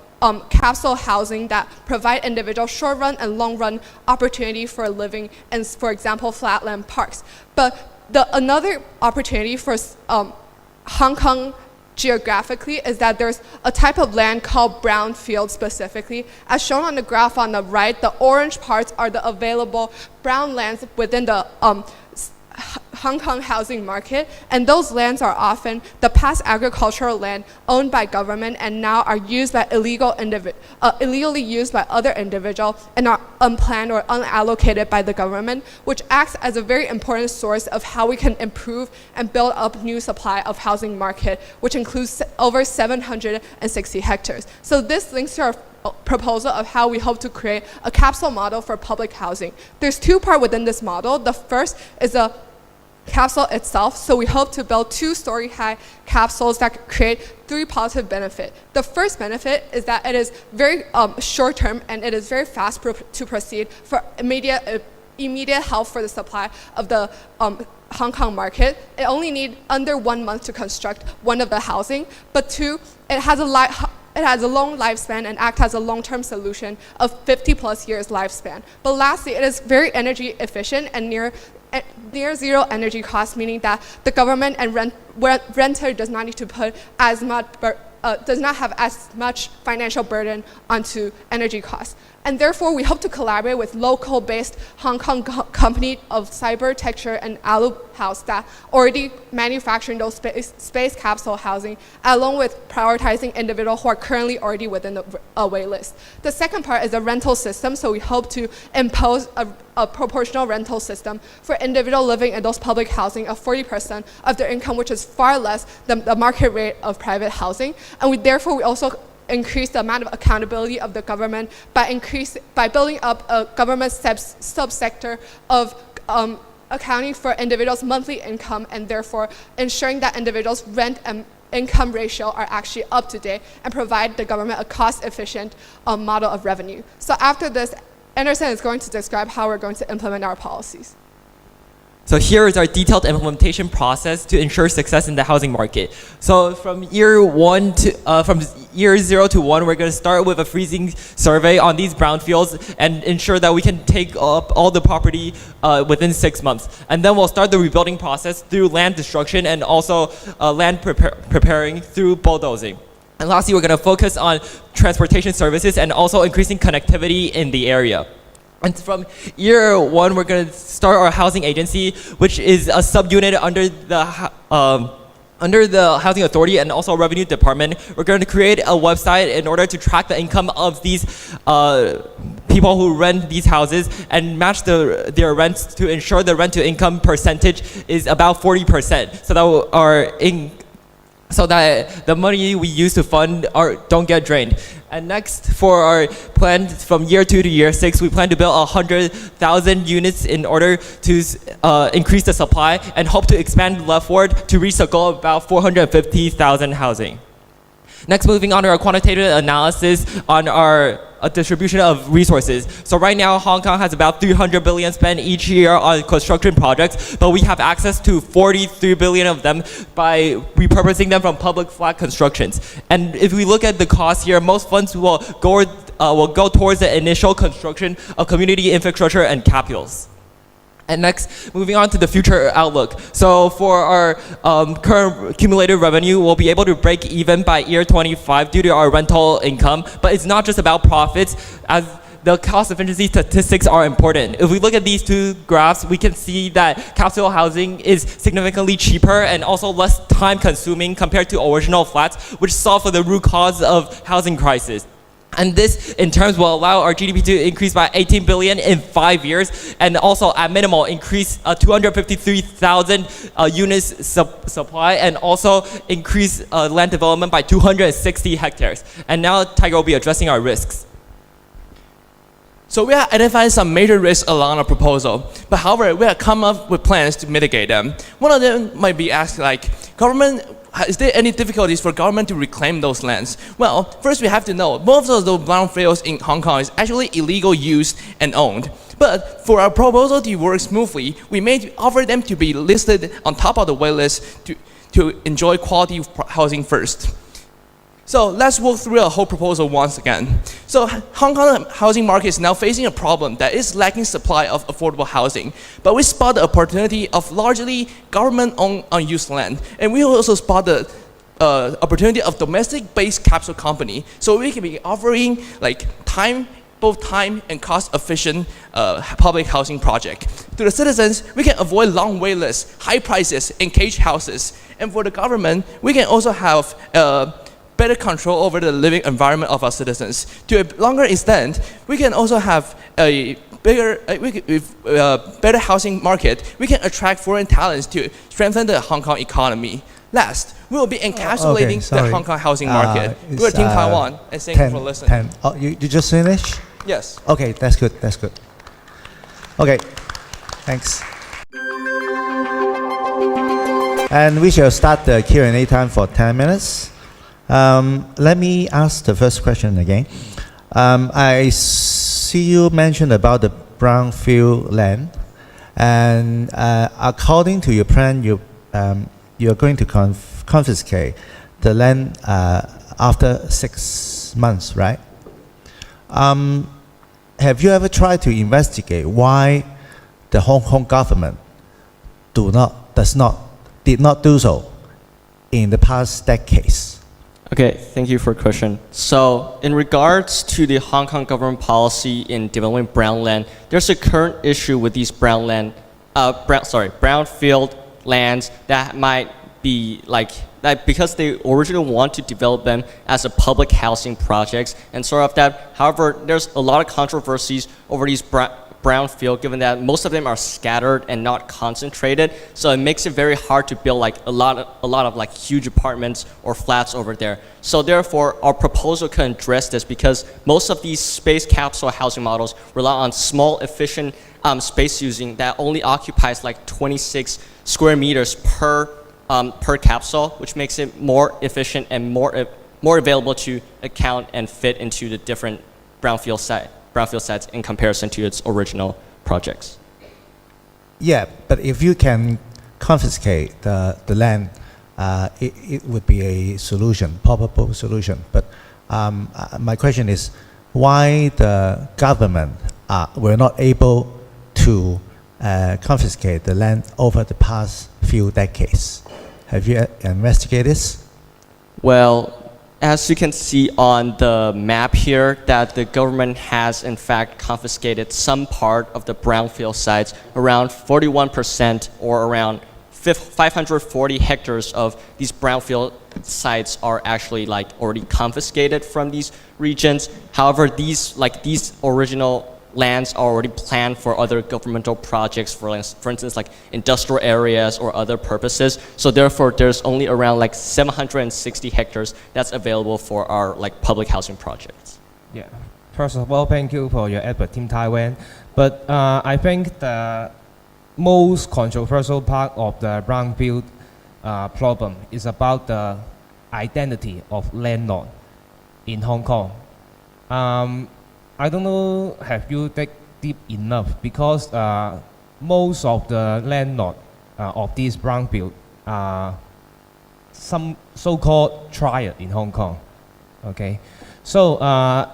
capsule housing that provide individual short-run and long-run opportunity for living in, for example, flatland parks. But another opportunity for Hong Kong geographically is that there's a type of land called brownfield specifically. As shown on the graph on the right, the orange parts are the available brown lands within the Hong Kong housing market, and those lands are often the past agricultural land owned by government and now are used by illegally used by other individuals and are unplanned or unallocated by the government, which acts as a very important source of how we can improve and build up new supply of housing market, which includes over 760 hectares. So this links to our proposal of how we hope to create a capsule model for public housing. There's two parts within this model. The first is a capsule itself. So we hope to build 2-story high capsules that create 3 positive benefits. The first benefit is that it is very short term and it is very fast to proceed for immediate help for the supply of the Hong Kong market. It only needs under 1 month to construct one of the housing, but 2, it has a long lifespan and acts as a long-term solution of 50+ years lifespan. But lastly, it is very energy efficient and near zero energy cost, meaning that the government and renter does not need to put as much, does not have as much financial burden onto energy costs. And therefore, we hope to collaborate with local-based Hong Kong company of Cyber, Texture, and Alu House that already manufacturing those space capsule housing, along with prioritizing individuals who are currently already within the wait list. The second part is a rental system, so we hope to impose a proportional rental system for individual living in those public housing of 40% of their income, which is far less than the market rate of private housing. And therefore, we also increase the amount of accountability of the government by building up a government subsector of accounting for individuals' monthly income and therefore ensuring that individuals' rent and income ratio are actually up to date and provide the government a cost-efficient model of revenue. So after this, Anderson is going to describe how we're going to implement our policies. So here is our detailed implementation process to ensure success in the housing market. So from year 0 to 1, we're going to start with a freezing survey on these brownfields and ensure that we can take up all the property within 6 months. And then we'll start the rebuilding process through land destruction and also land preparing through bulldozing. And lastly, we're going to focus on transportation services and also increasing connectivity in the area. And from year 1, we're going to start our housing agency, which is a subunit under the Housing Authority and also Revenue Department. We're going to create a website in order to track the income of these people who rent these houses and match their rents to ensure the rent-to-income percentage is about 40%, so that the money we use to fund don't get drained. And next, for our plan from year 2 to year 6, we plan to build 100,000 units in order to increase the supply and hope to expand leftward to reach a goal of about 450,000 housing. Next, moving on to our quantitative analysis on our distribution of resources. So right now, Hong Kong has about 300 billion spent each year on construction projects, but we have access to 43 billion of them by repurposing them from public flat constructions. And if we look at the cost here, most funds will go towards the initial construction of community infrastructure and capitals. And next, moving on to the future outlook. So for our current cumulative revenue, we'll be able to break even by year 25 due to our rental income. But it's not just about profits, as the cost efficiency statistics are important. If we look at these two graphs, we can see that capsule housing is significantly cheaper and also less time consuming compared to original flats, which solve for the root cause of housing crisis. And this, in turns, will allow our GDP to increase by 18 billion in 5 years, and also at minimal increase 253,000 units supply, and also increase land development by 260 hectares. And now Tiger will be addressing our risks. So we have identified some major risks along our proposal, but however, we have come up with plans to mitigate them. One of them might be asked like, is there any difficulties for government to reclaim those lands? Well, first we have to know, most of those brownfields in Hong Kong is actually illegal use and owned. But for our proposal to work smoothly, we may offer them to be listed on top of the waitlist to enjoy quality housing first. So let's walk through the whole proposal once again. So Hong Kong housing market is now facing a problem that is lacking supply of affordable housing. But we spot the opportunity of largely government-owned unused land. And we also spot the opportunity of domestic-based capital company. So we can be offering like both time and cost-efficient public housing project. To the citizens, we can avoid long wait lists, high prices, and cage houses. And for the government, we can also have better control over the living environment of our citizens. To a longer extent, we can also have a better housing market. We can attract foreign talents to strengthen the Hong Kong economy. Last, we will be encapsulating the Hong Kong housing market. We're Team Taiwan, and thank you for listening. Oh, you just finished? Yes. Okay, that's good, that's good. Okay, thanks. And we shall start the Q&A time for 10 minutes. Let me ask the first question again. I see you mentioned about the brownfield land, and according to your plan, you're going to confiscate the land after 6 months, right? Have you ever tried to investigate why the Hong Kong government did not do so in the past decades? Okay, thank you for the question. So, in regards to the Hong Kong government policy in developing brown land, there's a current issue with these brownfield lands that might be because they originally want to develop them as a public housing projects and sort of that. However, there's a lot of controversies over these brownfield, given that most of them are scattered and not concentrated, so it makes it very hard to build like a lot of like huge apartments or flats over there. So therefore, our proposal can address this because most of these space capsule housing models rely on small, efficient space using that only occupies like 26 square meters per capsule, which makes it more efficient and more available to account and fit into the different brownfield sites in comparison to its original projects. Yeah, but if you can confiscate the land, it would be a solution, probable solution. But my question is, why the government were not able to confiscate the land over the past few decades? Have you investigated this? Well, as you can see on the map here, that the government has in fact confiscated some part of the brownfield sites, around 41% or around 540 hectares of these brownfield sites are actually like already confiscated from these regions. However, these original lands are already planned for other governmental projects, for instance, like industrial areas or other purposes. So therefore, there's only around like 760 hectares that's available for our like public housing projects. Yeah. First of all, thank you for your effort, Team Taiwan. But I think the most controversial part of the brownfield problem is about the identity of landlord in Hong Kong. I don't know, have you dig deep enough, because most of the landlord of this brownfield are some so-called triad in Hong Kong. Okay, so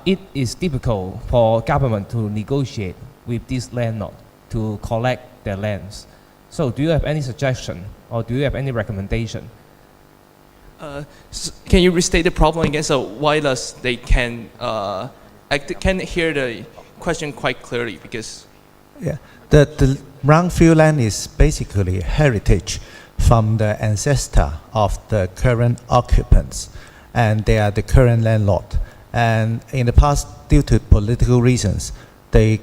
it is difficult for government to negotiate with this landlord to collect their lands. So do you have any suggestion or do you have any recommendation? Can you restate the problem again? So why does they can hear the question quite clearly because yeah, the brownfield land is basically heritage from the ancestor of the current occupants, and they are the current landlord. And in the past, due to political reasons, the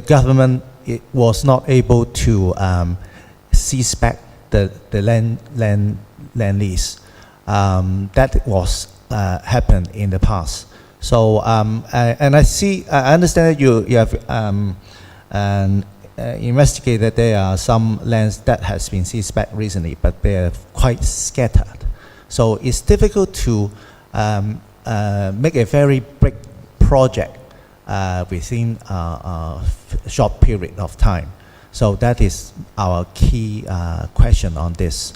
government was not able to seize back the land lease. That was happened in the past. So I understand that you have investigated there are some lands that has been seized back recently, but they are quite scattered. So it's difficult to make a very big project within a short period of time. So that is our key question on this.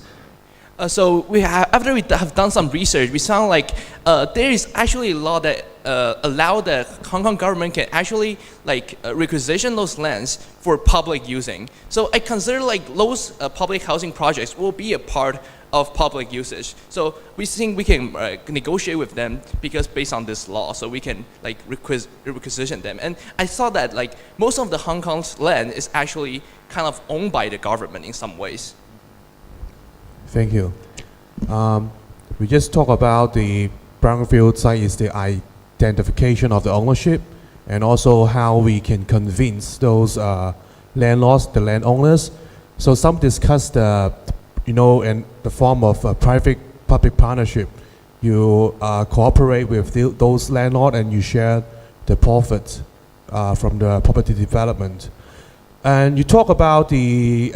So after we have done some research, we found like there is actually a law that allow the Hong Kong government can actually like requisition those lands for public using. So I consider like those public housing projects will be a part of public usage. So we think we can negotiate with them because based on this law, so we can like requisition them. And I saw that like most of the Hong Kong's land is actually kind of owned by the government in some ways. Thank you. We just talked about the brownfield site is the identification of the ownership, and also how we can convince those landlords, the landowners. So some discuss the, in the form of a private-public partnership. You cooperate with those landlords and you share the profits from the property development. And you talk about the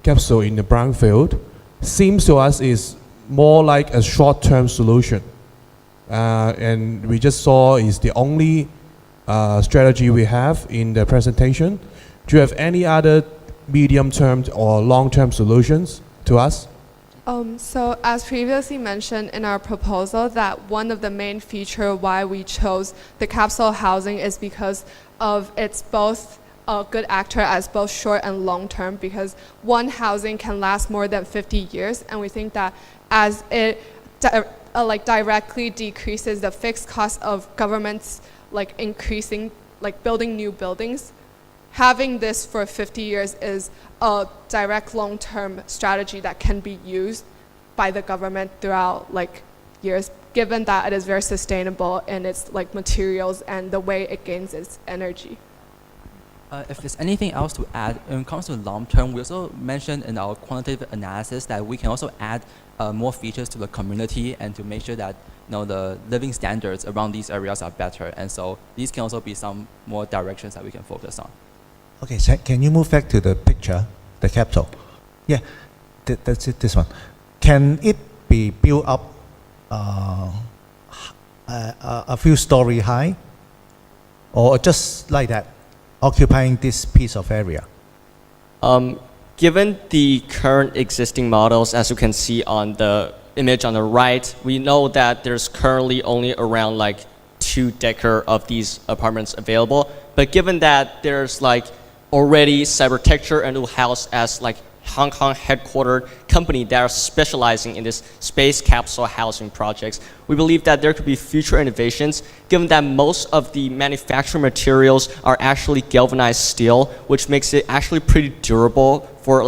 capsule in the brownfield. Seems to us is more like a short-term solution. And we just saw is the only strategy we have in the presentation. Do you have any other medium-term or long-term solutions to us? So as previously mentioned in our proposal, that one of the main feature why we chose the capsule housing is because of its both a good actor as both short and long term, because one housing can last more than 50 years, and we think that as it directly decreases the fixed cost of governments increasing building new buildings, having this for 50 years is a direct long-term strategy that can be used by the government throughout years, given that it is very sustainable in its materials and the way it gains its energy. If there's anything else to add, when it comes to long term, we also mentioned in our quantitative analysis that we can also add more features to the community and to make sure that the living standards around these areas are better. And so these can also be some more directions that we can focus on. Okay, so can you move back to the picture, the capsule? Yeah, that's it, this one. Can it be built up a few story high, or just like that, occupying this piece of area? Given the current existing models, as you can see on the image on the right, we know that there's currently only around 2-decker of these apartments available. But given that there's already Cybertecture and will house as Hong Kong headquartered company that are specializing in this space capsule housing projects, we believe that there could be future innovations, given that most of the manufacturing materials are actually galvanized steel, which makes it actually pretty durable for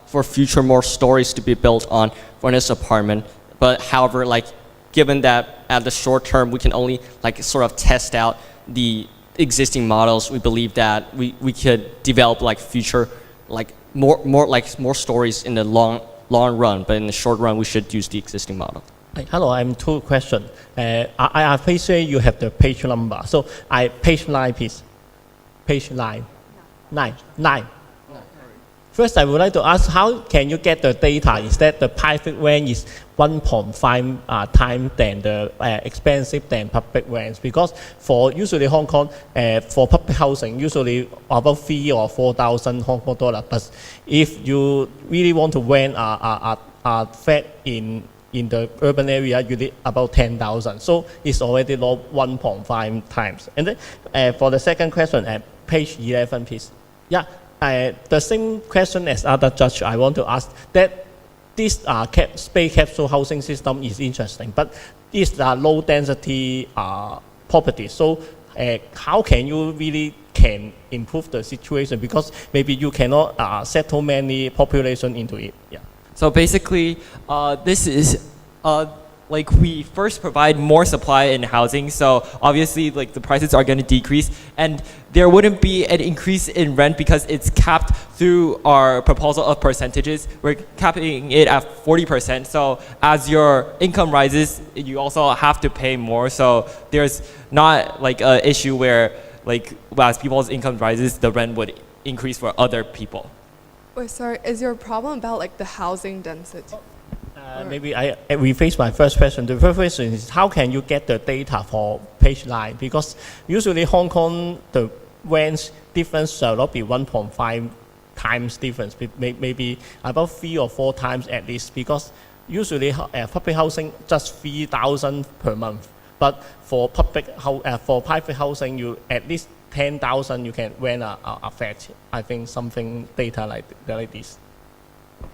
for future more stories to be built on for this apartment. But however, given that at the short term we can only sort of test out the existing models, we believe that we could develop future more stories in the long run, but in the short run we should use the existing model. Hello, I'm two questions. I appreciate you have the page number. So page 9, please. Page 9. 9. First, I would like to ask, how can you get the data? Is that the private rent is 1.5 times than the expensive than public rents? Because for usually Hong Kong, for public housing, usually about 3 or 4,000 Hong Kong dollar. But if you really want to rent a flat in the urban area, you need about 10,000. So it's already low 1.5 times. And then for the second question, page 11, please. Yeah. The same question as other judge, I want to ask that this space capsule housing system is interesting, but it's a low density property. So how can you really improve the situation? Because maybe you cannot settle many population into it. Yeah. So basically, this is like we first provide more supply in housing, so obviously like the prices are going to decrease, and there wouldn't be an increase in rent because it's capped through our proposal of percentages. We're capping it at 40%, so as your income rises, you also have to pay more, so there's not like an issue where like as people's income rises, the rent would increase for other people. Wait, sorry, is your problem about like the housing density? Maybe I rephrase my first question. The first question is, how can you get the data for page 9? Because usually Hong Kong, the rent difference shall not be 1.5 times difference, maybe about 3 or 4 times at least, because usually public housing just 3,000 per month. But for private housing, you at least 10,000 you can rent a flat. I think something data like this.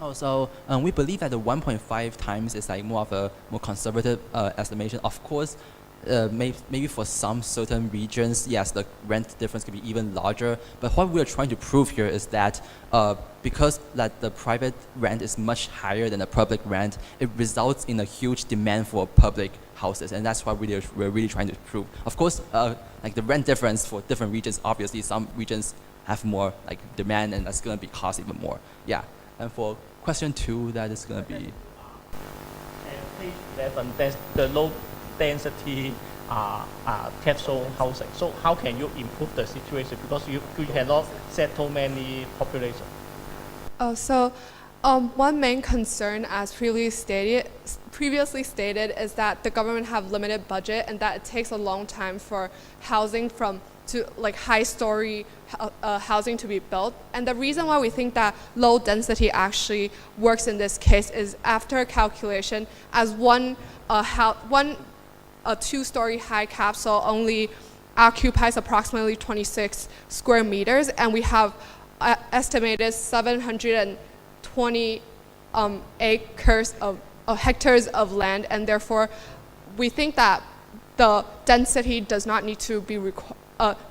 Oh, so we believe that the 1.5 times is like more of a more conservative estimation. Of course, maybe for some certain regions, yes, the rent difference could be even larger. But what we're trying to prove here is that because that the private rent is much higher than the public rent, it results in a huge demand for public houses, and that's what we're really trying to prove. Of course, like the rent difference for different regions, obviously some regions have more like demand, and that's going to be cost even more. Yeah. And for question 2, that is going to be... Page 11, that's the low density capsule housing. So how can you improve the situation? Because you cannot settle many population. One main concern, as previously stated, is that the government have limited budget and that it takes a long time for housing to like high-story housing to be built. And the reason why we think that low density actually works in this case is after calculation, as one 2-story high capsule only occupies approximately 26 square meters, and we have estimated 720 hectares of land, and therefore we think that the density does not need to be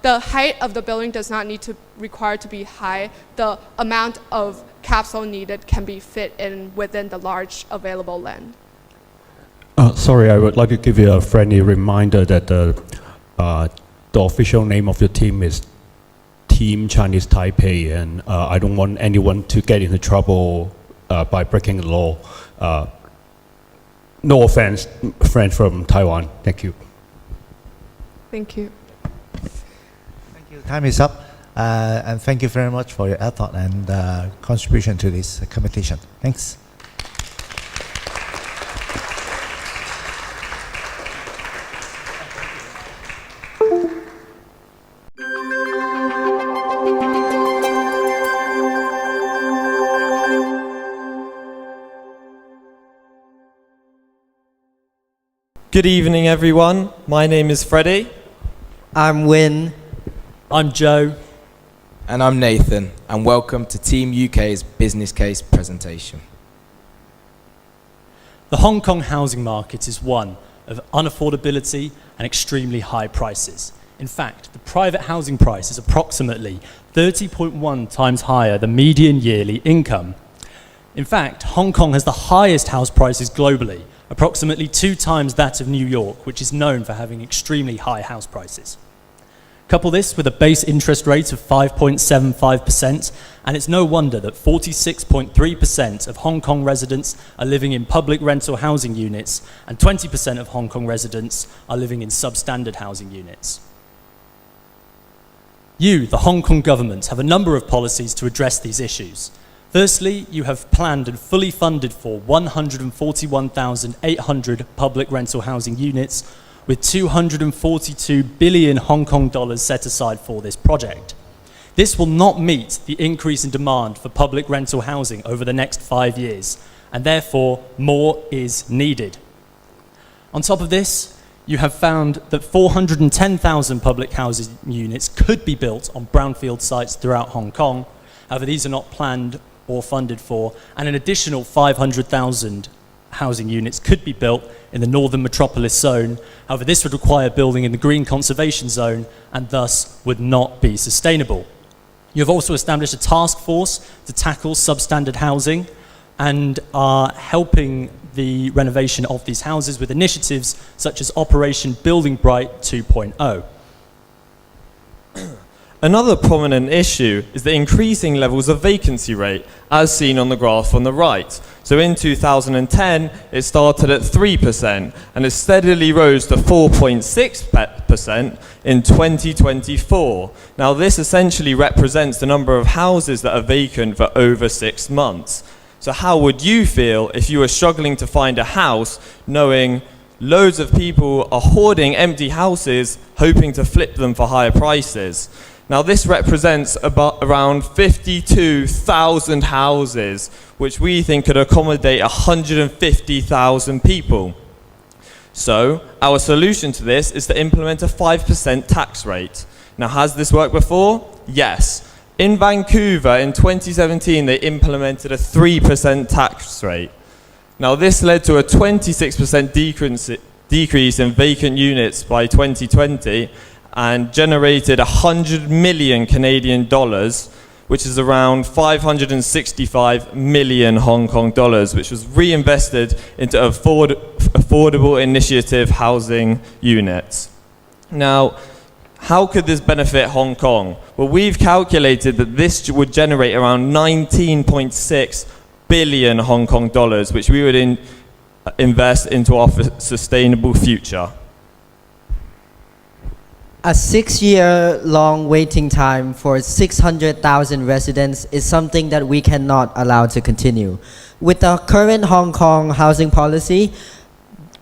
the height of the building does not need to require to be high. The amount of capsule needed can be fit in within the large available land. Sorry, I would like to give you a friendly reminder that the official name of your team is Team Chinese Taipei, and I don't want anyone to get into trouble by breaking the law. No offense, friend from Taiwan. Thank you. Thank you. Time is up, and thank you very much for your effort and contribution to this competition. Thanks. Good evening, everyone. My name is Freddie. I'm Win. I'm Joe. And I'm Nathan, and welcome to Team UK's business case presentation. The Hong Kong housing market is one of unaffordability and extremely high prices. In fact, the private housing price is approximately 30.1 times higher than median yearly income. In fact, Hong Kong has the highest house prices globally, approximately 2 times that of New York, which is known for having extremely high house prices. Couple this with a base interest rate of 5.75%, and it's no wonder that 46.3% of Hong Kong residents are living in public rental housing units, and 20% of Hong Kong residents are living in substandard housing units. You, the Hong Kong government, have a number of policies to address these issues. Firstly, you have planned and fully funded for 141,800 public rental housing units with 242 billion Hong Kong dollars set aside for this project. This will not meet the increase in demand for public rental housing over the next 5 years, and therefore more is needed. On top of this, you have found that 410,000 public housing units could be built on brownfield sites throughout Hong Kong. However, these are not planned or funded for, and an additional 500,000 housing units could be built in the northern metropolis zone. However, this would require building in the green conservation zone and thus would not be sustainable. You have also established a task force to tackle substandard housing and are helping the renovation of these houses with initiatives such as Operation Building Bright 2.0. Another prominent issue is the increasing levels of vacancy rate, as seen on the graph on the right. So in 2010, it started at 3% and it steadily rose to 4.6% in 2024. Now this essentially represents the number of houses that are vacant for over 6 months. So how would you feel if you were struggling to find a house, knowing loads of people are hoarding empty houses, hoping to flip them for higher prices? Now this represents around 52,000 houses, which we think could accommodate 150,000 people. So our solution to this is to implement a 5% tax rate. Now has this worked before? Yes. In Vancouver in 2017 they implemented a 3% tax rate. Now this led to a 26% decrease in vacant units by 2020 and generated 100 million Canadian dollars, which is around 565 million Hong Kong dollars, which was reinvested into affordable initiative housing units. Now, how could this benefit Hong Kong? Well, we've calculated that this would generate around 19.6 billion Hong Kong dollars, which we would invest into our sustainable future. A 6-year-long waiting time for 600,000 residents is something that we cannot allow to continue. With the current Hong Kong housing policy,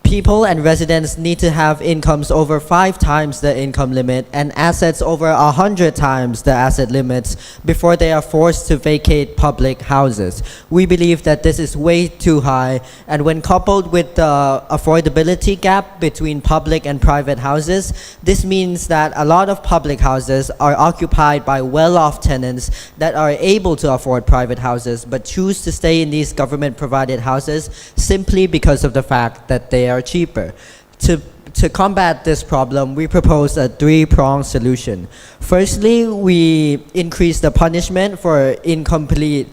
people and residents need to have incomes over 5 times the income limit and assets over 100 times the asset limits before they are forced to vacate public houses. We believe that this is way too high, and when coupled with the affordability gap between public and private houses, this means that a lot of public houses are occupied by well-off tenants that are able to afford private houses but choose to stay in these government-provided houses simply because of the fact that they are cheaper. To combat this problem, we propose a 3-pronged solution. Firstly, we increase the punishment for incomplete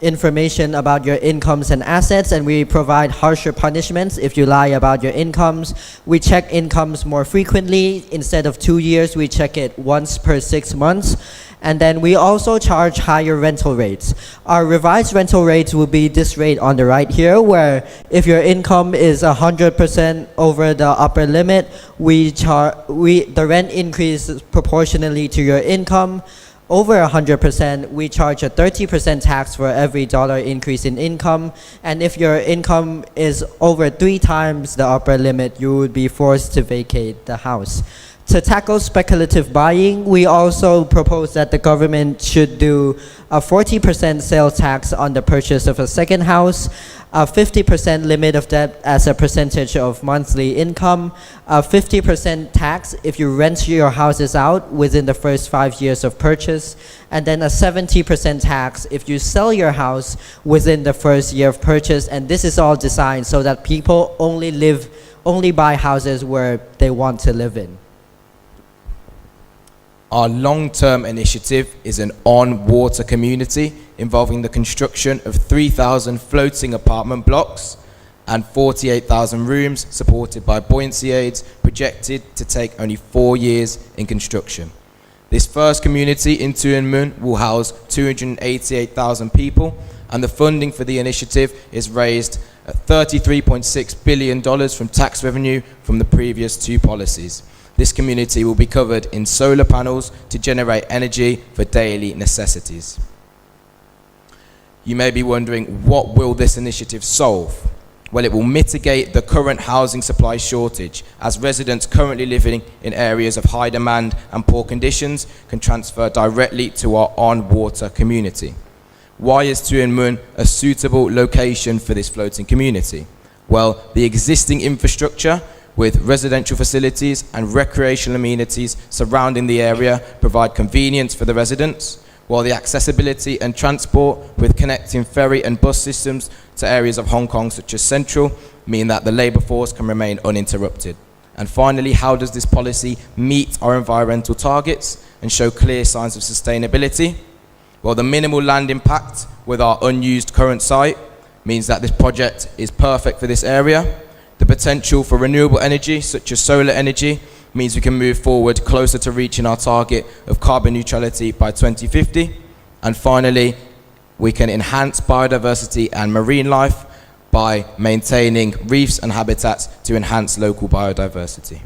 information about your incomes and assets, and we provide harsher punishments if you lie about your incomes. We check incomes more frequently. Instead of 2 years, we check it once per 6 months. And then we also charge higher rental rates. Our revised rental rates will be this rate on the right here, where if your income is 100% over the upper limit, the rent increases proportionally to your income. Over 100%, we charge a 30% tax for every dollar increase in income. And if your income is over 3 times the upper limit, you would be forced to vacate the house. To tackle speculative buying, we also propose that the government should do a 40% sales tax on the purchase of a second house, a 50% limit of debt as a percentage of monthly income, a 50% tax if you rent your houses out within the first 5 years of purchase, and then a 70% tax if you sell your house within the first year of purchase. And this is all designed so that people only buy houses where they want to live in. Our long-term initiative is an on-water community involving the construction of 3,000 floating apartment blocks and 48,000 rooms supported by buoyancy aids, projected to take only 4 years in construction. This first community in Tuen Mun will house 288,000 people, and the funding for the initiative is raised at $33.6 billion from tax revenue from the previous 2 policies. This community will be covered in solar panels to generate energy for daily necessities. You may be wondering, what will this initiative solve? Well, it will mitigate the current housing supply shortage, as residents currently living in areas of high demand and poor conditions can transfer directly to our on-water community. Why is Tuen Mun a suitable location for this floating community? Well, the existing infrastructure with residential facilities and recreational amenities surrounding the area provide convenience for the residents, while the accessibility and transport with connecting ferry and bus systems to areas of Hong Kong such as Central mean that the labour force can remain uninterrupted. And finally, how does this policy meet our environmental targets and show clear signs of sustainability? Well, the minimal land impact with our unused current site means that this project is perfect for this area. The potential for renewable energy, such as solar energy, means we can move forward closer to reaching our target of carbon neutrality by 2050. And finally, we can enhance biodiversity and marine life by maintaining reefs and habitats to enhance local biodiversity.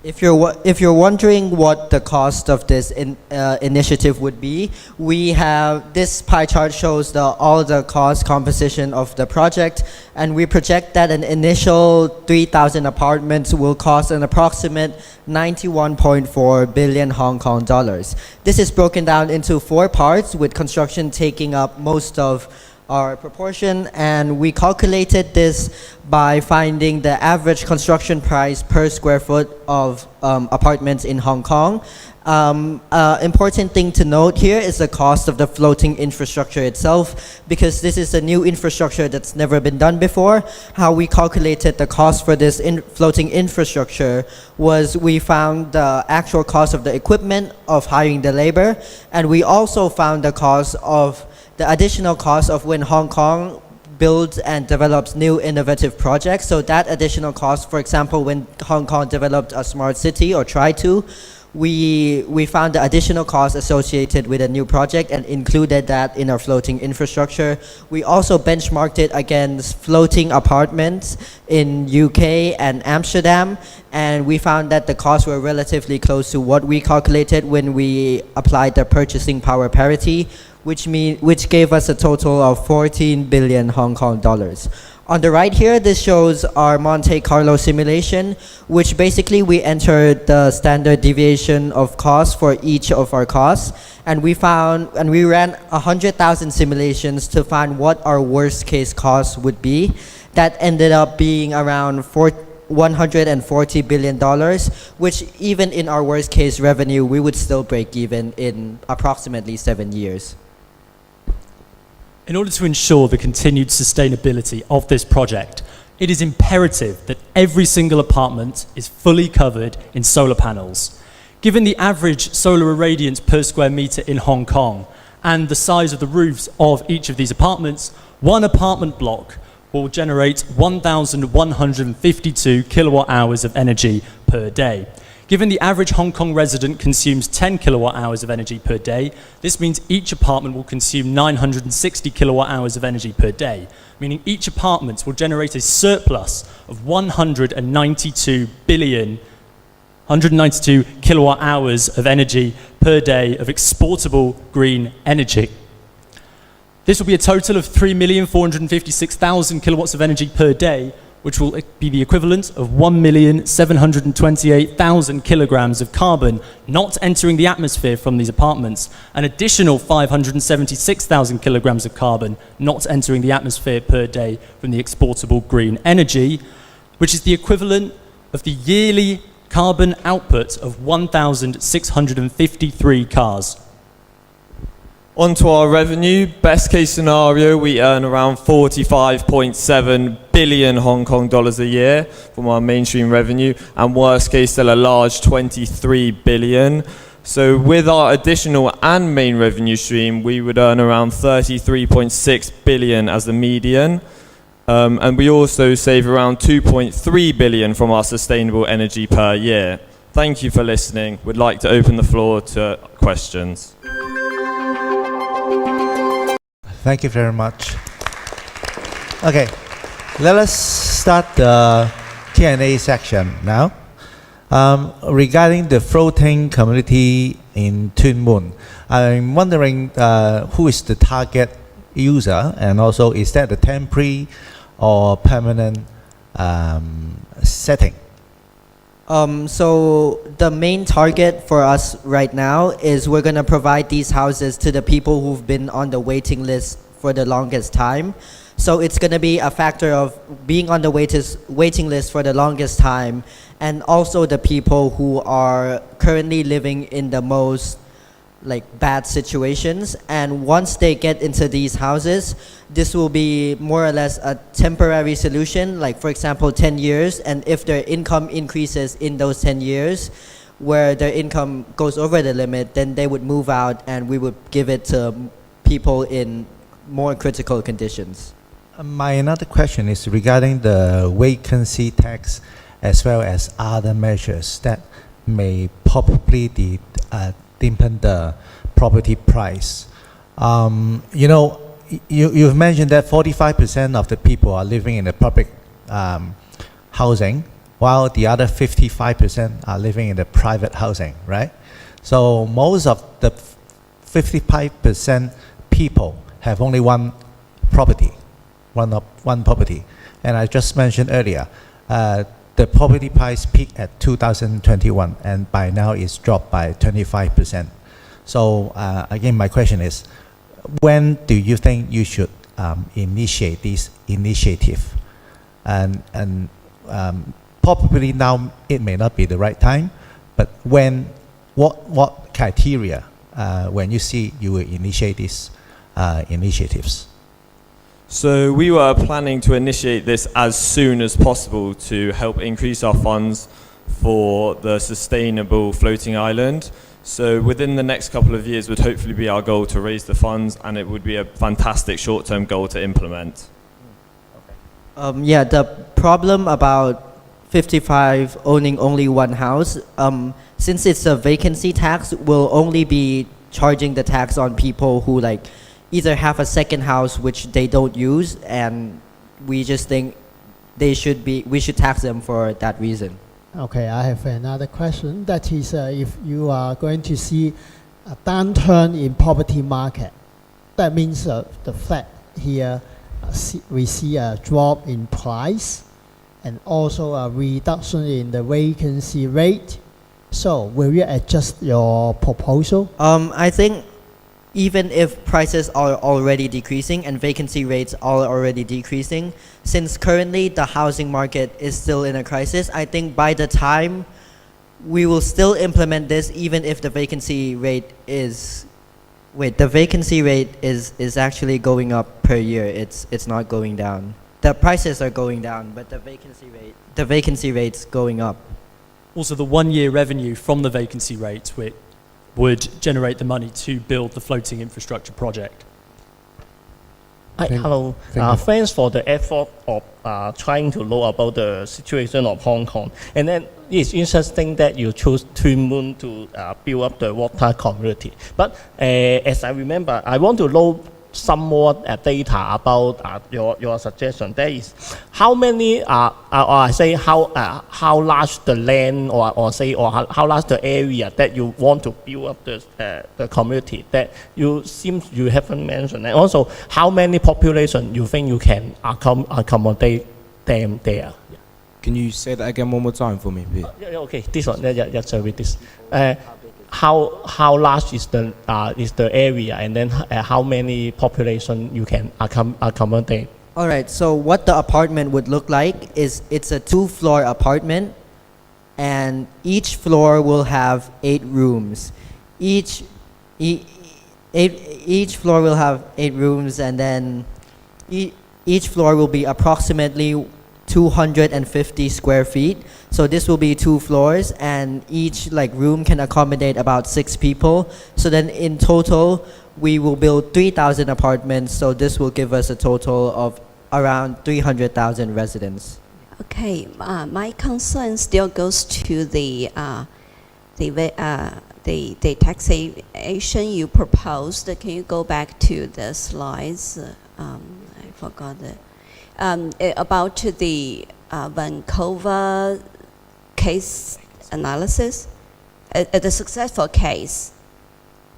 If you're wondering what the cost of this initiative would be, we have this pie chart shows all the cost composition of the project, and we project that an initial 3,000 apartments will cost an approximate 91.4 billion Hong Kong dollars. This is broken down into 4 parts, with construction taking up most of our proportion, and we calculated this by finding the average construction price per square foot of apartments in Hong Kong. Important thing to note here is the cost of the floating infrastructure itself, because this is a new infrastructure that's never been done before. How we calculated the cost for this floating infrastructure was we found the actual cost of the equipment, of hiring the labor, and we also found the additional cost of when Hong Kong builds and develops new innovative projects. So that additional cost, for example, when Hong Kong developed a smart city or tried to, we found the additional cost associated with a new project and included that in our floating infrastructure. We also benchmarked it against floating apartments in UK and Amsterdam, and we found that the costs were relatively close to what we calculated when we applied the purchasing power parity, which gave us a total of 14 billion Hong Kong dollars. On the right here, this shows our Monte Carlo simulation, which basically we entered the standard deviation of cost for each of our costs, and we ran 100,000 simulations to find what our worst case cost would be. That ended up being around $140 billion, which even in our worst case revenue, we would still break even in approximately 7 years. In order to ensure the continued sustainability of this project, it is imperative that every single apartment is fully covered in solar panels. Given the average solar irradiance per square meter in Hong Kong and the size of the roofs of each of these apartments, one apartment block will generate 1,152 kilowatt hours of energy per day. Given the average Hong Kong resident consumes 10 kilowatt hours of energy per day, this means each apartment will consume 960 kilowatt hours of energy per day, meaning each apartment will generate a surplus of 192 kilowatt hours of energy per day of exportable green energy. This will be a total of 3,456,000 kilowatts of energy per day, which will be the equivalent of 1,728,000 kilograms of carbon not entering the atmosphere from these apartments, an additional 576,000 kilograms of carbon not entering the atmosphere per day from the exportable green energy, which is the equivalent of the yearly carbon output of 1,653 cars. On to our revenue. Best case scenario, we earn around 45.7 billion Hong Kong dollars a year from our mainstream revenue, and worst case, still a large 23 billion. So with our additional and main revenue stream, we would earn around 33.6 billion as the median. And we also save around 2.3 billion from our sustainable energy per year. Thank you for listening. We'd like to open the floor to questions. Thank you very much. Okay, let us start the Q&A section now. Regarding the floating community in Tuen Mun. I'm wondering who is the target user, and also is that a temporary or permanent setting? So the main target for us right now is we're going to provide these houses to the people who've been on the waiting list for the longest time. So it's going to be a factor of being on the waiting list for the longest time, and also the people who are currently living in the most bad situations. And once they get into these houses, this will be more or less a temporary solution, like for example 10 years, and if their income increases in those 10 years where their income goes over the limit, then they would move out and we would give it to people in more critical conditions. My another question is regarding the vacancy tax as well as other measures that may probably dampen the property price. You've mentioned that 45% of the people are living in the public housing, while the other 55% are living in the private housing, right? So most of the 55% people have only one property. And I just mentioned earlier, the property price peaked at 2021, and by now it's dropped by 25%. So again, my question is, when do you think you should initiate this initiative? And probably now it may not be the right time, but what criteria when you see you will initiate these initiatives? So we were planning to initiate this as soon as possible to help increase our funds for the sustainable floating island. So within the next couple of years would hopefully be our goal to raise the funds, and it would be a fantastic short-term goal to implement. Yeah, the problem about 55 owning only one house, since it's a vacancy tax, we'll only be charging the tax on people who either have a second house which they don't use, and we just think we should tax them for that reason. Okay, I have another question. That is, if you are going to see a downturn in property market, that means the flat here we see a drop in price and also a reduction in the vacancy rate. So will you adjust your proposal? I think even if prices are already decreasing and vacancy rates are already decreasing, since currently the housing market is still in a crisis, I think by the time we will still implement this, even if the vacancy rate is, the vacancy rate is actually going up per year. It's not going down. The prices are going down, but the vacancy rate's going up. Also, the 1 year revenue from the vacancy rate would generate the money to build the floating infrastructure project. Hello. Thanks for the effort of trying to know about the situation of Hong Kong. And then it's interesting that you chose Tuen Mun to build up the water community. But as I remember, I want to know some more data about your suggestion. That is, how many, or I say how large the land, or how large the area that you want to build up the community that you haven't mentioned, and also how many population you think you can accommodate them there. Can you say that again one more time for me, please? Okay, this one. Just with this. How large is the area, and then how many population you can accommodate? All right, so what the apartment would look like is it's a 2-floor apartment, and each floor will have 8 rooms. Each floor will have 8 rooms, and then each floor will be approximately 250 square feet. So this will be 2 floors, and each room can accommodate about 6 people. So then in total, we will build 3,000 apartments. So this will give us a total of around 300,000 residents. Okay, my concern still goes to the taxation you proposed. Can you go back to the slides? I forgot it. About the Vancouver case analysis, the successful case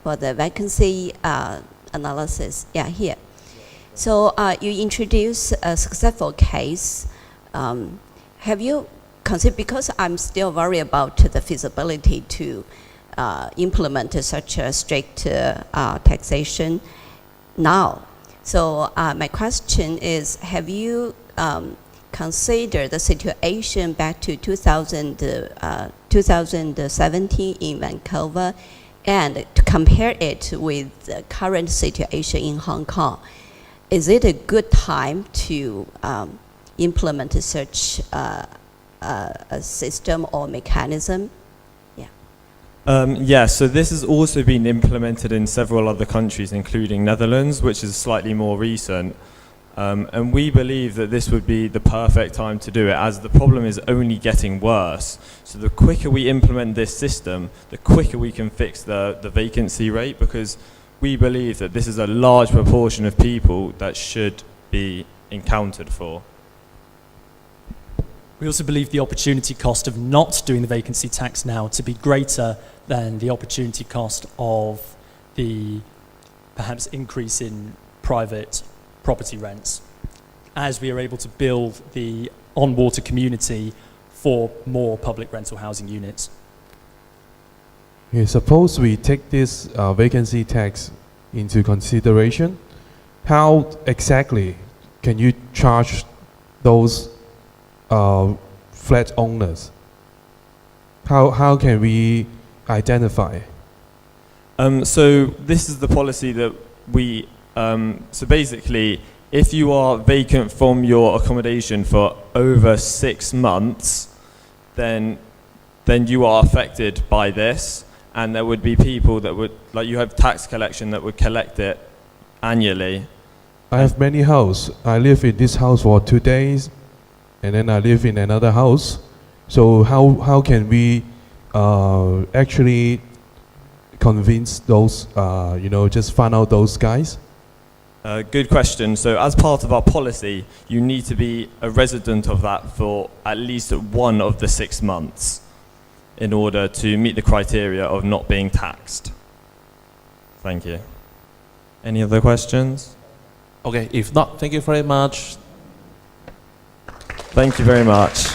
for the vacancy analysis. Yeah, here. So you introduced a successful case. Have you considered, because I'm still worried about the feasibility to implement such a strict taxation now. So my question is, have you considered the situation back to 2017 in Vancouver and to compare it with the current situation in Hong Kong? Is it a good time to implement such a system or mechanism? Yeah, so this has also been implemented in several other countries, including Netherlands, which is slightly more recent. And we believe that this would be the perfect time to do it, as the problem is only getting worse. So the quicker we implement this system, the quicker we can fix the vacancy rate, because we believe that this is a large proportion of people that should be accounted for. We also believe the opportunity cost of not doing the vacancy tax now to be greater than the opportunity cost of the perhaps increase in private property rents, as we are able to build the on-water community for more public rental housing units. Okay, suppose we take this vacancy tax into consideration. How exactly can you charge those flat owners? How can we identify? So this is the policy that we, so basically, if you are vacant from your accommodation for over 6 months, then you are affected by this, and there would be people that would, like, you have tax collection that would collect it annually. I have many houses. I live in this house for 2 days, and then I live in another house. So how can we actually convince those, just find out those guys? Good question. So as part of our policy, you need to be a resident of that for at least one of the 6 months in order to meet the criteria of not being taxed. Thank you. Any other questions? Okay, if not, thank you very much. Thank you very much.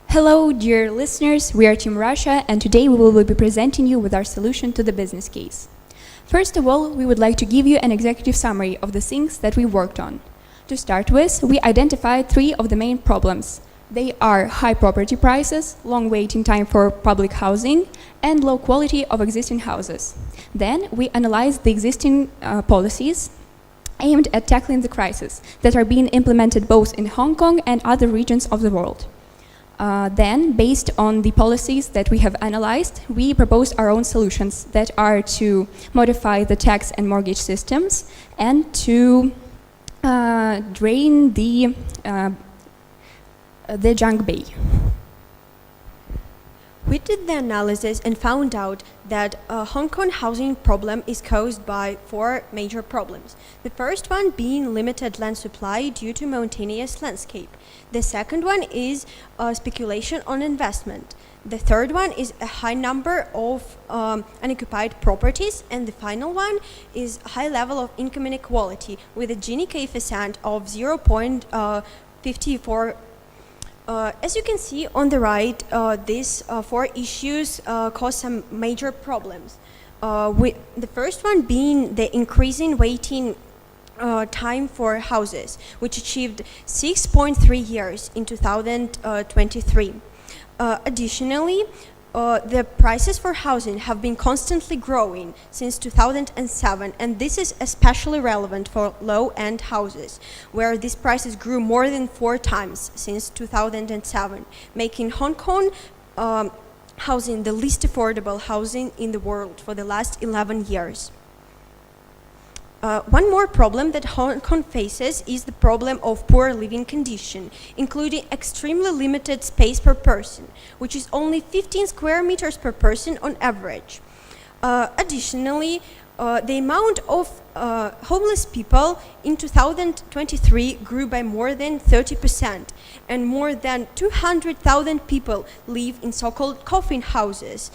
Hello, dear listeners. We are Team Russia, and today we will be presenting you with our solution to the business case. First of all, we would like to give you an executive summary of the things that we worked on. To start with, we identified 3 of the main problems. They are high property prices, long waiting time for public housing, and low quality of existing houses. Then we analyzed the existing policies aimed at tackling the crisis that are being implemented both in Hong Kong and other regions of the world. Then, based on the policies that we have analyzed, we proposed our own solutions that are to modify the tax and mortgage systems and to drain the junk bay. We did the analysis and found out that Hong Kong housing problem is caused by 4 major problems. The first one being limited land supply due to mountainous landscape. The second one is speculation on investment. The third one is a high number of unoccupied properties. And the final one is high level of income inequality with a Gini coefficient of 0.54. As you can see on the right, these 4 issues cause some major problems. The first one being the increasing waiting time for houses, which achieved 6.3 years in 2023. Additionally, the prices for housing have been constantly growing since 2007, and this is especially relevant for low-end houses, where these prices grew more than 4 times since 2007, making Hong Kong housing the least affordable housing in the world for the last 11 years. One more problem that Hong Kong faces is the problem of poor living condition, including extremely limited space per person, which is only 15 square meters per person on average. Additionally, the amount of homeless people in 2023 grew by more than 30%, and more than 200,000 people live in so-called coffin houses,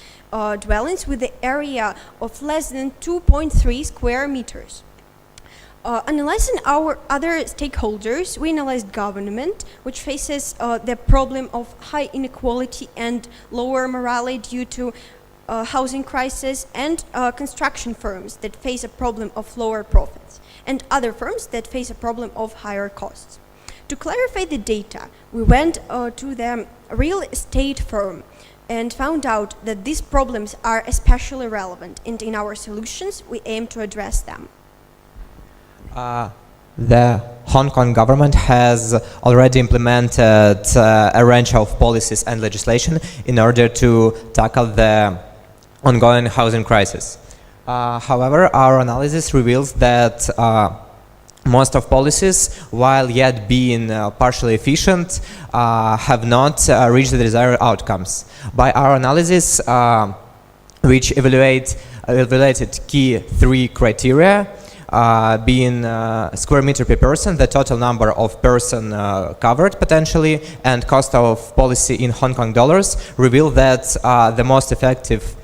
dwellings with the area of less than 2.3 square meters. Analyzing our other stakeholders, we analyzed government, which faces the problem of high inequality and lower morale due to housing crisis, and construction firms that face a problem of lower profits, and other firms that face a problem of higher costs. To clarify the data, we went to the real estate firm and found out that these problems are especially relevant, and in our solutions we aim to address them. The Hong Kong government has already implemented a range of policies and legislation in order to tackle the ongoing housing crisis. However, our analysis reveals that most of policies, while yet being partially efficient, have not reached the desired outcomes. By our analysis, which evaluated key 3 criteria, being square meter per person, the total number of person covered potentially, and cost of policy in Hong Kong dollars, reveal that the most effective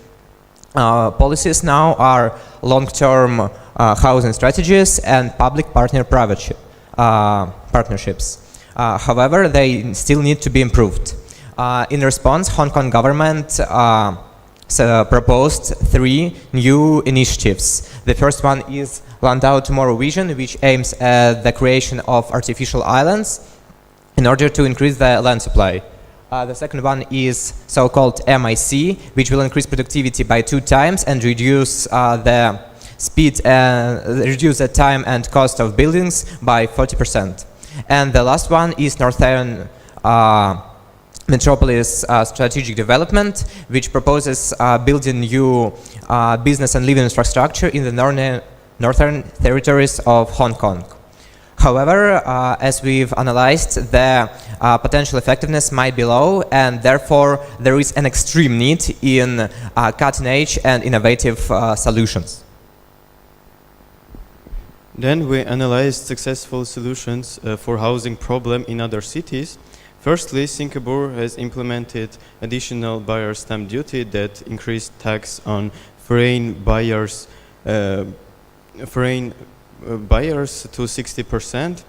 policies now are long-term housing strategies and public-private partnerships. However, they still need to be improved. In response, Hong Kong government proposed 3 new initiatives. The first one is Landau Tomorrow Vision, which aims at the creation of artificial islands in order to increase the land supply. The second one is so-called MIC, which will increase productivity by 2 times and reduce the speed and reduce the time and cost of buildings by 40%. And the last one is Northern Metropolis Strategic Development, which proposes building new business and living infrastructure in the northern territories of Hong Kong. However, as we've analyzed, the potential effectiveness might be low, and therefore there is an extreme need in cutting-edge and innovative solutions. Then we analyzed successful solutions for housing problem in other cities. Firstly, Singapore has implemented additional buyer stamp duty that increased tax on foreign buyers to 60%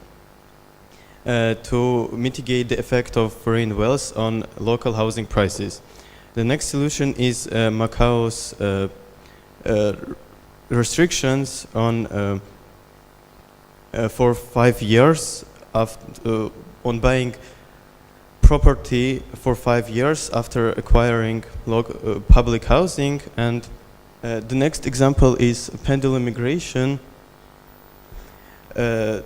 to mitigate the effect of foreign wealth on local housing prices. The next solution is Macau's restrictions on for 5 years on buying property for 5 years after acquiring public housing. And the next example is pendulum migration that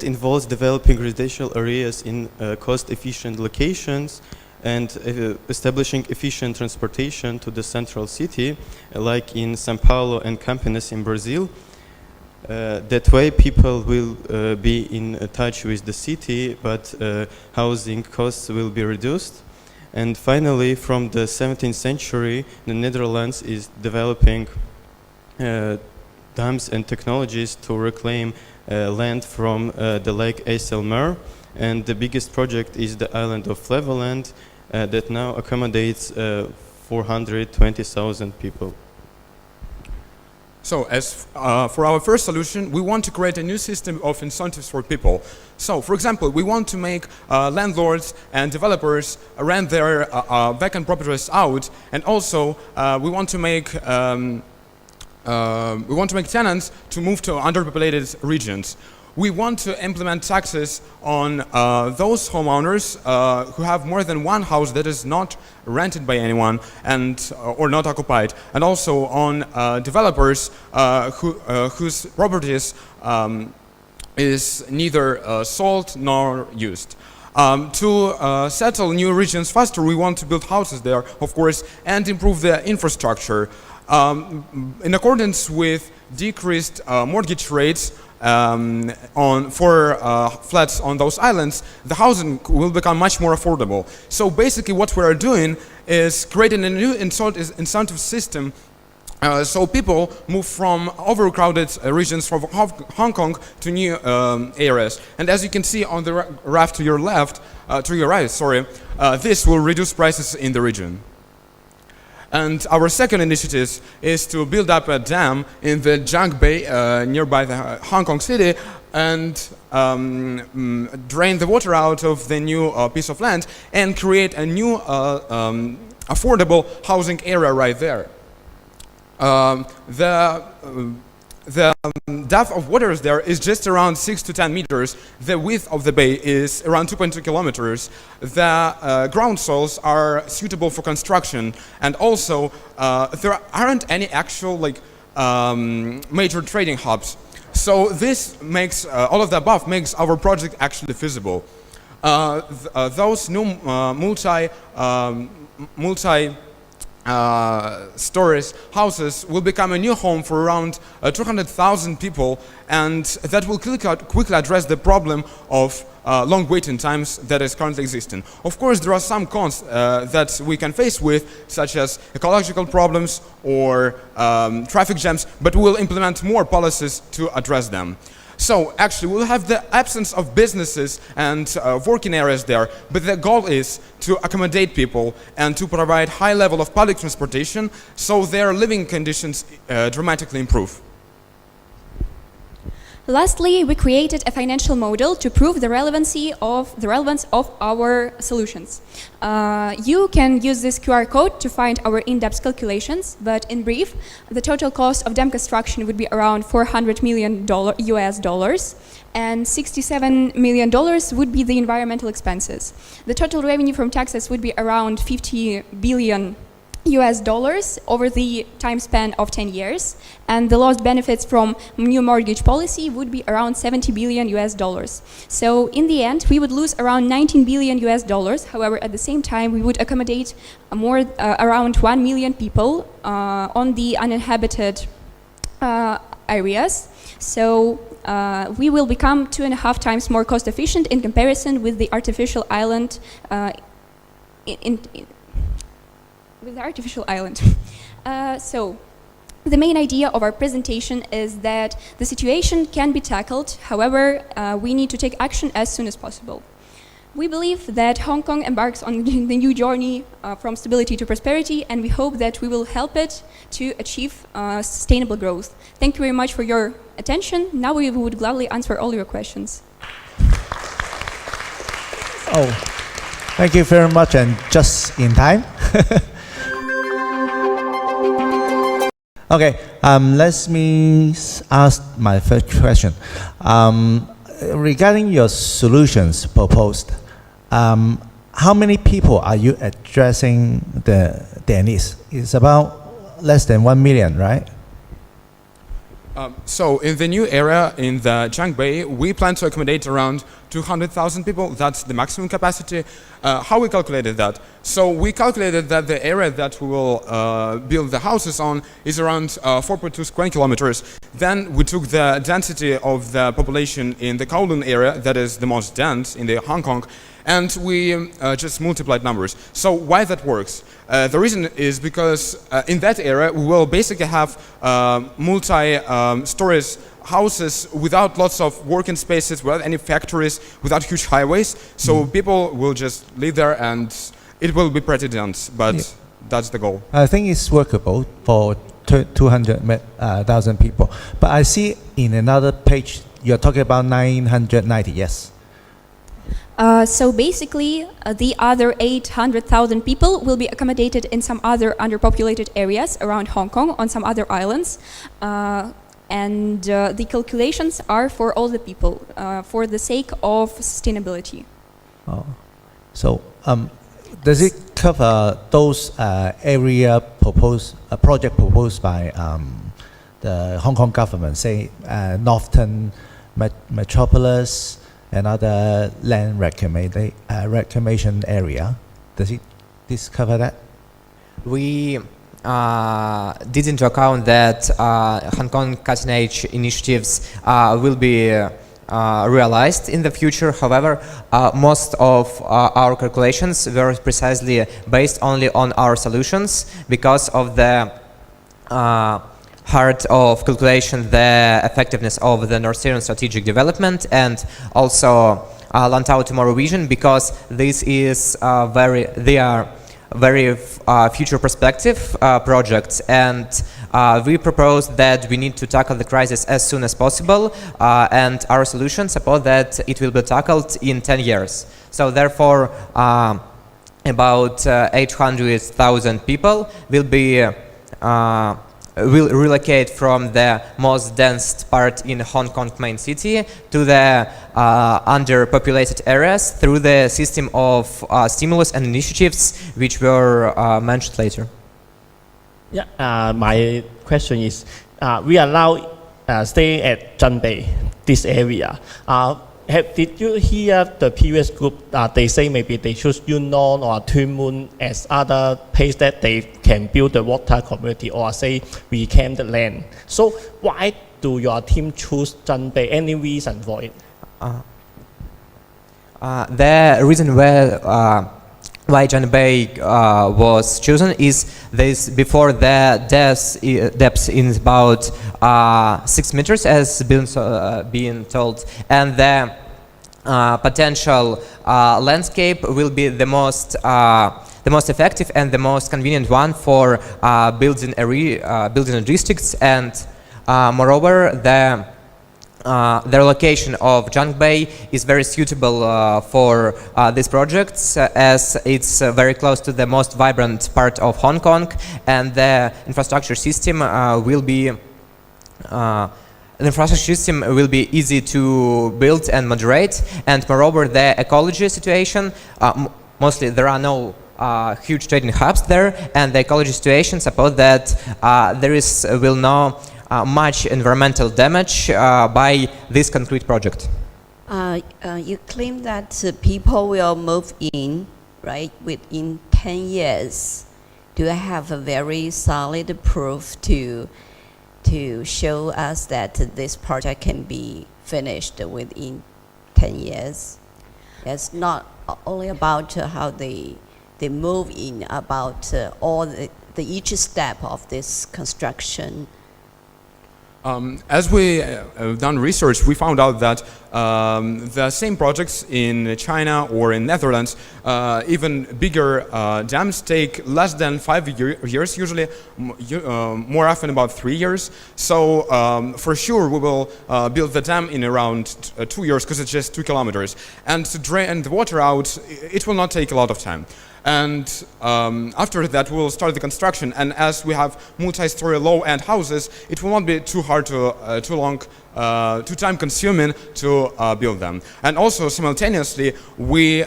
involves developing residential areas in cost-efficient locations and establishing efficient transportation to the central city, like in São Paulo and Campinas in Brazil. That way people will be in touch with the city, but housing costs will be reduced. And finally, from the 17th century, the Netherlands is developing dams and technologies to reclaim land from the Lake IJsselmeer. And the biggest project is the island of Flevoland that now accommodates 420,000 people. So as for our first solution, we want to create a new system of incentives for people. So for example, we want to make landlords and developers rent their vacant properties out, and also we want to make tenants to move to underpopulated regions. We want to implement taxes on those homeowners who have more than one house that is not rented by anyone and or not occupied, and also on developers whose properties is neither sold nor used. To settle new regions faster, we want to build houses there, of course, and improve the infrastructure. In accordance with decreased mortgage rates for flats on those islands, the housing will become much more affordable. So basically what we are doing is creating a new incentive system so people move from overcrowded regions from Hong Kong to new areas. And as you can see on the graph to your left, to your right, sorry, this will reduce prices in the region. And our second initiative is to build up a dam in the Junk Bay nearby the Hong Kong city and drain the water out of the new piece of land and create a new affordable housing area right there. The depth of waters there is just around 6 to 10 meters. The width of the bay is around 2.2 kilometers. The ground soils are suitable for construction, and also there aren't any actual major trading hubs. So this makes all of the above makes our project actually feasible. Those new stories houses will become a new home for around 200,000 people, and that will quickly address the problem of long waiting times that is currently existing. Of course, there are some cons that we can face with, such as ecological problems or traffic jams, but we will implement more policies to address them. So actually we'll have the absence of businesses and working areas there, but the goal is to accommodate people and to provide high level of public transportation so their living conditions dramatically improve. Lastly, we created a financial model to prove the relevance of our solutions. You can use this QR code to find our in-depth calculations, but in brief, the total cost of dam construction would be around $400 million US dollars, and $67 million would be the environmental expenses. The total revenue from taxes would be around 50 billion US dollars over the time span of 10 years, and the lost benefits from new mortgage policy would be around 70 billion US dollars. So in the end, we would lose around 19 billion US dollars. However, at the same time, we would accommodate around 1 million people on the uninhabited areas. So we will become 2.5 times more cost efficient in comparison with the artificial island So the main idea of our presentation is that the situation can be tackled. However, we need to take action as soon as possible. We believe that Hong Kong embarks on the new journey from stability to prosperity, and we hope that we will help it to achieve sustainable growth. Thank you very much for your attention. Now we would gladly answer all your questions. Oh, thank you very much, and just in time. Okay, let me ask my first question. Regarding your solutions proposed, how many people are you addressing their needs? It's about less than 1 million, right? So in the new area in the Junk Bay, we plan to accommodate around 200,000 people. That's the maximum capacity. How we calculated that? So we calculated that the area that we will build the houses on is around 4.2 square kilometers. Then we took the density of the population in the Kowloon area, that is the most dense in the Hong Kong, and we just multiplied numbers. So why that works? The reason is because in that area we will basically have multi-stories houses without lots of working spaces, without any factories, without huge highways. So people will just live there and it will be pretty dense, but that's the goal. I think it's workable for 200,000 people. But I see in another page you're talking about 990, yes? So basically, the other 800,000 people will be accommodated in some other underpopulated areas around Hong Kong on some other islands. And the calculations are for all the people, for the sake of sustainability. Oh. So does it cover those area project proposed by the Hong Kong government, say Northern Metropolis, another land reclamation area. Does this cover that? We did into account that Hong Kong cutting edge initiatives will be realized in the future. However, most of our calculations were precisely based only on our solutions because of the heart of calculation, the effectiveness of the North Syrian strategic development, and also Lantau Tomorrow Vision, because this is they are very future perspective projects, and we propose that we need to tackle the crisis as soon as possible, and our solution suppose that it will be tackled in 10 years. So therefore, about 800,000 people will be will relocate from the most dense part in Hong Kong main city to the underpopulated areas through the system of stimulus and initiatives which were mentioned later. Yeah, my question is, we are now staying at Zhengbei, this area. Did you hear the previous group, they say maybe they choose Yunnan or Tuen Mun as other place that they can build the water community, or say reclaim the land. So why do your team choose Zhengbei? Any reason for it? The reason why Zhengbei was chosen is this: before the depth is about 6 meters, as been told, and the potential landscape will be the most effective and the most convenient one for building districts, and moreover the location of Zhengbei is very suitable for these projects, as it's very close to the most vibrant part of Hong Kong, and the infrastructure system will be easy to build and moderate, and moreover the ecology situation, mostly there are no huge trading hubs there, and the ecology situation suppose that there will no much environmental damage by this concrete project. You claim that people will move in, right, within 10 years. Do you have a very solid proof to show us that this project can be finished within 10 years? It's not only about how they move in, about all each step of this construction. As we have done research, we found out that the same projects in China or in Netherlands, even bigger dams take less than 5 years, usually more often about 3 years. So for sure we will build the dam in around 2 years, because it's just 2 kilometers. And to drain the water out, it will not take a lot of time. And after that we'll start the construction, and as we have multi-story low-end houses, it will not be too hard too time-consuming to build them. And also simultaneously we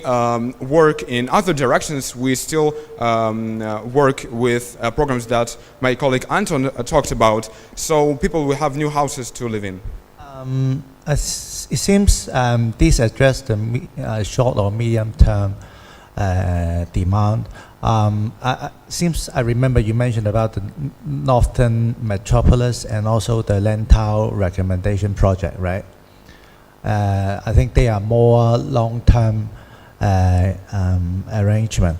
work in other directions. We still work with programs that my colleague Anton talked about, so people will have new houses to live in. It seems this addressed the short or medium term demand. Seems I remember you mentioned about the Northern Metropolis and also the Lantau recommendation project, right? I think they are more long-term arrangement,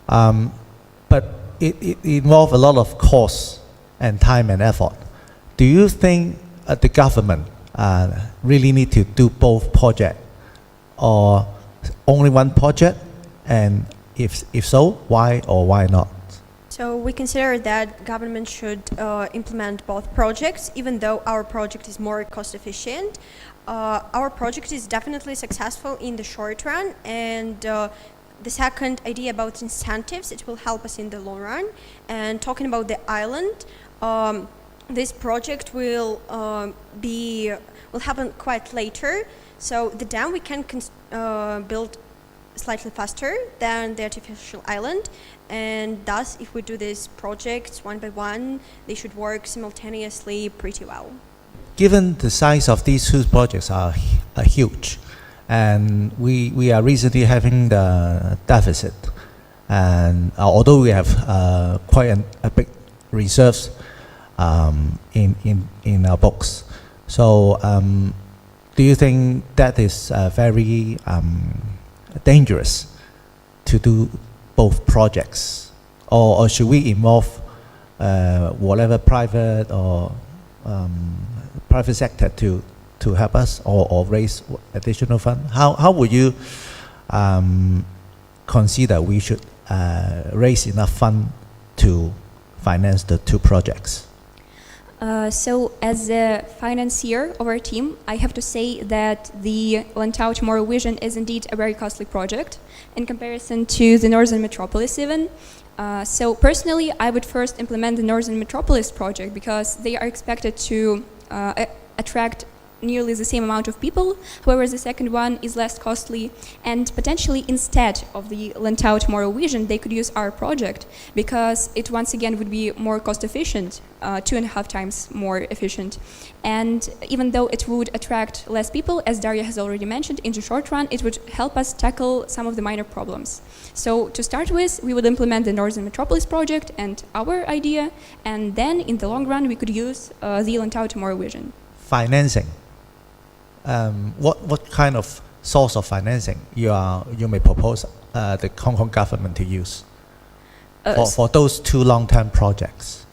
but it involves a lot of cost and time and effort. Do you think the government really need to do both projects, or only one project? And if so, why or why not? So we consider that government should implement both projects, even though our project is more cost efficient. Our project is definitely successful in the short run, and the second idea about incentives, it will help us in the long run. And talking about the island, this project will happen quite later. So the dam we can build slightly faster than the artificial island, and thus if we do these projects one by one, they should work simultaneously pretty well. Given the size of these two projects are huge, and we are recently having the deficit, and although we have quite a big reserves in our books, so do you think that is very dangerous to do both projects, or should we involve whatever private or private sector to help us or raise additional fund? How would you consider we should raise enough fund to finance the two projects? So as a financier of our team, I have to say that the Lantau Tomorrow Vision is indeed a very costly project in comparison to the Northern Metropolis even. So personally, I would first implement the Northern Metropolis project because they are expected to attract nearly the same amount of people. However, the second one is less costly, and potentially instead of the Lantau Tomorrow Vision, they could use our project because it once again would be more cost efficient, 2.5 times more efficient. And even though it would attract less people, as Daria has already mentioned, in the short run, it would help us tackle some of the minor problems. So to start with, we would implement the Northern Metropolis project and our idea, and then in the long run, we could use the Lantau Tomorrow Vision. Financing. What kind of source of financing you may propose the Hong Kong government to use for those two long-term projects?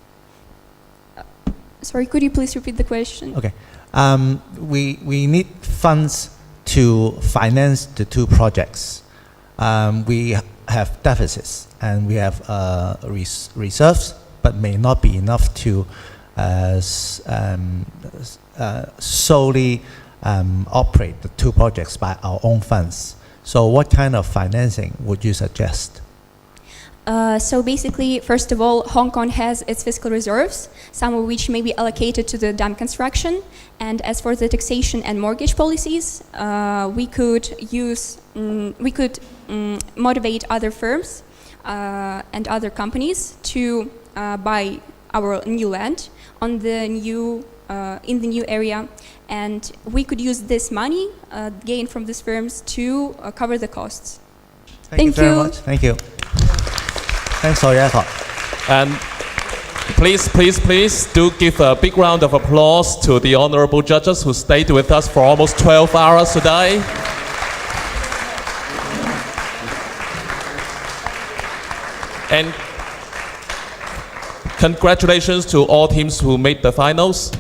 Sorry, could you please repeat the question? Okay. We need funds to finance the two projects. We have deficits and we have reserves, but may not be enough to solely operate the two projects by our own funds. So what kind of financing would you suggest? So basically, first of all, Hong Kong has its fiscal reserves, some of which may be allocated to the dam construction. And as for the taxation and mortgage policies, we could motivate other firms and other companies to buy our new land on the new in the new area, and we could use this money gained from these firms to cover the costs. Thank you very much. Thank you. Thanks for your effort. And please do give a big round of applause to the honorable judges who stayed with us for almost 12 hours today. And congratulations to all teams who made the finals.